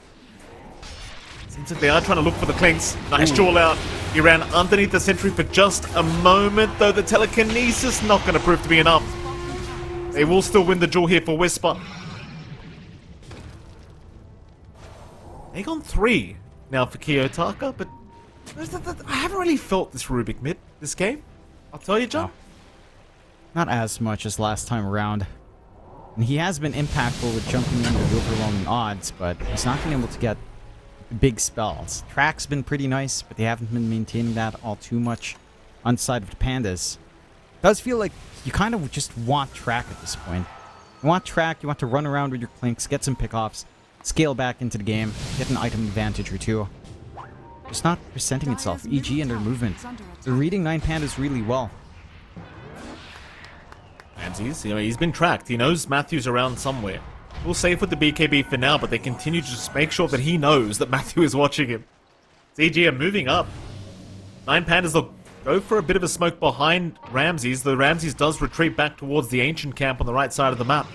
Seems like they are trying to look for the Clinks. Nice duel out. He ran underneath the sentry for just a moment, though the telekinesis not going to prove to be enough. They will still win the duel here for Whisper. Aegon 3 now for Kiyotaka, but I haven't really felt this Rubik mid this game. I'll tell you, John. No. Not as much as last time around. And he has been impactful with jumping under the overwhelming odds, but he's not been able to get big spells. Track's been pretty nice, but they haven't been maintaining that all too much on the side of the Pandas. It does feel like you kind of just want Track at this point. You want Track, you want to run around with your Clinks, get some pickoffs, scale back into the game, get an item advantage or two. Just not presenting itself. EG and their movement. They're reading 9Pandas really well. Ramses, he's been tracked. He knows Matthew's around somewhere. We'll save with the BKB for now, but they continue to just make sure that he knows that Matthew is watching him. EG are moving up. 9Pandas, they'll go for a bit of a smoke behind Ramses, though Ramses does retreat back towards the ancient camp on the right side of the map.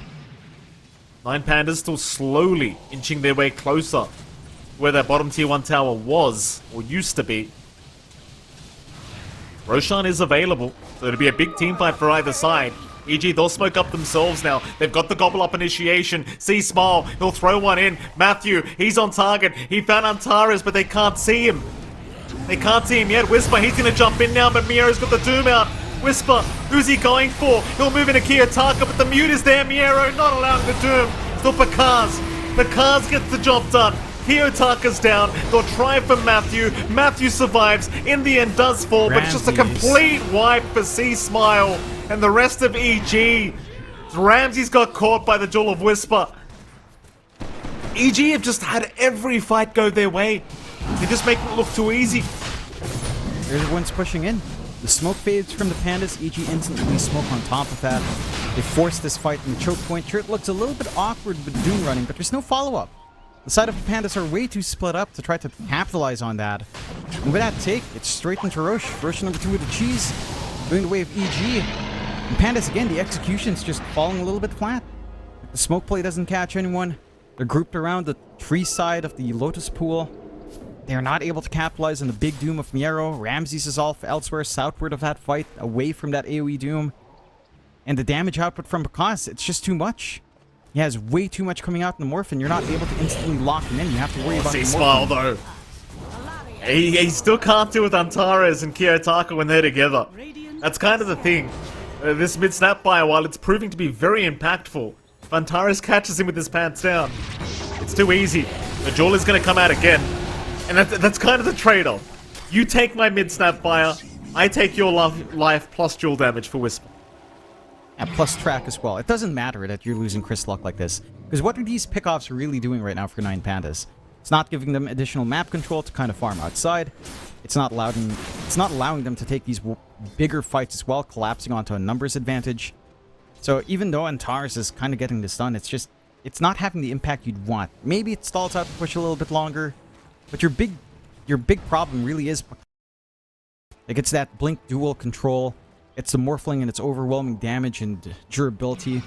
9Pandas still slowly inching their way closer to where that bottom tier 1 tower was, or used to be. Roshan is available, so it'll be a big team fight for either side. EG, they'll smoke up themselves now. They've got the gobble up initiation. See Smile, he'll throw one in. Matthew, he's on target. He found Antares, but they can't see him. They can't see him yet. Whisper, he's going to jump in now, but Miero's got the Doom out. Whisper, who's he going for? He'll move into Kiyotaka, but the mute is there. Miero not allowing the Doom. Still Pakaz. Pakaz gets the job done. Kiyotaka's down. They'll try for Matthew. Matthew survives. In the end does fall, but it's just a complete wipe for C Smile and the rest of EG. Ramses got caught by the duel of Whisper. EG have just had every fight go their way. They just make it look too easy. There's one's pushing in. The smoke fades from the Pandas. EG instantly smoke on top of that. They force this fight in the choke point. Sure, it looks a little bit awkward with Doom running, but there's no follow-up. The side of the Pandas are way too split up to try to capitalize on that. And with that take, it's straight into Roche. Roche number 2 with the cheese. Going the way of EG. And Pandas, again, the execution's just falling a little bit flat. The smoke play doesn't catch anyone. They're grouped around the tree side of the Lotus Pool. They're not able to capitalize on the big Doom of Miero. Ramses is off elsewhere, southward of that fight, away from that AoE Doom. And the damage output from Pakaz, it's just too much. He has way too much coming out in the Morph, and you're not able to instantly lock him in. You have to worry about the Morph. Smile, though. He still can't deal with Antares and Kiyotaka when they're together. That's kind of the thing. This mid Snapfire, while it's proving to be very impactful, if Antares catches him with his pants down, it's too easy. The duel is going to come out again. And that's kind of the trade-off. You take my mid Snapfire, I take your life plus dual damage for Whisper. And plus Track as well. It doesn't matter that you're losing Chris Luck like this. Because what are these pickoffs really doing right now for 9Pandas? It's not giving them additional map control to kind of farm outside. It's not allowing them to take these bigger fights as well, collapsing onto a numbers advantage. So even though Antares is kind of getting this done, it's not having the impact you'd want. Maybe it stalls out to push a little bit longer, but your big problem really is like it's that blink dual control. It's the Morphling and its overwhelming damage and durability.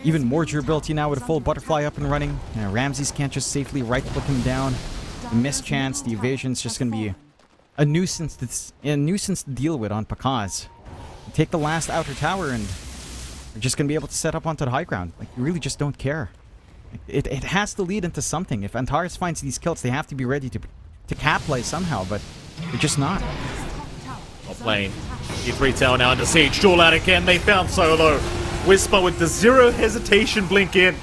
Even more durability now with a full butterfly up and running. Ramses can't just safely right-click him down. The miss chance, the evasion's just going to be a nuisance to deal with on Pakaz. Take the last outer tower and you're just going to be able to set up onto the high ground. Like, you really just don't care. It has to lead into something. If Antares finds these kills, they have to be ready to capitalize somehow, but they're just not. Top lane. E3 tower now under siege. Duel out again. They found Solo. Whisper with the zero hesitation blink in.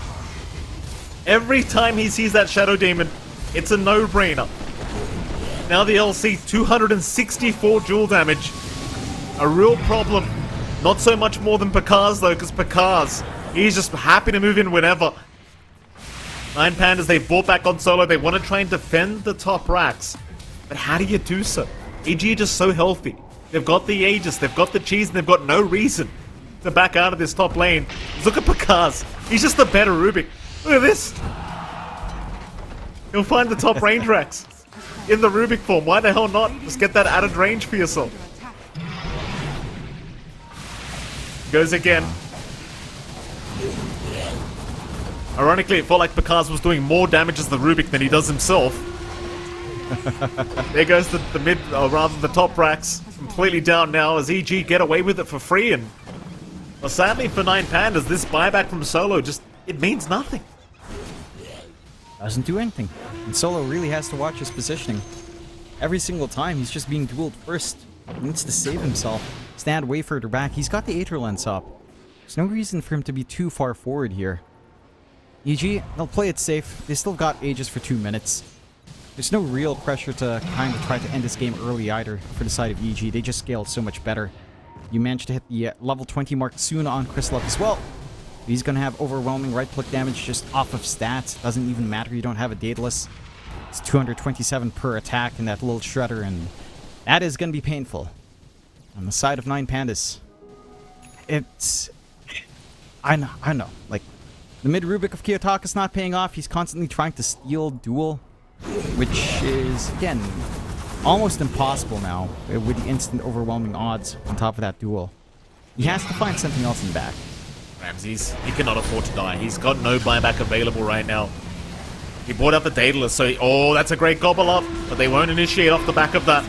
Every time he sees that Shadow Demon, it's a no-brainer. Now the LC, 264 duel damage. A real problem. Not so much more than Pakaz though, because Pakaz, he's just happy to move in whenever. 9Pandas, they bought back on Solo. They want to try and defend the top racks. But how do you do so? EG are just so healthy. They've got the Aegis, they've got the cheese, and they've got no reason to back out of this top lane. Look at Pakaz. He's just the better Rubik. Look at this. He'll find the top range racks in the Rubik form. Why the hell not? Just get that added range for yourself. Goes again. Ironically, it felt like Pakaz was doing more damage as the Rubik than he does himself. There goes the mid, or rather the top racks, completely down now as EG get away with it for free. And well, sadly for 9Pandas, this buyback from Solo just, it means nothing. Doesn't do anything. And Solo really has to watch his positioning. Every single time, he's just being dueled first. He needs to save himself. Stand way further back. He's got the Aether Lens up. There's no reason for him to be too far forward here. EG, they'll play it safe. They still got Aegis for 2 minutes. There's no real pressure to kind of try to end this game early either for the side of EG. They just scaled so much better. You managed to hit the level 20 mark soon on Crystal as well. He's going to have overwhelming right-click damage just off of stats. Doesn't even matter, you don't have a Daedalus. It's 227 per attack in that little shredder, and that is going to be painful. On the side of 9Pandas, it's... I know. Like, the mid-Rubik of Kiyotaka's not paying off. He's constantly trying to steal duel, which is, again, almost impossible now with the instant overwhelming odds on top of that duel. He has to find something else in back. Ramses, he cannot afford to die. He's got no buyback available right now. He brought out the Daedalus, so oh, that's a great gobble up, but they won't initiate off the back of that.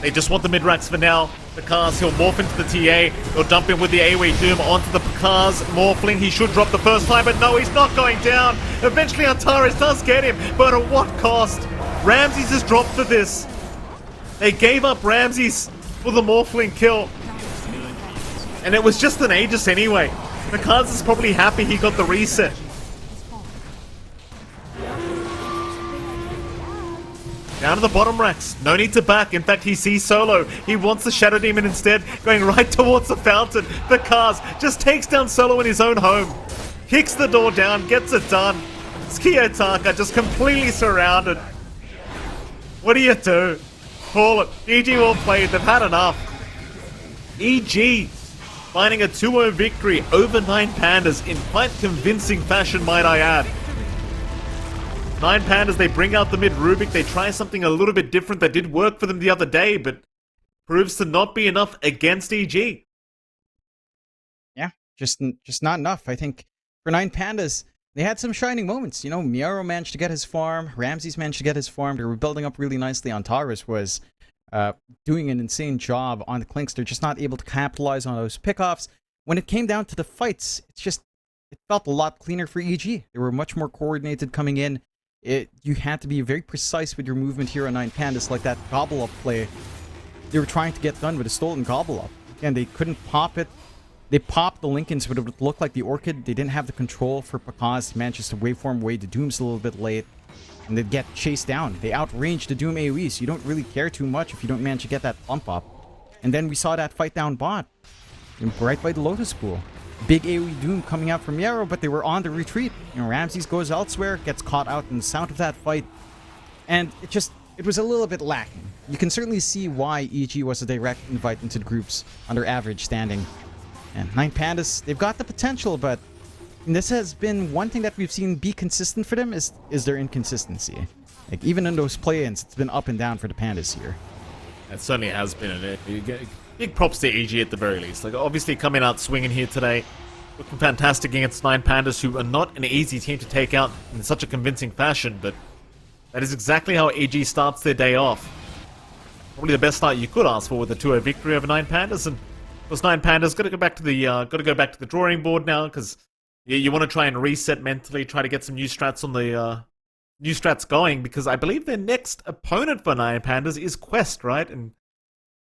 They just want the mid-racks for now. Pakaz, he'll morph into the TA. He'll dump in with the AoE Doom onto the Pakaz Morphling. He should drop the first time, but no, he's not going down. Eventually, Antares does get him, but at what cost? Ramses has dropped for this. They gave up Ramses for the Morphling kill. And it was just an Aegis anyway. Pakaz is probably happy he got the reset. Down to the bottom racks. No need to back. In fact, he sees Solo. He wants the Shadow Demon instead, going right towards the fountain. Pakaz just takes down Solo in his own home. Kicks the door down, gets it done. Kiyotaka just completely surrounded. What do you do? Call it. EG well played. They've had enough. EG finding a 2-0 victory over 9Pandas in quite convincing fashion, might I add. 9Pandas, they bring out the mid-Rubik, they try something a little bit different that did work for them the other day, but proves to not be enough against EG. Yeah, just not enough. I think for 9Pandas, they had some shining moments. You know, Miaro managed to get his farm, Ramses managed to get his farm, they were building up really nicely. Antares was doing an insane job on the Clinks. They're just not able to capitalize on those pickoffs. When it came down to the fights, it felt a lot cleaner for EG. They were much more coordinated coming in. You had to be very precise with your movement here on 9Pandas, like that gobble up play they were trying to get done with a stolen gobble up. Again, they couldn't pop it. They popped the Lincolns, but it would look like the Orchid. They didn't have the control for Pakaz. He manages to waveform away. The Doom's a little bit late, and they'd get chased down. They outrange the Doom AoE, so you don't really care too much if you don't manage to get that bump up. And then we saw that fight down bot, right by the Lotus Pool. Big AoE Doom coming out from Yarrow, but they were on the retreat. You know, Ramses goes elsewhere, gets caught out in the sound of that fight, and it was a little bit lacking. You can certainly see why EG was a direct invite into the groups under average standing. And 9Pandas, they've got the potential, but this has been one thing that we've seen be consistent for them is their inconsistency. Like, even in those play-ins, it's been up and down for the Pandas here. It certainly has been. Big props to EG at the very least. Like, obviously coming out swinging here today, looking fantastic against 9Pandas, who are not an easy team to take out in such a convincing fashion, but that is exactly how EG starts their day off. probably the best start you could ask for with a 2-0 victory over 9Pandas. And of course, 9Pandas got to go back to the drawing board now, because you want to try and reset mentally, try to get some new strats on the new strats going, because I believe their next opponent for 9Pandas is Quest, right? And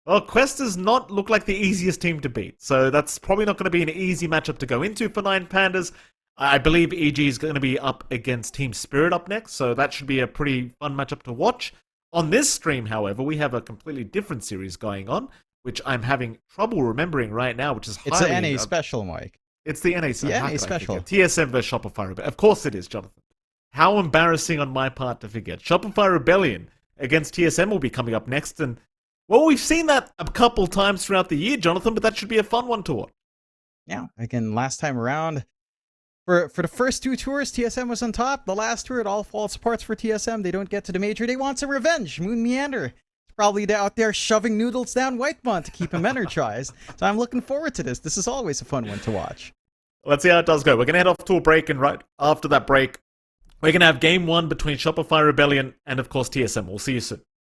well, Quest does not look like the easiest team to beat, so that's probably not going to be an easy matchup to go into for 9Pandas. I believe EG is going to be up against Team Spirit up next, so that should be a pretty fun matchup to watch. On this stream, however, we have a completely different series going on, which I'm having trouble remembering right now, which is It's highly... an NA special, Mike. It's the NA, The NA special. TSM versus Shopify Rebellion. Of course it is, Jonathan. How embarrassing on my part to forget. Shopify Rebellion against TSM will be coming up next, and well, we've seen that a couple times throughout the year, Jonathan, but that should be a fun one to watch. Yeah, again, last time around, for the first 2 tours, TSM was on top. The last tour, it all falls apart for TSM. They don't get to the major. They want some revenge. Moon Meander is probably out there shoving noodles down Whitemont to keep him energized. So I'm looking forward to this. This is always a fun one to watch. Let's see how it does go. We're going to head off to a break, and right after that break, we're going to have Game 1 between Shopify Rebellion and, of course, TSM. We'll see you soon.